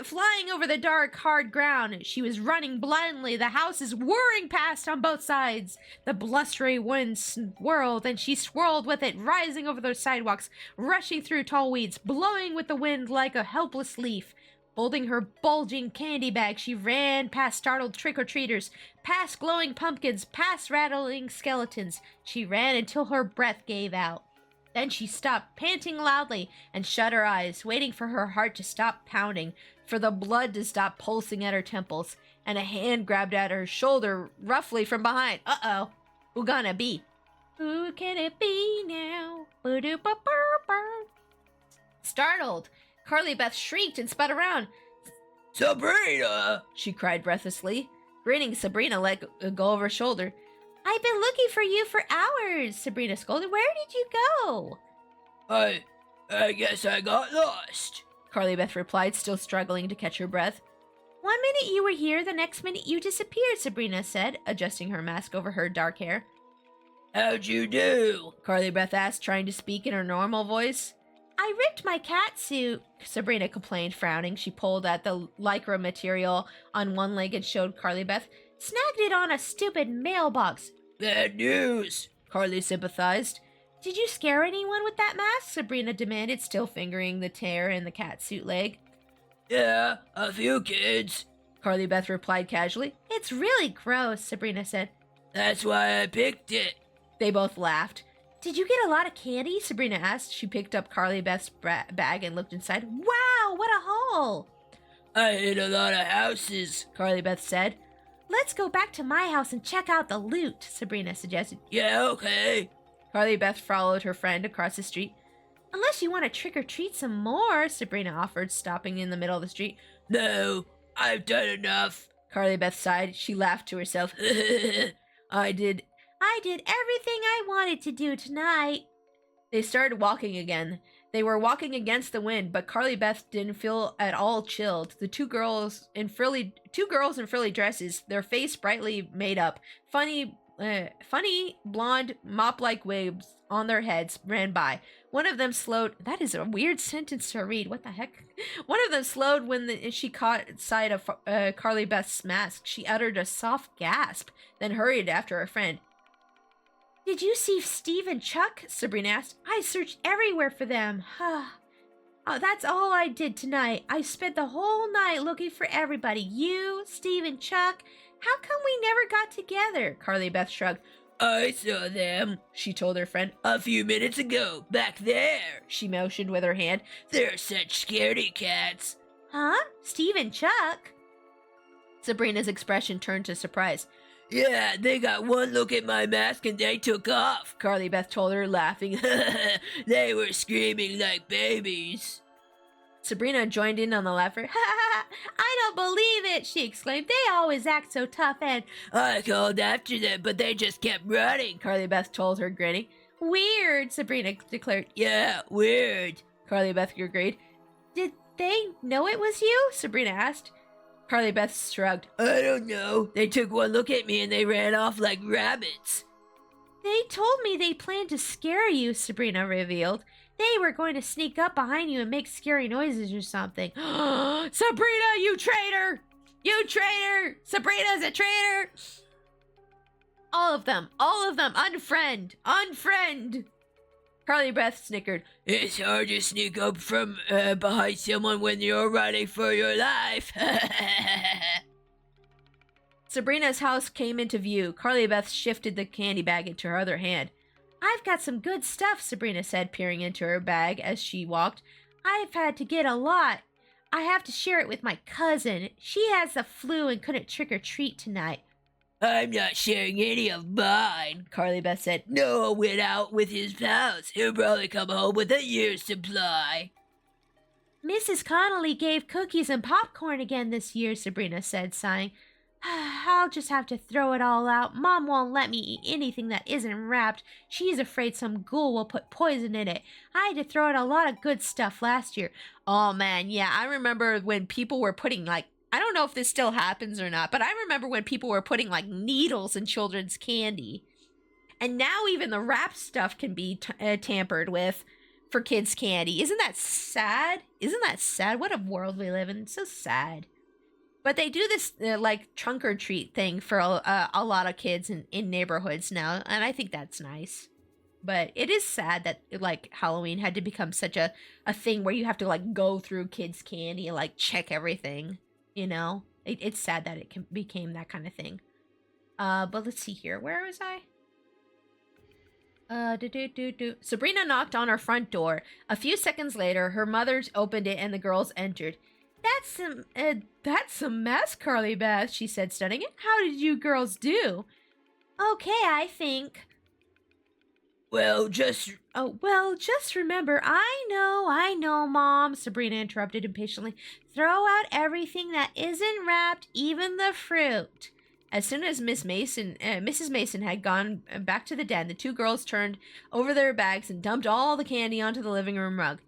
Flying over the dark, hard ground, she was running blindly, the houses whirring past on both sides. The blustery wind swirled, and she swirled with it, rising over the sidewalks, rushing through tall weeds, blowing with the wind like a helpless leaf. Holding her bulging candy bag, she ran past startled trick-or-treaters, past glowing pumpkins, past rattling skeletons. She ran until her breath gave out. Then she stopped, panting loudly, and shut her eyes, waiting for her heart to stop pounding, for the blood to stop pulsing at her temples, and a hand grabbed at her shoulder roughly from behind. Uh-oh. Who gonna be? Who can it be now? Startled, Carly Beth shrieked and spun around. Sabrina! She cried breathlessly. Grinning, Sabrina let go of her shoulder. I've been looking for you for hours, Sabrina scolded. Where did you go? I guess I got lost, Carly Beth replied, still struggling to catch her breath. 1 minute you were here, the next minute you disappeared, Sabrina said, adjusting her mask over her dark hair. How'd you do? Carly Beth asked, trying to speak in her normal voice. I ripped my cat suit, Sabrina complained, frowning. She pulled at the lycra material on one leg and showed Carly Beth. Snagged it on a stupid mailbox. Bad news, Carly sympathized. Did you scare anyone with that mask? Sabrina demanded, still fingering the tear in the cat suit leg. Yeah, a few kids, Carly Beth replied casually. It's really gross, Sabrina said. That's why I picked it. They both laughed. Did you get a lot of candy? Sabrina asked. She picked up Carly Beth's bag and looked inside. Wow, what a haul! I hit a lot of houses, Carly Beth said. Let's go back to my house and check out the loot, Sabrina suggested. Yeah, okay. Carly Beth followed her friend across the street. Unless you want to trick-or-treat some more, Sabrina offered, stopping in the middle of the street. No, I've done enough. Carly Beth sighed. She laughed to herself. I did everything I wanted to do tonight. They started walking again. They were walking against the wind, but Carly Beth didn't feel at all chilled. The two girls in frilly dresses, their face brightly made up, funny blonde mop-like waves on their heads, ran by. One of them slowed. That is a weird sentence to read. What the heck? One of them slowed when she caught sight of Carly Beth's mask. She uttered a soft gasp, then hurried after her friend. Did you see Steve and Chuck? Sabrina asked. I searched everywhere for them. That's all I did tonight. I spent the whole night looking for everybody. You, Steve, and Chuck. How come we never got together? Carly Beth shrugged. I saw them, she told her friend, a few minutes ago, back there. She motioned with her hand. They're such scaredy cats. Huh? Steve and Chuck? Sabrina's expression turned to surprise. Yeah, they got one look at my mask and they took off, Carly Beth told her, laughing. They were screaming like babies. Sabrina joined in on the laughter. I don't believe it, she exclaimed. They always act so tough and... I called after them, but they just kept running, Carly Beth told her, grinning. Weird, Sabrina declared. Yeah, weird, Carly Beth agreed. Did they know it was you? Sabrina asked. Carly Beth shrugged. I don't know. They took one look at me and they ran off like rabbits. They told me they planned to scare you, Sabrina revealed. They were going to sneak up behind you and make scary noises or something. Sabrina, you traitor! You traitor! Sabrina's a traitor! All of them, unfriend! Carly Beth snickered. It's hard to sneak up from behind someone when you're running for your life. Sabrina's house came into view. Carly Beth shifted the candy bag into her other hand. I've got some good stuff, Sabrina said, peering into her bag as she walked. I've had to get a lot. I have to share it with my cousin. She has the flu and couldn't trick-or-treat tonight. I'm not sharing any of mine, Carly Beth said. Noah went out with his pals. He'll probably come home with a year's supply. Mrs. Connolly gave cookies and popcorn again this year, Sabrina said, sighing. I'll just have to throw it all out. Mom won't let me eat anything that isn't wrapped. She's afraid some ghoul will put poison in it. I had to throw out a lot of good stuff last year. Oh man, yeah, I remember when people were putting like, I don't know if this still happens or not, but I remember when people were putting like needles in children's candy. And now even the wrap stuff can be tampered with for kids' candy. Isn't that sad? Isn't that sad? What a world we live in. It's so sad. But they do this like trunk or treat thing for a lot of kids in neighborhoods now, and I think that's nice. But it is sad that like Halloween had to become such a thing where you have to like go through kids' candy and like check everything. You know, it's sad that it became that kind of thing. But let's see here. Where was I? Sabrina knocked on her front door. A few seconds later, her mother opened it and the girls entered. That's some mess, Carly Beth, she said, studying it. How did you girls do? Okay, I think. Well, just remember, I know, Mom, Sabrina interrupted impatiently. Throw out everything that isn't wrapped, even the fruit. As soon as Mrs. Mason had gone back to the den, the two girls turned over their bags and dumped all the candy onto the living room rug.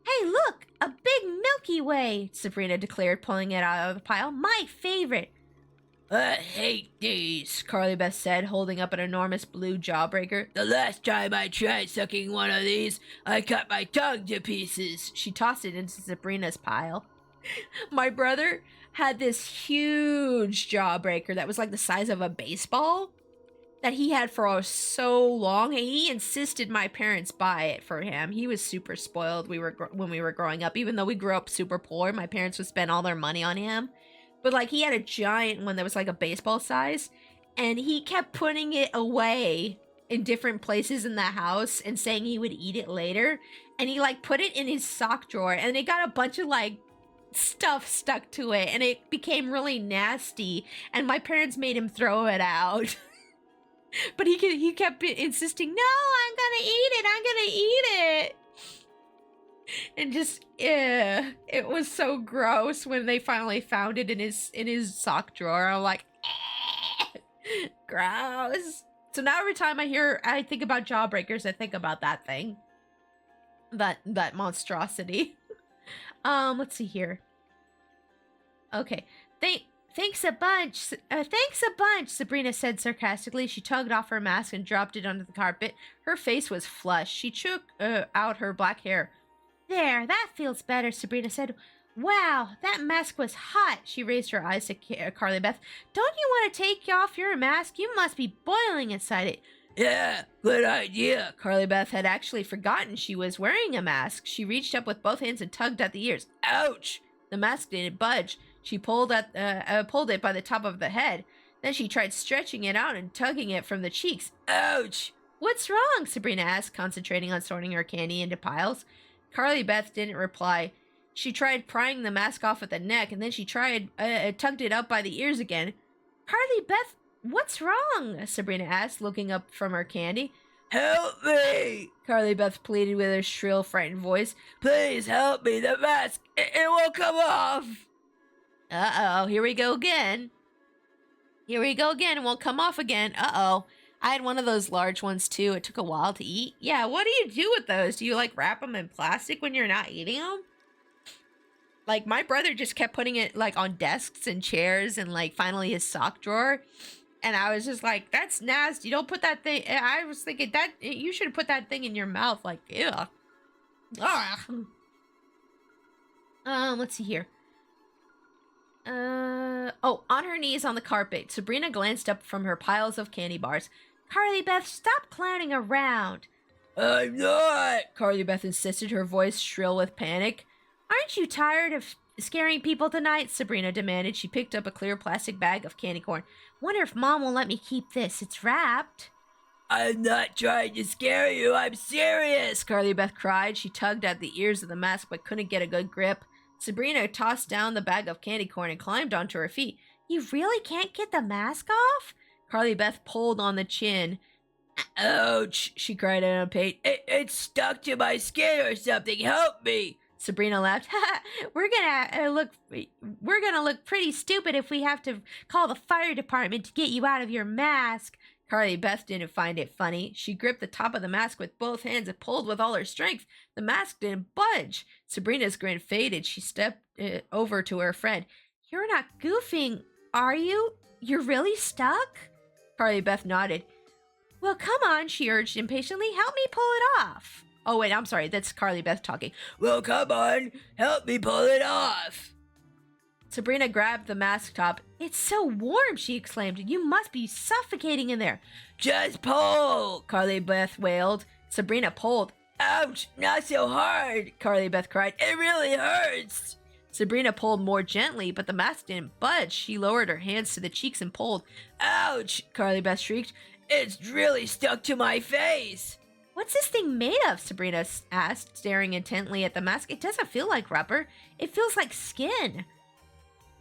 Hey, look, a big Milky Way, Sabrina declared, pulling it out of the pile. My favorite. I hate these, Carly Beth said, holding up an enormous blue jawbreaker. The last time I tried sucking one of these, I cut my tongue to pieces. She tossed it into Sabrina's pile. My brother had this huge jawbreaker that was like the size of a baseball that he had for so long, and he insisted my parents buy it for him. He was super spoiled when we were growing up. Even though we grew up super poor, my parents would spend all their money on him. But like he had a giant one that was like a baseball size, and he kept putting it away in different places in the house and saying he would eat it later. And he like put it in his sock drawer, and it got a bunch of like stuff stuck to it, and it became really nasty, and my parents made him throw it out. But he kept insisting, no, I'm gonna eat it. And just, it was so gross when they finally found it in his sock drawer. I'm like, gross. So now every time I think about jawbreakers, I think about that thing. That monstrosity. Let's see here. Okay. Thanks a bunch, Sabrina said sarcastically. She tugged off her mask and dropped it onto the carpet. Her face was flushed. She shook out her black hair. There, that feels better, Sabrina said. Wow, that mask was hot. She raised her eyes to Carly Beth. Don't you want to take off your mask? You must be boiling inside it. Yeah, good idea. Carly Beth had actually forgotten she was wearing a mask. She reached up with both hands and tugged at the ears. Ouch! The mask didn't budge. She pulled it by the top of the head. Then she tried stretching it out and tugging it from the cheeks. Ouch! What's wrong? Sabrina asked, concentrating on sorting her candy into piles. Carly Beth didn't reply. She tried prying the mask off at the neck, and then she tugged it up by the ears again. Carly Beth, what's wrong? Sabrina asked, looking up from her candy. Help me! Carly Beth pleaded with her shrill, frightened voice. Please help me, the mask, it won't come off! Uh-oh, here we go again. It won't come off again. Uh-oh. I had one of those large ones too. It took a while to eat. Yeah, what do you do with those? Do you like wrap them in plastic when you're not eating them? Like my brother just kept putting it like on desks and chairs and like finally his sock drawer. And I was just like, that's nasty. Don't put that thing. I was thinking that you should put that thing in your mouth. Like, ew. Let's see here. On her knees on the carpet, Sabrina glanced up from her piles of candy bars. Carly Beth, stop clowning around. I'm not, Carly Beth insisted, her voice shrill with panic. Aren't you tired of scaring people tonight? Sabrina demanded. She picked up a clear plastic bag of candy corn. Wonder if Mom will let me keep this. It's wrapped. I'm not trying to scare you. I'm serious, Carly Beth cried. She tugged at the ears of the mask but couldn't get a good grip. Sabrina tossed down the bag of candy corn and climbed onto her feet. You really can't get the mask off? Carly Beth pulled on the chin. Ouch, she cried out in pain. It's stuck to my skin or something. Help me. Sabrina laughed. We're gonna look pretty stupid if we have to call the fire department to get you out of your mask. Carly Beth didn't find it funny. She gripped the top of the mask with both hands and pulled with all her strength. The mask didn't budge. Sabrina's grin faded. She stepped over to her friend. You're not goofing, are you? You're really stuck? Carly Beth nodded. Well, come on, she urged impatiently. Help me pull it off. Oh, wait, I'm sorry. That's Carly Beth talking. Well, come on. Help me pull it off. Sabrina grabbed the mask top. It's so warm, she exclaimed. You must be suffocating in there. Just pull, Carly Beth wailed. Sabrina pulled. Ouch, not so hard, Carly Beth cried. It really hurts. Sabrina pulled more gently, but the mask didn't budge. She lowered her hands to the cheeks and pulled. Ouch, Carly Beth shrieked. It's really stuck to my face. What's this thing made of? Sabrina asked, staring intently at the mask. It doesn't feel like rubber. It feels like skin.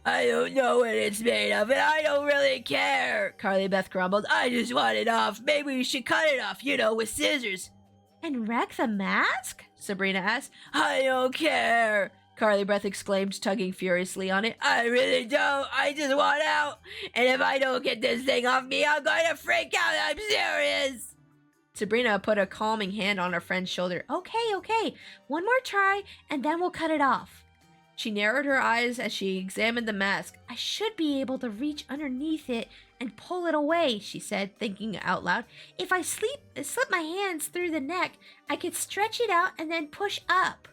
I don't know what it's made of, and I don't really care, Carly Beth grumbled. I just want it off. Maybe we should cut it off, with scissors. And wreck the mask? Sabrina asked. I don't care, Carly Beth exclaimed, tugging furiously on it. I really don't. I just want out. And if I don't get this thing off me, I'm going to freak out. I'm serious. Sabrina put a calming hand on her friend's shoulder. Okay. One more try, and then we'll cut it off. She narrowed her eyes as she examined the mask. I should be able to reach underneath it and pull it away, she said, thinking out loud. If I slip my hands through the neck, I could stretch it out and then push up.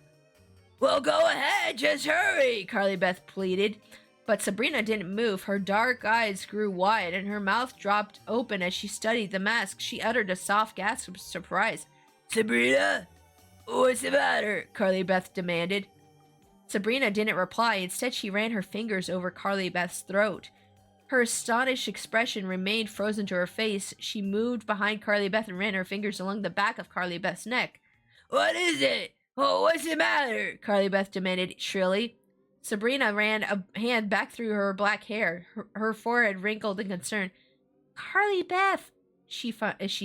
Well, go ahead, just hurry, Carly Beth pleaded. But Sabrina didn't move. Her dark eyes grew wide and her mouth dropped open as she studied the mask. She uttered a soft gasp of surprise. Sabrina? What's the matter? Carly Beth demanded. Sabrina didn't reply. Instead, she ran her fingers over Carly Beth's throat. Her astonished expression remained frozen to her face. She moved behind Carly Beth and ran her fingers along the back of Carly Beth's neck. What is it? Oh, what's the matter? Carly Beth demanded shrilly. Sabrina ran a hand back through her black hair, her forehead wrinkled in concern. Carly Beth, she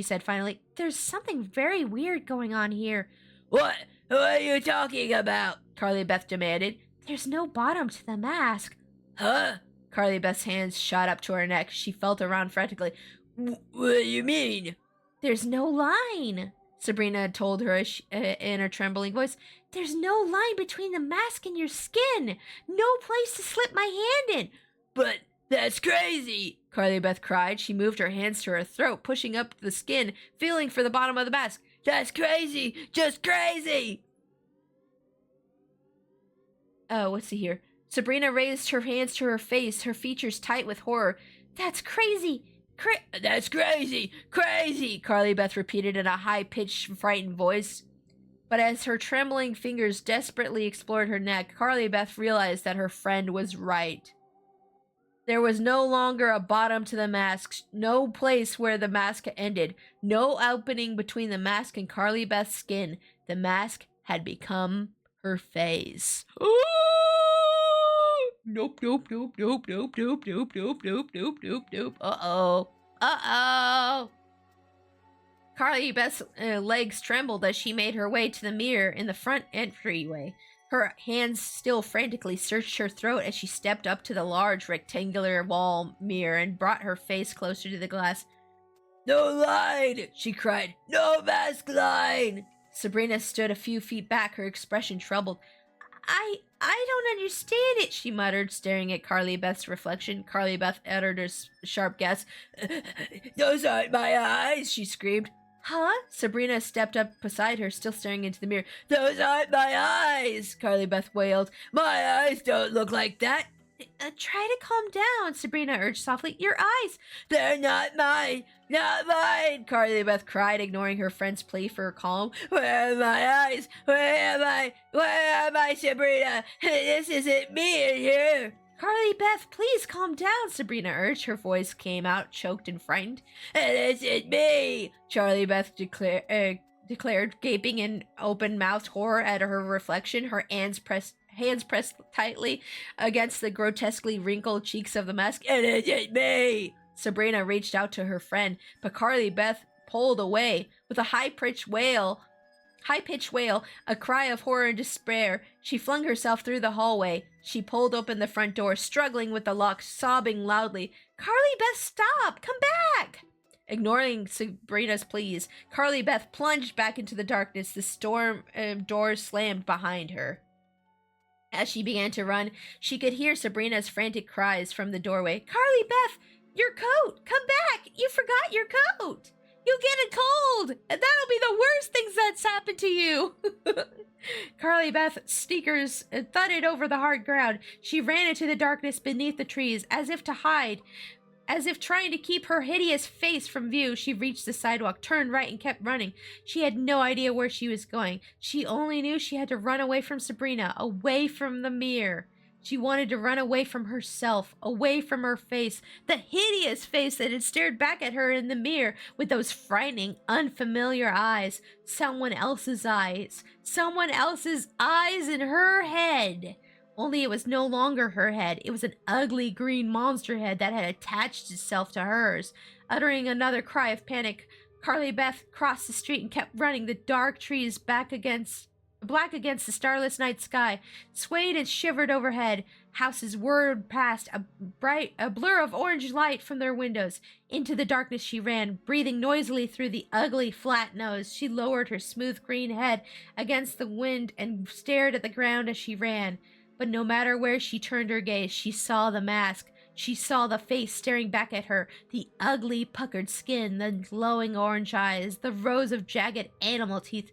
said finally, there's something very weird going on here. What? What are you talking about? Carly Beth demanded. There's no bottom to the mask. Huh? Carly Beth's hands shot up to her neck. She felt around frantically. What do you mean? There's no line, Sabrina told her in her trembling voice. There's no line between the mask and your skin. No place to slip my hand in. But that's crazy, Carly Beth cried. She moved her hands to her throat, pushing up the skin, feeling for the bottom of the mask. That's crazy. Just crazy. Let's see here. Sabrina raised her hands to her face, her features tight with horror. That's crazy. That's crazy. Crazy, Carly Beth repeated in a high-pitched, frightened voice. But as her trembling fingers desperately explored her neck, Carly Beth realized that her friend was right. There was no longer a bottom to the mask, no place where the mask ended, no opening between the mask and Carly Beth's skin. The mask had become her face. Nope. Uh-oh. Carly Beth's legs trembled as she made her way to the mirror in the front entryway. Her hands still frantically searched her throat as she stepped up to the large rectangular wall mirror and brought her face closer to the glass. No line, she cried. No mask line. Sabrina stood a few feet back, her expression troubled. I don't understand it, she muttered, staring at Carly Beth's reflection. Carly Beth uttered a sharp gasp. Those aren't my eyes, she screamed. Huh? Sabrina stepped up beside her, still staring into the mirror. Those aren't my eyes, Carly Beth wailed. My eyes don't look like that. Try to calm down, Sabrina urged softly. Your eyes. They're not mine. Not mine, Carly Beth cried, ignoring her friend's plea for calm. Where are my eyes? Where am I? Where am I, Sabrina? This isn't me in here. Carly Beth, please calm down, Sabrina urged. Her voice came out, choked and frightened. It isn't me, Carly Beth declared, gaping in open-mouthed horror at her reflection, her hands pressed tightly against the grotesquely wrinkled cheeks of the mask. It isn't me. Sabrina reached out to her friend, but Carly Beth pulled away. With a high-pitched wail, high-pitched wail, a cry of horror and despair. She flung herself through the hallway. She pulled open the front door, struggling with the lock, sobbing loudly. Carly Beth, stop! Come back! Ignoring Sabrina's pleas, Carly Beth plunged back into the darkness. The storm door slammed behind her. As she began to run, she could hear Sabrina's frantic cries from the doorway. Carly Beth, your coat! Come back! You forgot your coat! You'll get a cold! And that'll be the worst things that's happened to you! Carly Beth sneakers thudded over the hard ground. She ran into the darkness beneath the trees, as if to hide. As if trying to keep her hideous face from view, she reached the sidewalk, turned right, and kept running. She had no idea where she was going. She only knew she had to run away from Sabrina, away from the mirror. She wanted to run away from herself, away from her face, the hideous face that had stared back at her in the mirror with those frightening, unfamiliar eyes. Someone else's eyes. Someone else's eyes in her head. Only it was no longer her head. It was an ugly green monster head that had attached itself to hers. Uttering another cry of panic, Carly Beth crossed the street and kept running. The dark trees black against the starless night sky swayed and shivered overhead. Houses whirred past, a blur of orange light from their windows. Into the darkness she ran, breathing noisily through the ugly flat nose. She lowered her smooth green head against the wind and stared at the ground as she ran. But no matter where she turned her gaze, she saw the mask. She saw the face staring back at her, the ugly puckered skin, the glowing orange eyes, the rows of jagged animal teeth.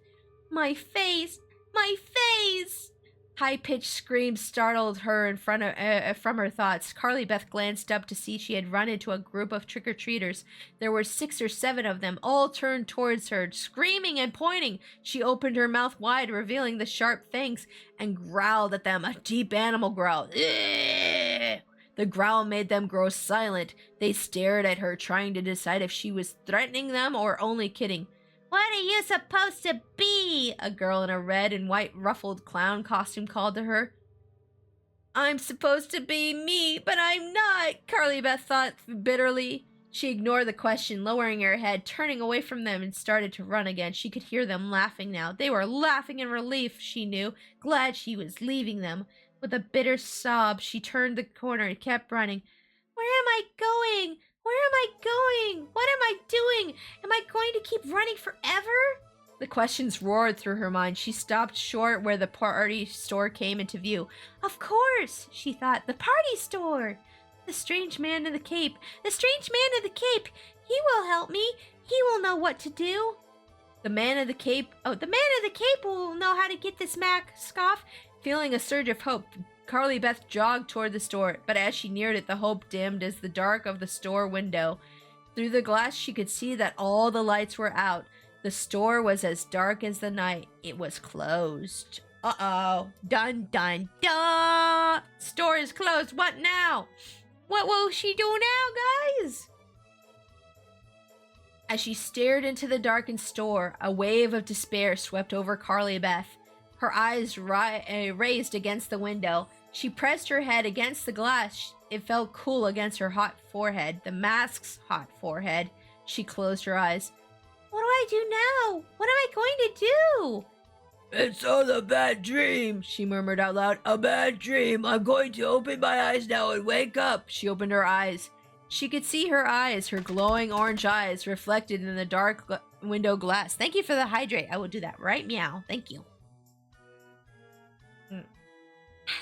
My face! My face! High-pitched screams startled her from her thoughts. Carly Beth glanced up to see she had run into a group of trick-or-treaters. There were 6 or 7 of them, all turned towards her, screaming and pointing. She opened her mouth wide, revealing the sharp fangs, and growled at them, a deep animal growl. Ugh! The growl made them grow silent. They stared at her, trying to decide if she was threatening them or only kidding. What are you supposed to be? A girl in a red and white ruffled clown costume called to her. I'm supposed to be me, but I'm not, Carly Beth thought bitterly. She ignored the question, lowering her head, turning away from them, and started to run again. She could hear them laughing now. They were laughing in relief, she knew, glad she was leaving them. With a bitter sob, she turned the corner and kept running. Where am I going? Where am I going? What am I doing? Am I going to keep running forever? The questions roared through her mind. She stopped short where the party store came into view. Of course, she thought, the party store. The strange man in the cape. The strange man in the cape. He will help me. He will know what to do. The man in the cape. Oh, the man in the cape will know how to get this mask off. Feeling a surge of hope, Carly Beth jogged toward the store, but as she neared it, the hope dimmed as the dark of the store window. Through the glass, she could see that all the lights were out. The store was as dark as the night. It was closed. Uh-oh. Dun, dun, dun! Store is closed. What now? What will she do now, guys? As she stared into the darkened store, a wave of despair swept over Carly Beth. Her eyes raised against the window. She pressed her head against the glass. It felt cool against her hot forehead, the mask's hot forehead. She closed her eyes. What do I do now? What am I going to do? It's all a bad dream, she murmured out loud. A bad dream. I'm going to open my eyes now and wake up. She opened her eyes. She could see her eyes, her glowing orange eyes, reflected in the dark window glass. Thank you for the hydrate. I will do that right meow. Thank you.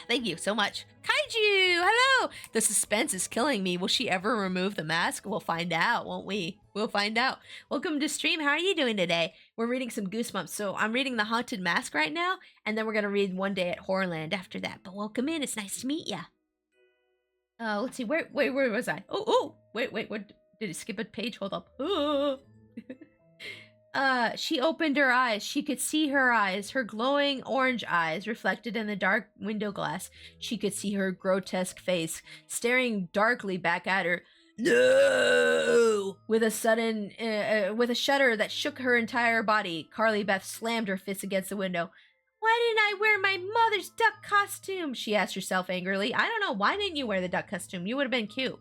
Thank you so much. Kaiju! Hello! The suspense is killing me. Will she ever remove the mask? We'll find out, won't we? We'll find out. Welcome to stream. How are you doing today? We're reading some Goosebumps. So I'm reading The Haunted Mask right now, and then we're going to read One Day at Horrorland after that. But welcome in. It's nice to meet ya. Let's see. Where was I? Wait. What? Did it skip a page? Hold up. Oh. She opened her eyes. She could see her eyes, her glowing orange eyes reflected in the dark window glass. She could see her grotesque face staring darkly back at her. No! With a shudder that shook her entire body, Carly Beth slammed her fist against the window. Why didn't I wear my mother's duck costume? She asked herself angrily. I don't know. Why didn't you wear the duck costume? You would have been cute.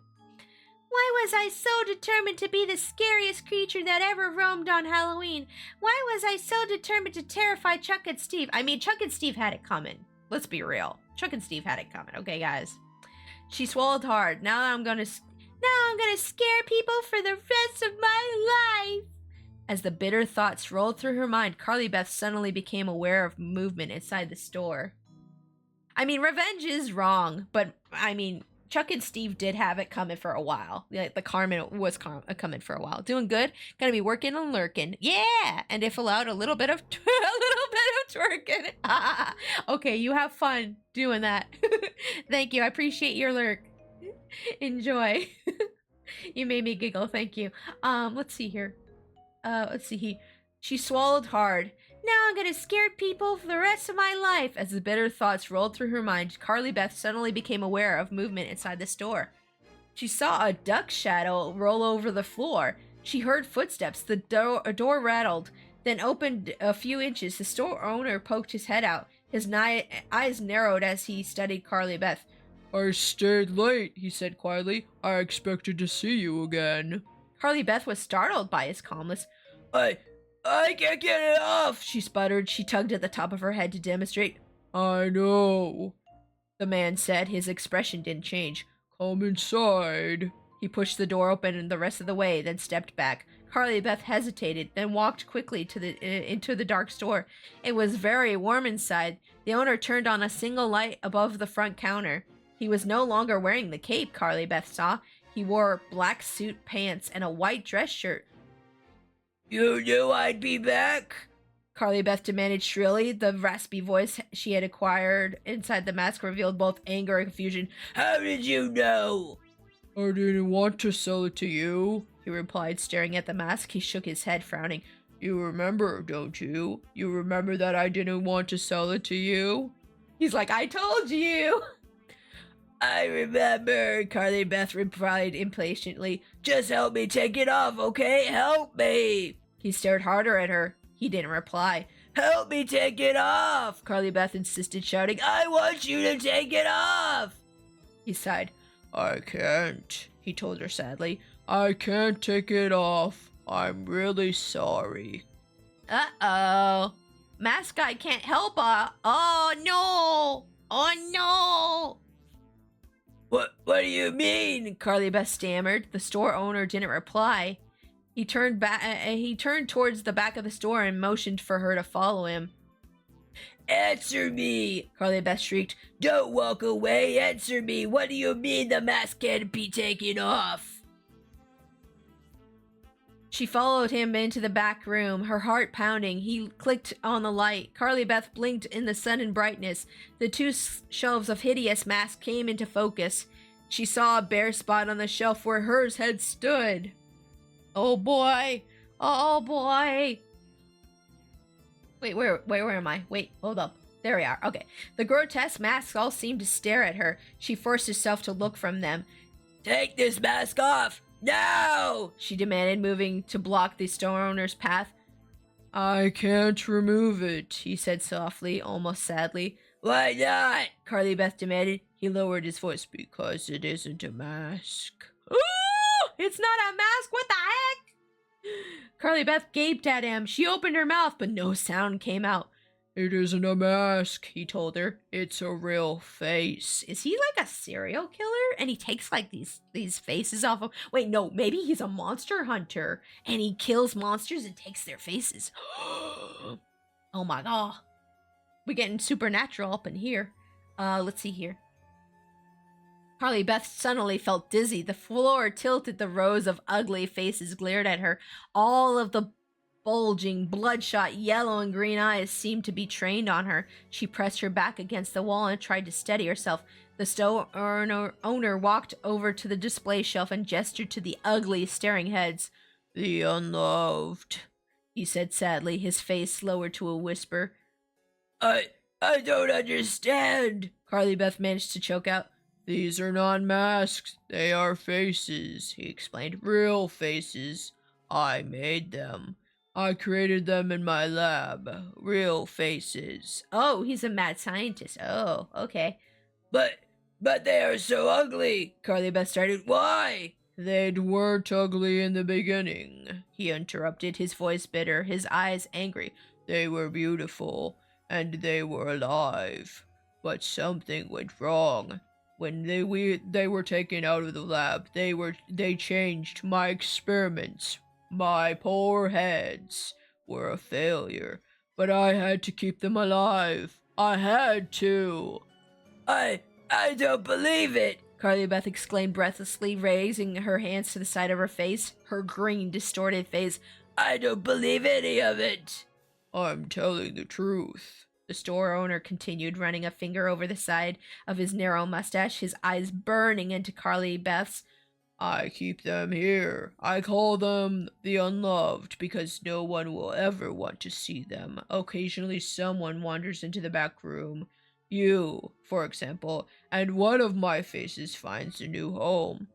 Why was I so determined to be the scariest creature that ever roamed on Halloween? Why was I so determined to terrify Chuck and Steve? I mean, Chuck and Steve had it coming. Let's be real. Chuck and Steve had it coming. Okay, guys. She swallowed hard. Now I'm gonna scare people for the rest of my life. As the bitter thoughts rolled through her mind, Carly Beth suddenly became aware of movement inside the store. I mean, revenge is wrong, but I mean, Chuck and Steve did have it coming for a while. The karma was coming for a while. Doing good. Gonna be working and lurking. Yeah, and if allowed, a little bit of twerking. Okay, you have fun doing that. Thank you. I appreciate your lurk. Enjoy. You made me giggle. Thank you. Let's see here. She swallowed hard. Now I'm gonna scare people for the rest of my life. As the bitter thoughts rolled through her mind, Carly Beth suddenly became aware of movement inside the store. She saw a duck shadow roll over the floor. She heard footsteps. The door rattled, then opened a few inches. The store owner poked his head out. His eyes narrowed as he studied Carly Beth. I stayed late, he said quietly. I expected to see you again. Carly Beth was startled by his calmness. I can't get it off, she sputtered. She tugged at the top of her head to demonstrate. I know, the man said. His expression didn't change. Come inside. He pushed the door open the rest of the way, then stepped back. Carly Beth hesitated, then walked quickly into the dark store. It was very warm inside. The owner turned on a single light above the front counter. He was no longer wearing the cape, Carly Beth saw. He wore black suit pants and a white dress shirt. You knew I'd be back? Carly Beth demanded shrilly. The raspy voice she had acquired inside the mask revealed both anger and confusion. How did you know? I didn't want to sell it to you, he replied, staring at the mask. He shook his head, frowning. You remember, don't you? You remember that I didn't want to sell it to you? He's like, I told you. I remember, Carly Beth replied impatiently. Just help me take it off, okay? Help me! He stared harder at her. He didn't reply. Help me take it off! Carly Beth insisted, shouting. I want you to take it off! He sighed. I can't, he told her sadly. I can't take it off. I'm really sorry. Uh-oh. Mask guy can't help her. Oh, no! Oh, no! What do you mean? Carly Beth stammered. The store owner didn't reply. He turned towards the back of the store and motioned for her to follow him. Answer me! Carly Beth shrieked. Don't walk away, answer me! What do you mean the mask can't be taken off? She followed him into the back room, her heart pounding. He clicked on the light. Carly Beth blinked in the sudden brightness. The two shelves of hideous masks came into focus. She saw a bare spot on the shelf where hers had stood. Oh boy! Oh boy! Wait, where am I? Wait, hold up. There we are. Okay. The grotesque masks all seemed to stare at her. She forced herself to look from them. Take this mask off! No! She demanded, moving to block the store owner's path. I can't remove it, he said softly, almost sadly. Why not? Carly Beth demanded. He lowered his voice. Because it isn't a mask. Ooh! It's not a mask? What the heck? Carly Beth gaped at him. She opened her mouth, but no sound came out. It isn't a mask, he told her. It's a real face. Is he like a serial killer? And he takes like these faces off of... Wait, no, maybe he's a monster hunter. And he kills monsters and takes their faces. Oh my god. We're getting supernatural up in here. Let's see here. Carly Beth suddenly felt dizzy. The floor tilted. The rows of ugly faces glared at her. All of the bulging, bloodshot yellow and green eyes seemed to be trained on her. She pressed her back against the wall and tried to steady herself. The store owner walked over to the display shelf and gestured to the ugly, staring heads. The unloved, he said sadly, his face lowered to a whisper. I don't understand, Carly Beth managed to choke out. These are not masks. They are faces, he explained. Real faces. I made them. I created them in my lab. Real faces. Oh, he's a mad scientist. Oh, okay. But they are so ugly, Carly Beth started. Why? They weren't ugly in the beginning, he interrupted, his voice bitter, his eyes angry. They were beautiful, and they were alive. But something went wrong. When they were taken out of the lab, they changed my experiments. My poor heads were a failure, but I had to keep them alive. I had to. I don't believe it, Carly Beth exclaimed breathlessly, raising her hands to the side of her face, her green, distorted face. I don't believe any of it. I'm telling the truth, the store owner continued, running a finger over the side of his narrow mustache, his eyes burning into Carly Beth's. I keep them here. I call them the unloved because no one will ever want to see them. Occasionally someone wanders into the back room. You, for example, and one of my faces finds a new home.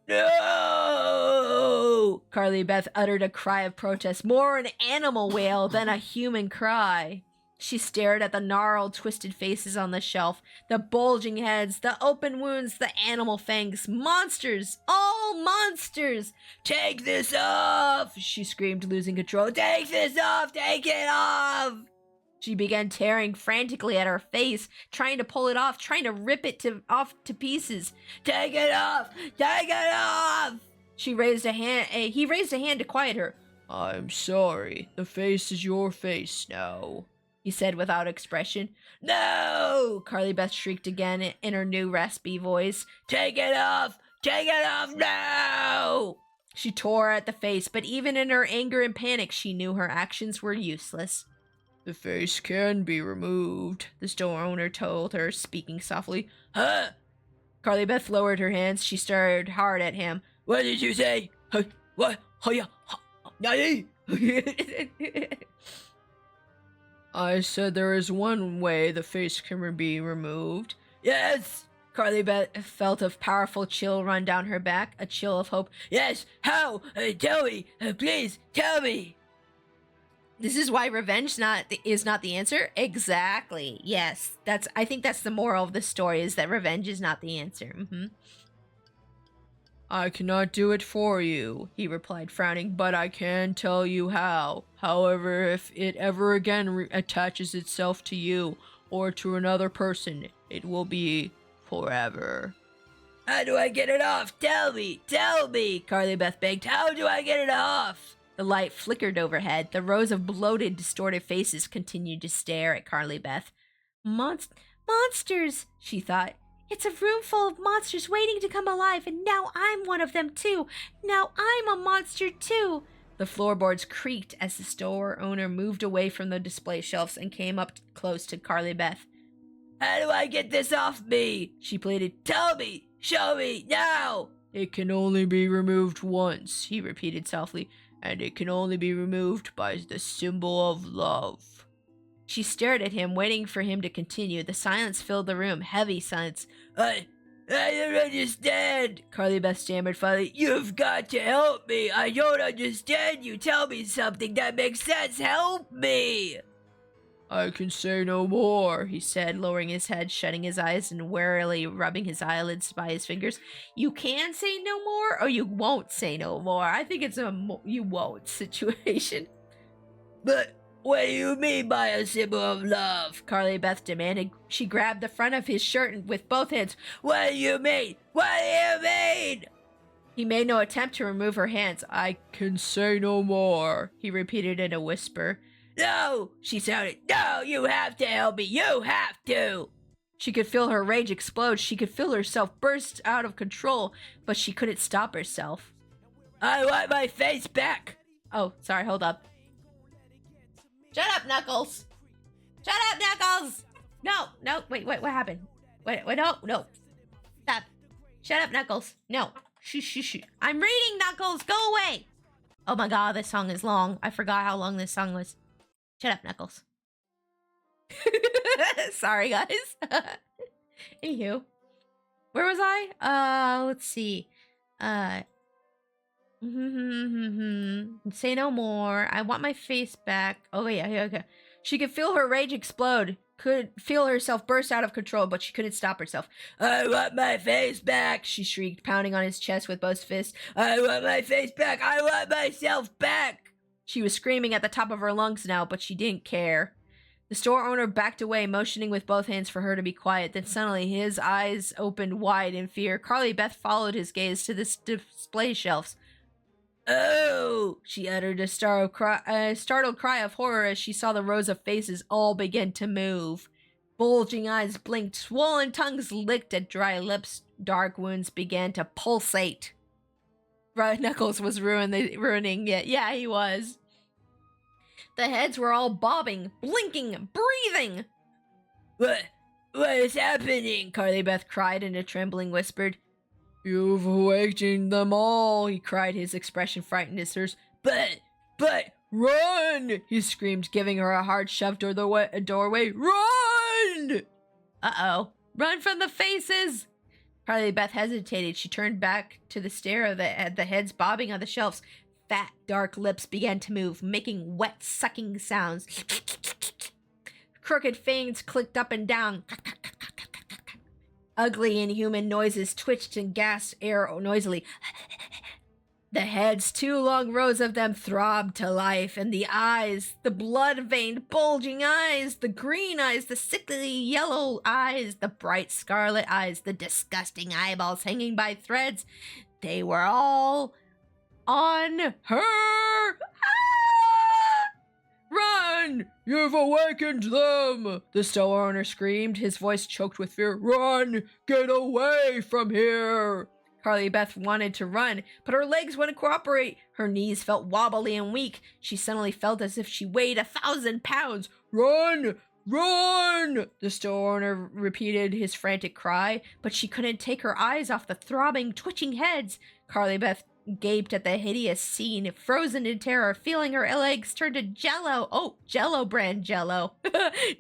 No! Carly Beth uttered a cry of protest, more an animal wail than a human cry. She stared at the gnarled, twisted faces on the shelf, the bulging heads, the open wounds, the animal fangs. Monsters! All monsters! Take this off! She screamed, losing control. Take this off! Take it off! She began tearing frantically at her face, trying to pull it off, trying to rip it off to pieces. Take it off! Take it off! He raised a hand to quiet her. I'm sorry. The face is your face now, he said without expression. No! Carly Beth shrieked again in her new raspy voice. Take it off! Take it off now! She tore at the face, but even in her anger and panic, she knew her actions were useless. The face can be removed, the store owner told her, speaking softly. Huh? Carly Beth lowered her hands. She stared hard at him. What did you say? What? I said there is one way the face can be removed. Yes! Carly Beth felt a powerful chill run down her back, a chill of hope. Yes! How? Tell me! Please, tell me! This is why revenge is not the answer? Exactly. Yes. I think that's the moral of the story, is that revenge is not the answer. Mm-hmm. I cannot do it for you, he replied, frowning, but I can tell you how. However, if it ever again attaches itself to you or to another person, it will be forever. How do I get it off? Tell me, Carly Beth begged. How do I get it off? The light flickered overhead. The rows of bloated, distorted faces continued to stare at Carly Beth. Monsters, she thought. It's a room full of monsters waiting to come alive, and now I'm one of them too. Now I'm a monster too. The floorboards creaked as the store owner moved away from the display shelves and came up close to Carly Beth. How do I get this off me? She pleaded. Tell me! Show me! Now! It can only be removed once, he repeated softly, and it can only be removed by the symbol of love. She stared at him, waiting for him to continue. The silence filled the room, heavy silence. I don't understand, Carly Beth stammered finally. You've got to help me. I don't understand you. Tell me something that makes sense. Help me. I can say no more, he said, lowering his head, shutting his eyes, and warily rubbing his eyelids by his fingers. You can say no more, or you won't say no more. I think it's a you won't situation. But what do you mean by a symbol of love? Carly Beth demanded. She grabbed the front of his shirt with both hands. What do you mean? What do you mean? He made no attempt to remove her hands. I can say no more, he repeated in a whisper. No, she shouted. No, you have to help me. You have to. She could feel her rage explode. She could feel herself burst out of control, but she couldn't stop herself. I want my face back. Oh, sorry, hold up. Shut up, Knuckles. Shut up, Knuckles. No, wait, what happened? Wait, no. Stop. Shut up, Knuckles. No. Shh. I'm reading, Knuckles. Go away. Oh my god, this song is long. I forgot how long this song was. Shut up, Knuckles. Sorry, guys. Anywho. Where was I? Let's see. Say no more. I want my face back. Oh, yeah, okay. She could feel her rage explode. could feel herself burst out of control, but she couldn't stop herself. I want my face back, she shrieked, pounding on his chest with both fists. I want my face back! I want myself back! She was screaming at the top of her lungs now, but she didn't care. The store owner backed away, motioning with both hands for her to be quiet. Then suddenly his eyes opened wide in fear. Carly Beth followed his gaze to the display shelves. Oh! She uttered a startled cry of horror as she saw the rows of faces all begin to move. Bulging eyes blinked, swollen tongues licked at dry lips, dark wounds began to pulsate. Knuckles was ruining it. Yeah, he was. The heads were all bobbing, blinking, breathing. What is happening? Carly Beth cried in a trembling whisper. You've awakened them all, he cried, his expression frightened as hers. But, run! He screamed, giving her a hard shove toward the doorway. Run! Uh-oh. Run from the faces! Carly Beth hesitated. She turned back to stare at the heads bobbing on the shelves. Fat, dark lips began to move, making wet, sucking sounds. Crooked fangs clicked up and down. Ugly, inhuman noises twitched and gasped air noisily. The heads, 2 long rows of them, throbbed to life, and the eyes, the blood-veined, bulging eyes, the green eyes, the sickly yellow eyes, the bright scarlet eyes, the disgusting eyeballs hanging by threads, they were all on her. Ah! Run! You've awakened them! The store owner screamed, his voice choked with fear. Run! Get away from here! Carly Beth wanted to run, but her legs wouldn't cooperate. Her knees felt wobbly and weak. She suddenly felt as if she weighed 1,000 pounds. Run! Run! The store owner repeated his frantic cry, but she couldn't take her eyes off the throbbing, twitching heads. Carly Beth gaped at the hideous scene, frozen in terror, feeling her legs turn to jello. Oh, Jello brand jello.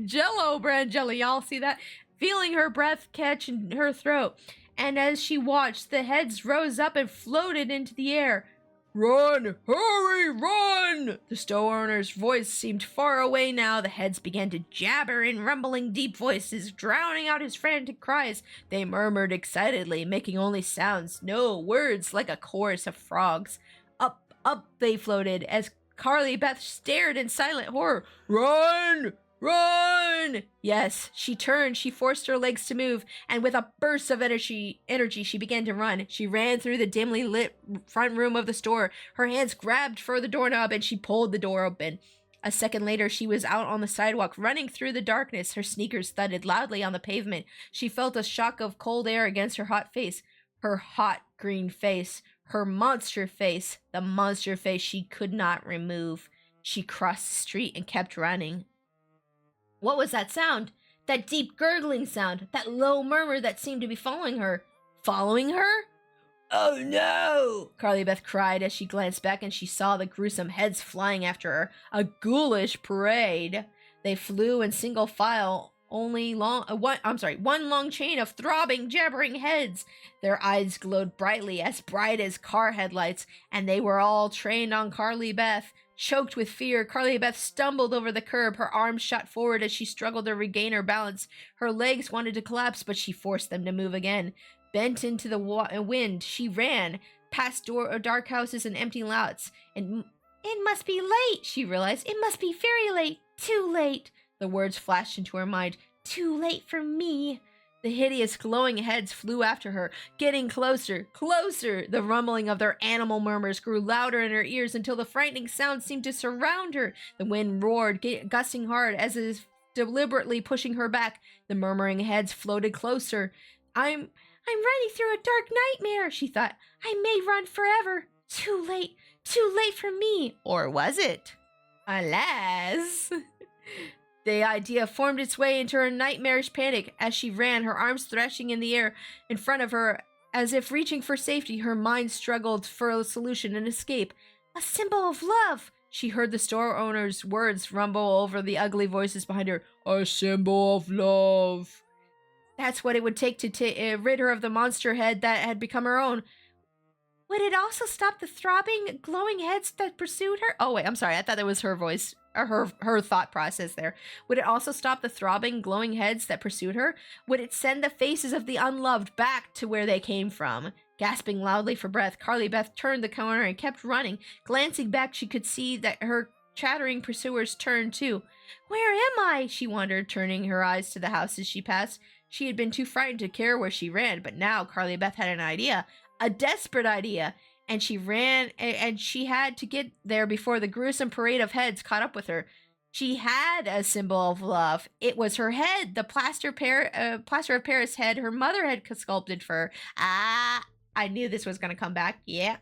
Jello brand jello. Y'all see that? Feeling her breath catch in her throat. And as she watched, the heads rose up and floated into the air. Run! Hurry! Run! The store owner's voice seemed far away now. The heads began to jabber in rumbling deep voices, drowning out his frantic cries. They murmured excitedly, making only sounds, no words, like a chorus of frogs. Up, up they floated, as Carly Beth stared in silent horror. Run! Run! Yes, she turned, she forced her legs to move, and with a burst of energy, she began to run. She ran through the dimly lit front room of the store. Her hands grabbed for the doorknob, and she pulled the door open. A second later, she was out on the sidewalk, running through the darkness. Her sneakers thudded loudly on the pavement. She felt a shock of cold air against her hot face. Her hot green face. Her monster face. The monster face she could not remove. She crossed the street and kept running. What was that sound? That deep gurgling sound, that low murmur that seemed to be following her. Following her? Oh no! Carly Beth cried as she glanced back and she saw the gruesome heads flying after her. A ghoulish parade. They flew in single file, one long chain of throbbing, jabbering heads. Their eyes glowed brightly, as bright as car headlights, and they were all trained on Carly Beth. Choked with fear, Carly Beth stumbled over the curb, her arms shot forward as she struggled to regain her balance. Her legs wanted to collapse, but she forced them to move again. Bent into the wind, she ran, past dark houses and empty lots. And it must be late, she realized. It must be very late. Too late. The words flashed into her mind. Too late for me. The hideous glowing heads flew after her, getting closer, closer. The rumbling of their animal murmurs grew louder in her ears until the frightening sound seemed to surround her. The wind roared, gusting hard, as if deliberately pushing her back. The murmuring heads floated closer. I'm running through a dark nightmare, she thought. I may run forever. Too late for me. Or was it? Alas. The idea formed its way into her nightmarish panic. As she ran, her arms thrashing in the air in front of her, as if reaching for safety, her mind struggled for a solution, an escape. A symbol of love! She heard the store owner's words rumble over the ugly voices behind her. A symbol of love. That's what it would take to rid her of the monster head that had become her own. Would it also stop the throbbing, glowing heads that pursued her? Oh, wait, I'm sorry. I thought that was her voice. her thought process there. Would it also stop the throbbing, glowing heads that pursued her? Would it send the faces of the unloved back to where they came from? Gasping loudly for breath, Carly Beth turned the corner and kept running. Glancing back, she could see that her chattering pursuers turned too. Where am I? She wondered, turning her eyes to the houses she passed. She had been too frightened to care where she ran, but now Carly Beth had an idea. A desperate idea. And she ran, and she had to get there before the gruesome parade of heads caught up with her. She had a symbol of love. It was her head, the plaster of Paris head her mother had sculpted for her. Ah, I knew this was going to come back. Yeah.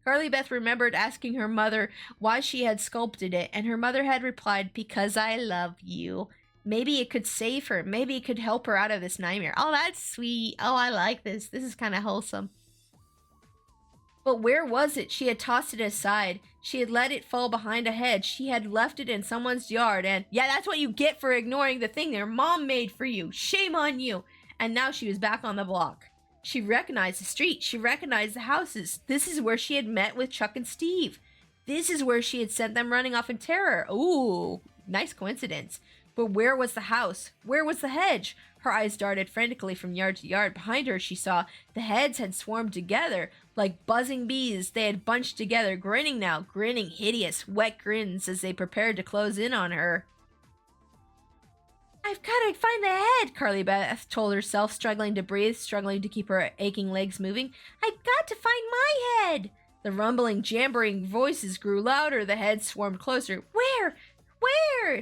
Carly Beth remembered asking her mother why she had sculpted it, and her mother had replied, "Because I love you." Maybe it could save her. Maybe it could help her out of this nightmare. Oh, that's sweet. Oh, I like this. This is kind of wholesome. But where was it? She had tossed it aside. She had let it fall behind a hedge. She had left it in someone's yard, and yeah, that's what you get for ignoring the thing your mom made for you. Shame on you. And now she was back on the block. She recognized the street. She recognized the houses. This is where she had met with Chuck and Steve. This is where she had sent them running off in terror. Ooh, nice coincidence. But where was the house? Where was the hedge? Her eyes darted frantically from yard to yard. Behind her, she saw the heads had swarmed together. Like buzzing bees, they had bunched together, grinning now, grinning hideous, wet grins as they prepared to close in on her. I've got to find the head, Carly Beth told herself, struggling to breathe, struggling to keep her aching legs moving. I've got to find my head! The rumbling, jabbering voices grew louder. The heads swarmed closer. Where? Where?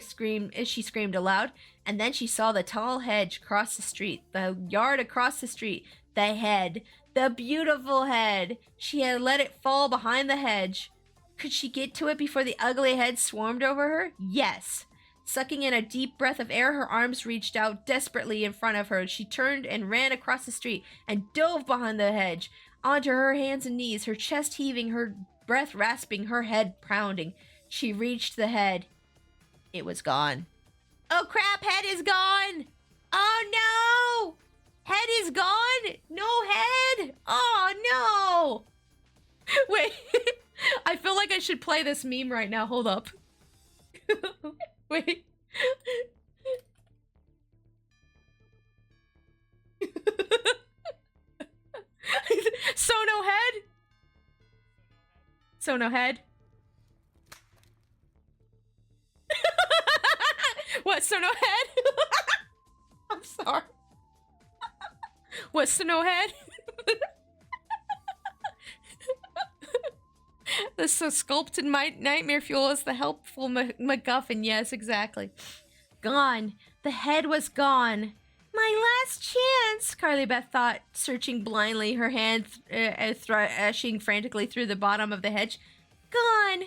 She screamed aloud, and then she saw the tall hedge across the street, the yard across the street, the head, the beautiful head. She had let it fall behind the hedge. Could she get to it before the ugly head swarmed over her? Yes. Sucking in a deep breath of air, her arms reached out desperately in front of her. She turned and ran across the street and dove behind the hedge, onto her hands and knees, her chest heaving, her breath rasping, her head pounding. She reached the head. It was gone. Oh crap, head is gone! Oh no! Head is gone! No head! Oh no! Wait, I feel like I should play this meme right now. Hold up. Wait. So no head? So no head? What, so no head? I'm sorry. What, so no head? The sculpted nightmare fuel is the helpful MacGuffin. Yes, exactly. Gone. The head was gone. My last chance, Carly Beth thought, searching blindly, her hand thrashing frantically through the bottom of the hedge. Gone.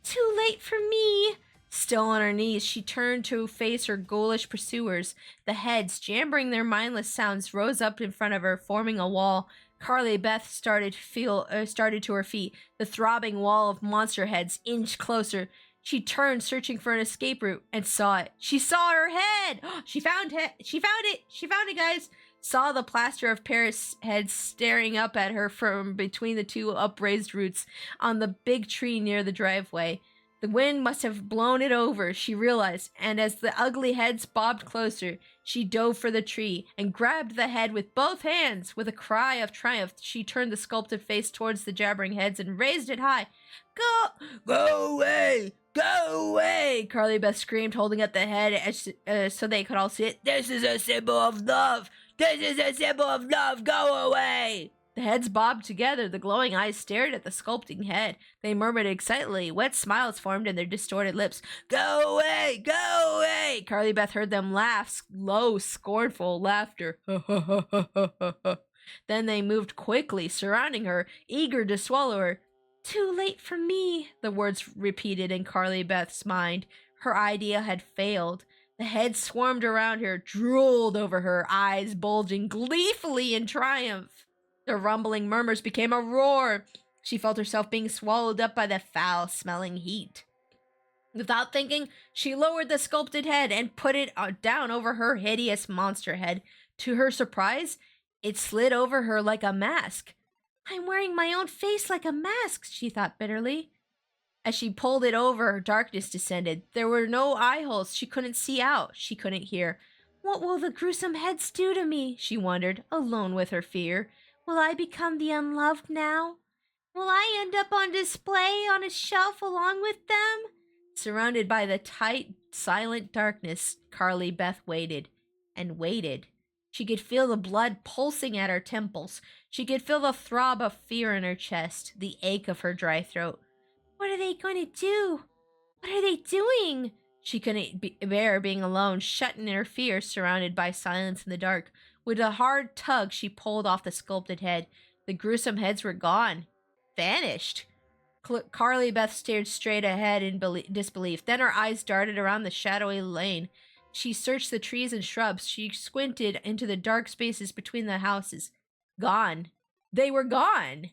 Too late for me. Still on her knees, she turned to face her ghoulish pursuers. The heads, jabbering their mindless sounds, rose up in front of her, forming a wall. Carly Beth started to her feet. The throbbing wall of monster heads inched closer. She turned, searching for an escape route, and saw it. She saw her head! She found it! She found it, guys! Saw the plaster of Paris head staring up at her from between the two upraised roots on the big tree near the driveway. The wind must have blown it over, she realized, and as the ugly heads bobbed closer, she dove for the tree and grabbed the head with both hands. With a cry of triumph, she turned the sculpted face towards the jabbering heads and raised it high. Go away! Go away! Carly Beth screamed, holding up the head so they could all see it. This is a symbol of love! This is a symbol of love! Go away! The heads bobbed together. The glowing eyes stared at the sculpting head. They murmured excitedly. Wet smiles formed in their distorted lips. Go away! Go away! Carly Beth heard them laugh, low, scornful laughter. Then they moved quickly, surrounding her, eager to swallow her. Too late for me, the words repeated in Carly Beth's mind. Her idea had failed. The heads swarmed around her, drooled over her, eyes bulging gleefully in triumph. The rumbling murmurs became a roar. She felt herself being swallowed up by the foul-smelling heat. Without thinking, she lowered the sculpted head and put it down over her hideous monster head. To her surprise, it slid over her like a mask. I'm wearing my own face like a mask, she thought bitterly. As she pulled it over, darkness descended. There were no eye holes. She couldn't see out. She couldn't hear. What will the gruesome heads do to me? She wondered, alone with her fear. Will I become the unloved now? Will I end up on display on a shelf along with them? Surrounded by the tight, silent darkness, Carly Beth waited and waited. She could feel the blood pulsing at her temples. She could feel the throb of fear in her chest, the ache of her dry throat. What are they going to do? What are they doing? She couldn't bear being alone, shut in her fear, surrounded by silence in the dark. With a hard tug, she pulled off the sculpted head. The gruesome heads were gone. Vanished. Carly Beth stared straight ahead in disbelief. Then her eyes darted around the shadowy lane. She searched the trees and shrubs. She squinted into the dark spaces between the houses. Gone. They were gone.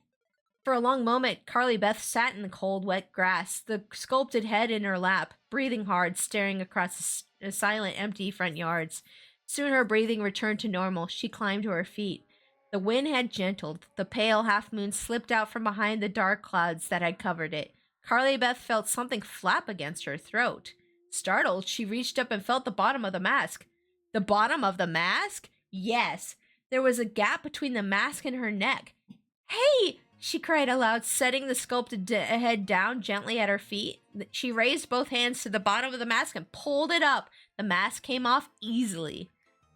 For a long moment, Carly Beth sat in the cold, wet grass, the sculpted head in her lap, breathing hard, staring across the silent, empty front yards. Soon her breathing returned to normal. She climbed to her feet. The wind had gentled. The pale half-moon slipped out from behind the dark clouds that had covered it. Carly Beth felt something flap against her throat. Startled, she reached up and felt the bottom of the mask. The bottom of the mask? Yes. There was a gap between the mask and her neck. Hey! She cried aloud, setting the sculpted head down gently at her feet. She raised both hands to the bottom of the mask and pulled it up. The mask came off easily.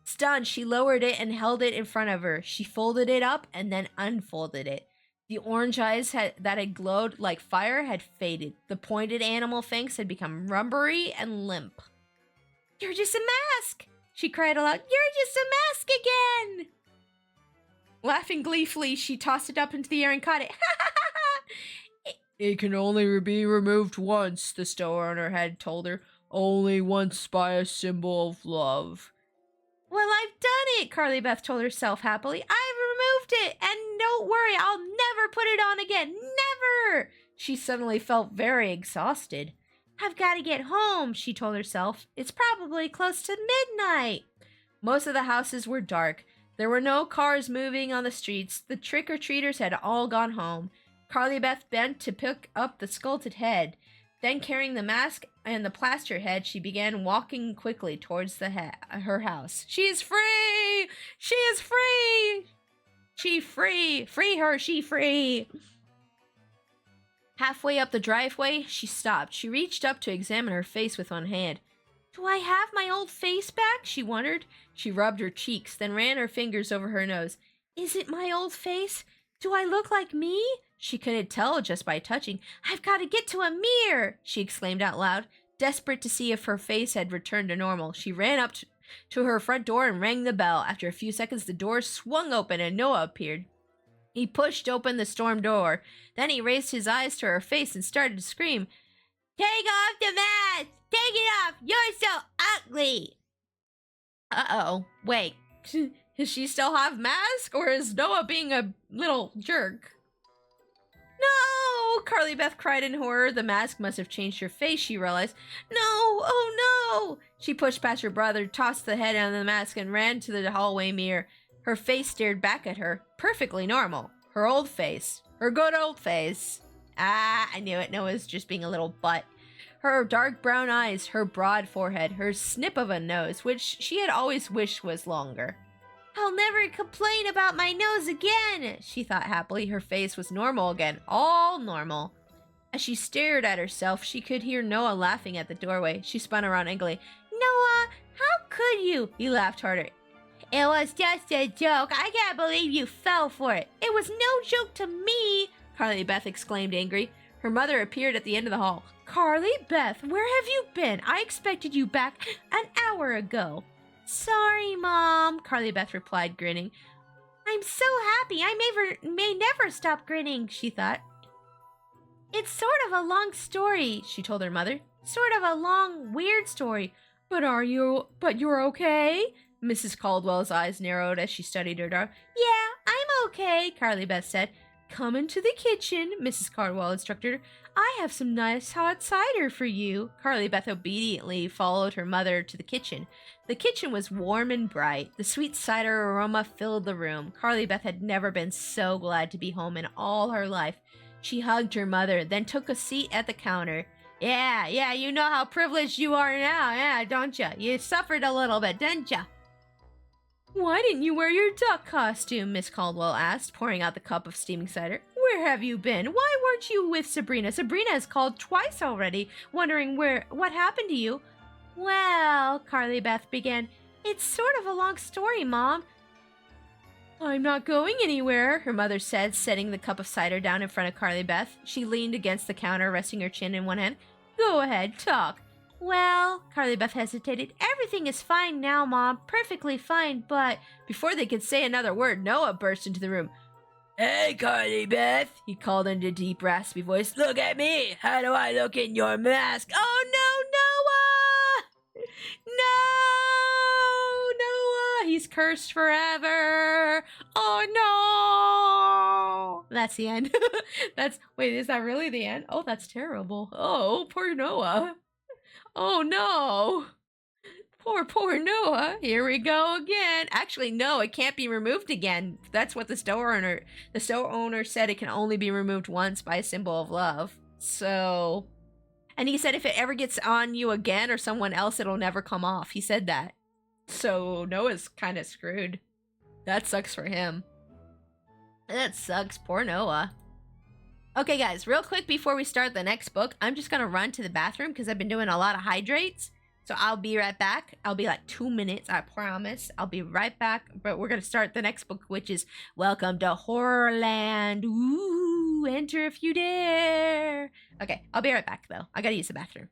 Stunned, she lowered it and held it in front of her. She folded it up and then unfolded it. The orange eyes that had glowed like fire had faded. The pointed animal fangs had become rubbery and limp. You're just a mask! She cried aloud. You're just a mask again! Laughing gleefully, she tossed it up into the air and caught it. It can only be removed once, the store owner had told her. Only once by a symbol of love. Well, I've done it, Carly Beth told herself happily. I've removed it, and don't worry, I'll never put it on again. Never! She suddenly felt very exhausted. I've got to get home, she told herself. It's probably close to midnight. Most of the houses were dark. There were no cars moving on the streets. The trick-or-treaters had all gone home. Carly Beth bent to pick up the sculpted head. Then, carrying the mask and the plaster head, she began walking quickly towards her house. She is free! She is free! She free! Free her, she free! Halfway up the driveway, she stopped. She reached up to examine her face with one hand. Do I have my old face back? She wondered. She rubbed her cheeks, then ran her fingers over her nose. Is it my old face? Do I look like me? She couldn't tell just by touching. I've got to get to a mirror, she exclaimed out loud. Desperate to see if her face had returned to normal, she ran up to her front door and rang the bell. After a few seconds, the door swung open and Noah appeared. He pushed open the storm door. Then he raised his eyes to her face and started to scream. Take off the mask! Take it off! You're so ugly! Uh-oh. Wait. Does she still have mask? Or is Noah being a little jerk? No! Carly Beth cried in horror. The mask must have changed her face, she realized. No! Oh no! She pushed past her brother, tossed the head out of the mask, and ran to the hallway mirror. Her face stared back at her. Perfectly normal. Her old face. Her good old face. Ah, I knew it. Noah's just being a little butt. Her dark brown eyes, her broad forehead, her snip of a nose, which she had always wished was longer. I'll never complain about my nose again, she thought happily. Her face was normal again, all normal. As she stared at herself, she could hear Noah laughing at the doorway. She spun around angrily. Noah, how could you? He laughed harder. It was just a joke. I can't believe you fell for it. It was no joke to me, Carly Beth exclaimed angry. Her mother appeared at the end of the hall. Carly Beth, where have you been? I expected you back an hour ago. Sorry, Mom, Carly Beth replied, grinning. I'm so happy I may never stop grinning, she thought. It's sort of a long story, she told her mother. Sort of a long, weird story. But you're okay? Mrs. Caldwell's eyes narrowed as she studied her daughter. Yeah, I'm okay, Carly Beth said. Come into the kitchen, Mrs. Caldwell instructed her. I have some nice hot cider for you. Carly Beth obediently followed her mother to the kitchen. The kitchen was warm and bright. The sweet cider aroma filled the room. Carly Beth had never been so glad to be home in all her life. She hugged her mother, then took a seat at the counter. Yeah, you know how privileged you are now, yeah, don't ya? You suffered a little bit, didn't ya? Why didn't you wear your duck costume? Miss Caldwell asked, pouring out the cup of steaming cider. Where have you been? Why weren't you with Sabrina? Sabrina has called twice already, wondering what happened to you. Well, Carly Beth began, it's sort of a long story, Mom. I'm not going anywhere, her mother said, setting the cup of cider down in front of Carly Beth. She leaned against the counter, resting her chin in one hand. Go ahead, talk. Well, Carly Beth hesitated. Everything is fine now, Mom. Perfectly fine, but... Before they could say another word, Noah burst into the room. Hey, Carly Beth, he called in a deep, raspy voice. Look at me. How do I look in your mask? Oh, no, Noah! No, Noah! He's cursed forever. Oh, no! That's the end. Wait, is that really the end? Oh, that's terrible. Oh, poor Noah. Oh, no. Poor Noah. Here we go again. Actually, no, it can't be removed again. That's what the store owner said. It can only be removed once by a symbol of love. So, and he said if it ever gets on you again or someone else, it'll never come off. He said that. So Noah's kind of screwed. That sucks for him. That sucks. Poor Noah. Okay, guys, real quick before we start the next book, I'm just going to run to the bathroom because I've been doing a lot of hydrates. So I'll be right back. I'll be like 2 minutes, I promise. I'll be right back. But we're going to start the next book, which is Welcome to Horrorland. Ooh, enter if you dare. Okay, I'll be right back, though. I got to use the bathroom.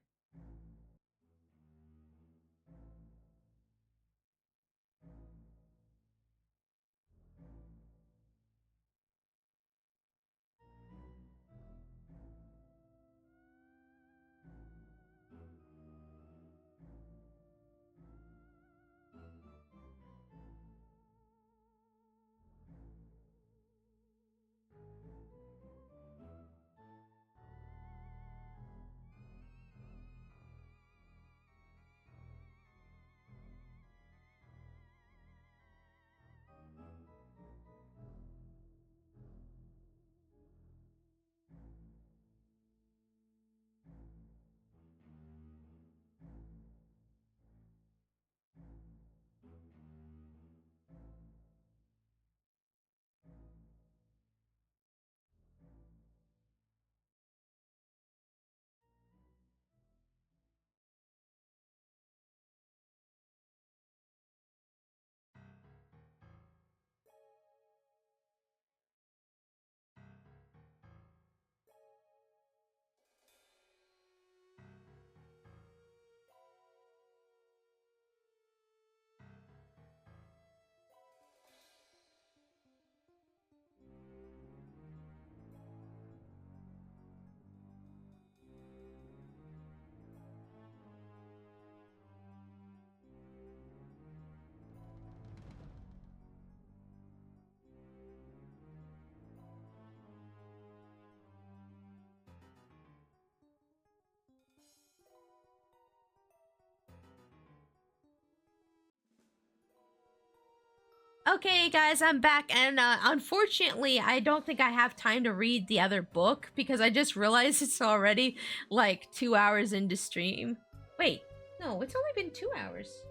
Okay, guys, I'm back, and unfortunately, I don't think I have time to read the other book because I just realized it's already like 2 hours into stream. Wait, no, it's only been 2 hours.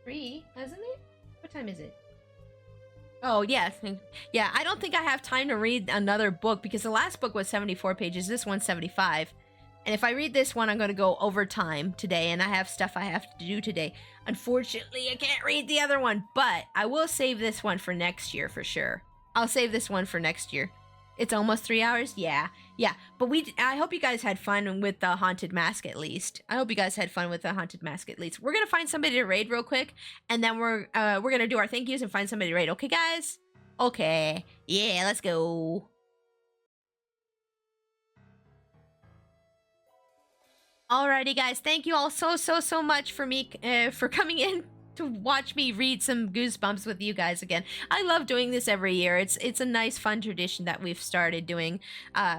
3, hasn't it? What time is it? Oh, yeah. Yeah, I don't think I have time to read another book because the last book was 74 pages. This one's 75. And if I read this one, I'm going to go over time today, and I have stuff I have to do today. Unfortunately, I can't read the other one, but I will save this one for next year for sure. I'll save this one for next year. It's almost 3 hours? Yeah. But I hope you guys had fun with the Haunted Mask at least. I hope you guys had fun with the Haunted Mask at least. We're going to find somebody to raid real quick, and then we're going to do our thank yous and find somebody to raid. Okay, guys? Okay. Yeah, let's go. Alrighty, guys. Thank you all so much for coming in to watch me read some Goosebumps with you guys again. I love doing this every year. It's a nice, fun tradition that we've started doing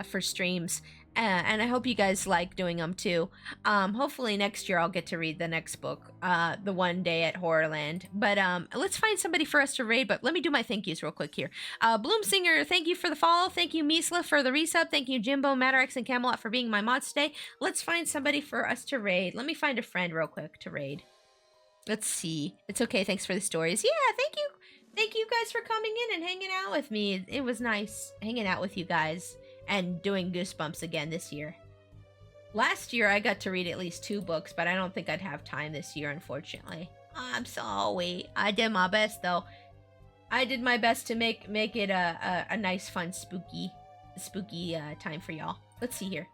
for streams. And I hope you guys like doing them too. Hopefully next year I'll get to read the next book, the one day at Horrorland. But let's find somebody for us to raid. But let me do my thank yous real quick here. Bloomsinger, thank you for the follow. Thank you, Misla, for the resub. Thank you, Jimbo, Matarex, and Camelot for being my mods today. Let's find somebody for us to raid. Let me find a friend real quick to raid. Let's see. It's okay. Thanks for the stories. Yeah, thank you. Thank you guys for coming in and hanging out with me. It was nice hanging out with you guys and doing Goosebumps again this year. Last year, I got to read at least 2 books, but I don't think I'd have time this year, unfortunately. I'm sorry. I did my best, though. I did my best to make it a nice, fun, spooky time for y'all. Let's see here.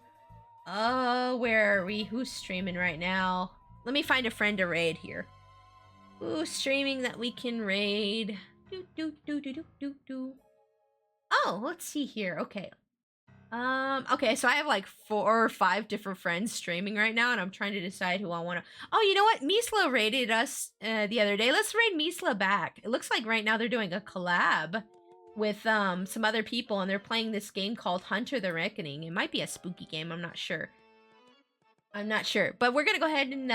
Oh, where are we? Who's streaming right now? Let me find a friend to raid here. Who's streaming that we can raid? Oh, let's see here. Okay. Okay, so I have like 4 or 5 different friends streaming right now, and I'm trying to decide who I want to... Oh, you know what? Misla raided us the other day. Let's raid Misla back. It looks like right now they're doing a collab with some other people, and they're playing this game called Hunter the Reckoning. It might be a spooky game. I'm not sure. But we're gonna go ahead and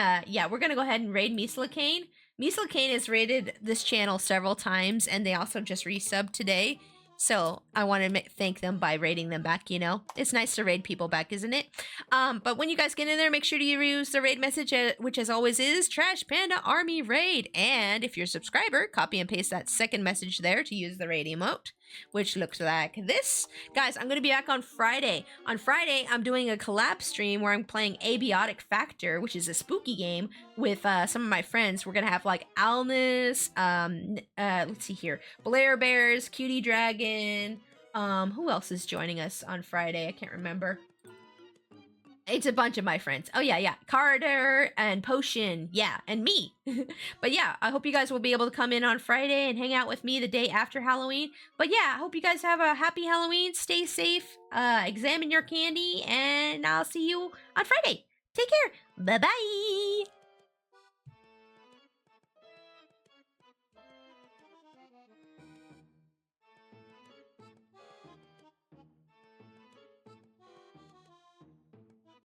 we're gonna go ahead and raid Misla Kane. Misla Kane has raided this channel several times, and they also just resubbed today. So I want to thank them by raiding them back, you know? It's nice to raid people back, isn't it? But when you guys get in there, make sure to use the raid message, which as always is Trash Panda Army Raid. And if you're a subscriber, copy and paste that second message there to use the raid emote, which looks like this. Guys, I'm going to be back on Friday. On Friday, I'm doing a collab stream where I'm playing Abiotic Factor, which is a spooky game, with some of my friends. We're going to have like Alnus, let's see here, Blair Bears, Cutie Dragon. Who else is joining us on Friday? I can't remember. It's a bunch of my friends. Oh, yeah. Carter and Potion. Yeah, and me. But yeah, I hope you guys will be able to come in on Friday and hang out with me the day after Halloween. But yeah, I hope you guys have a happy Halloween. Stay safe. Examine your candy. And I'll see you on Friday. Take care. Bye-bye.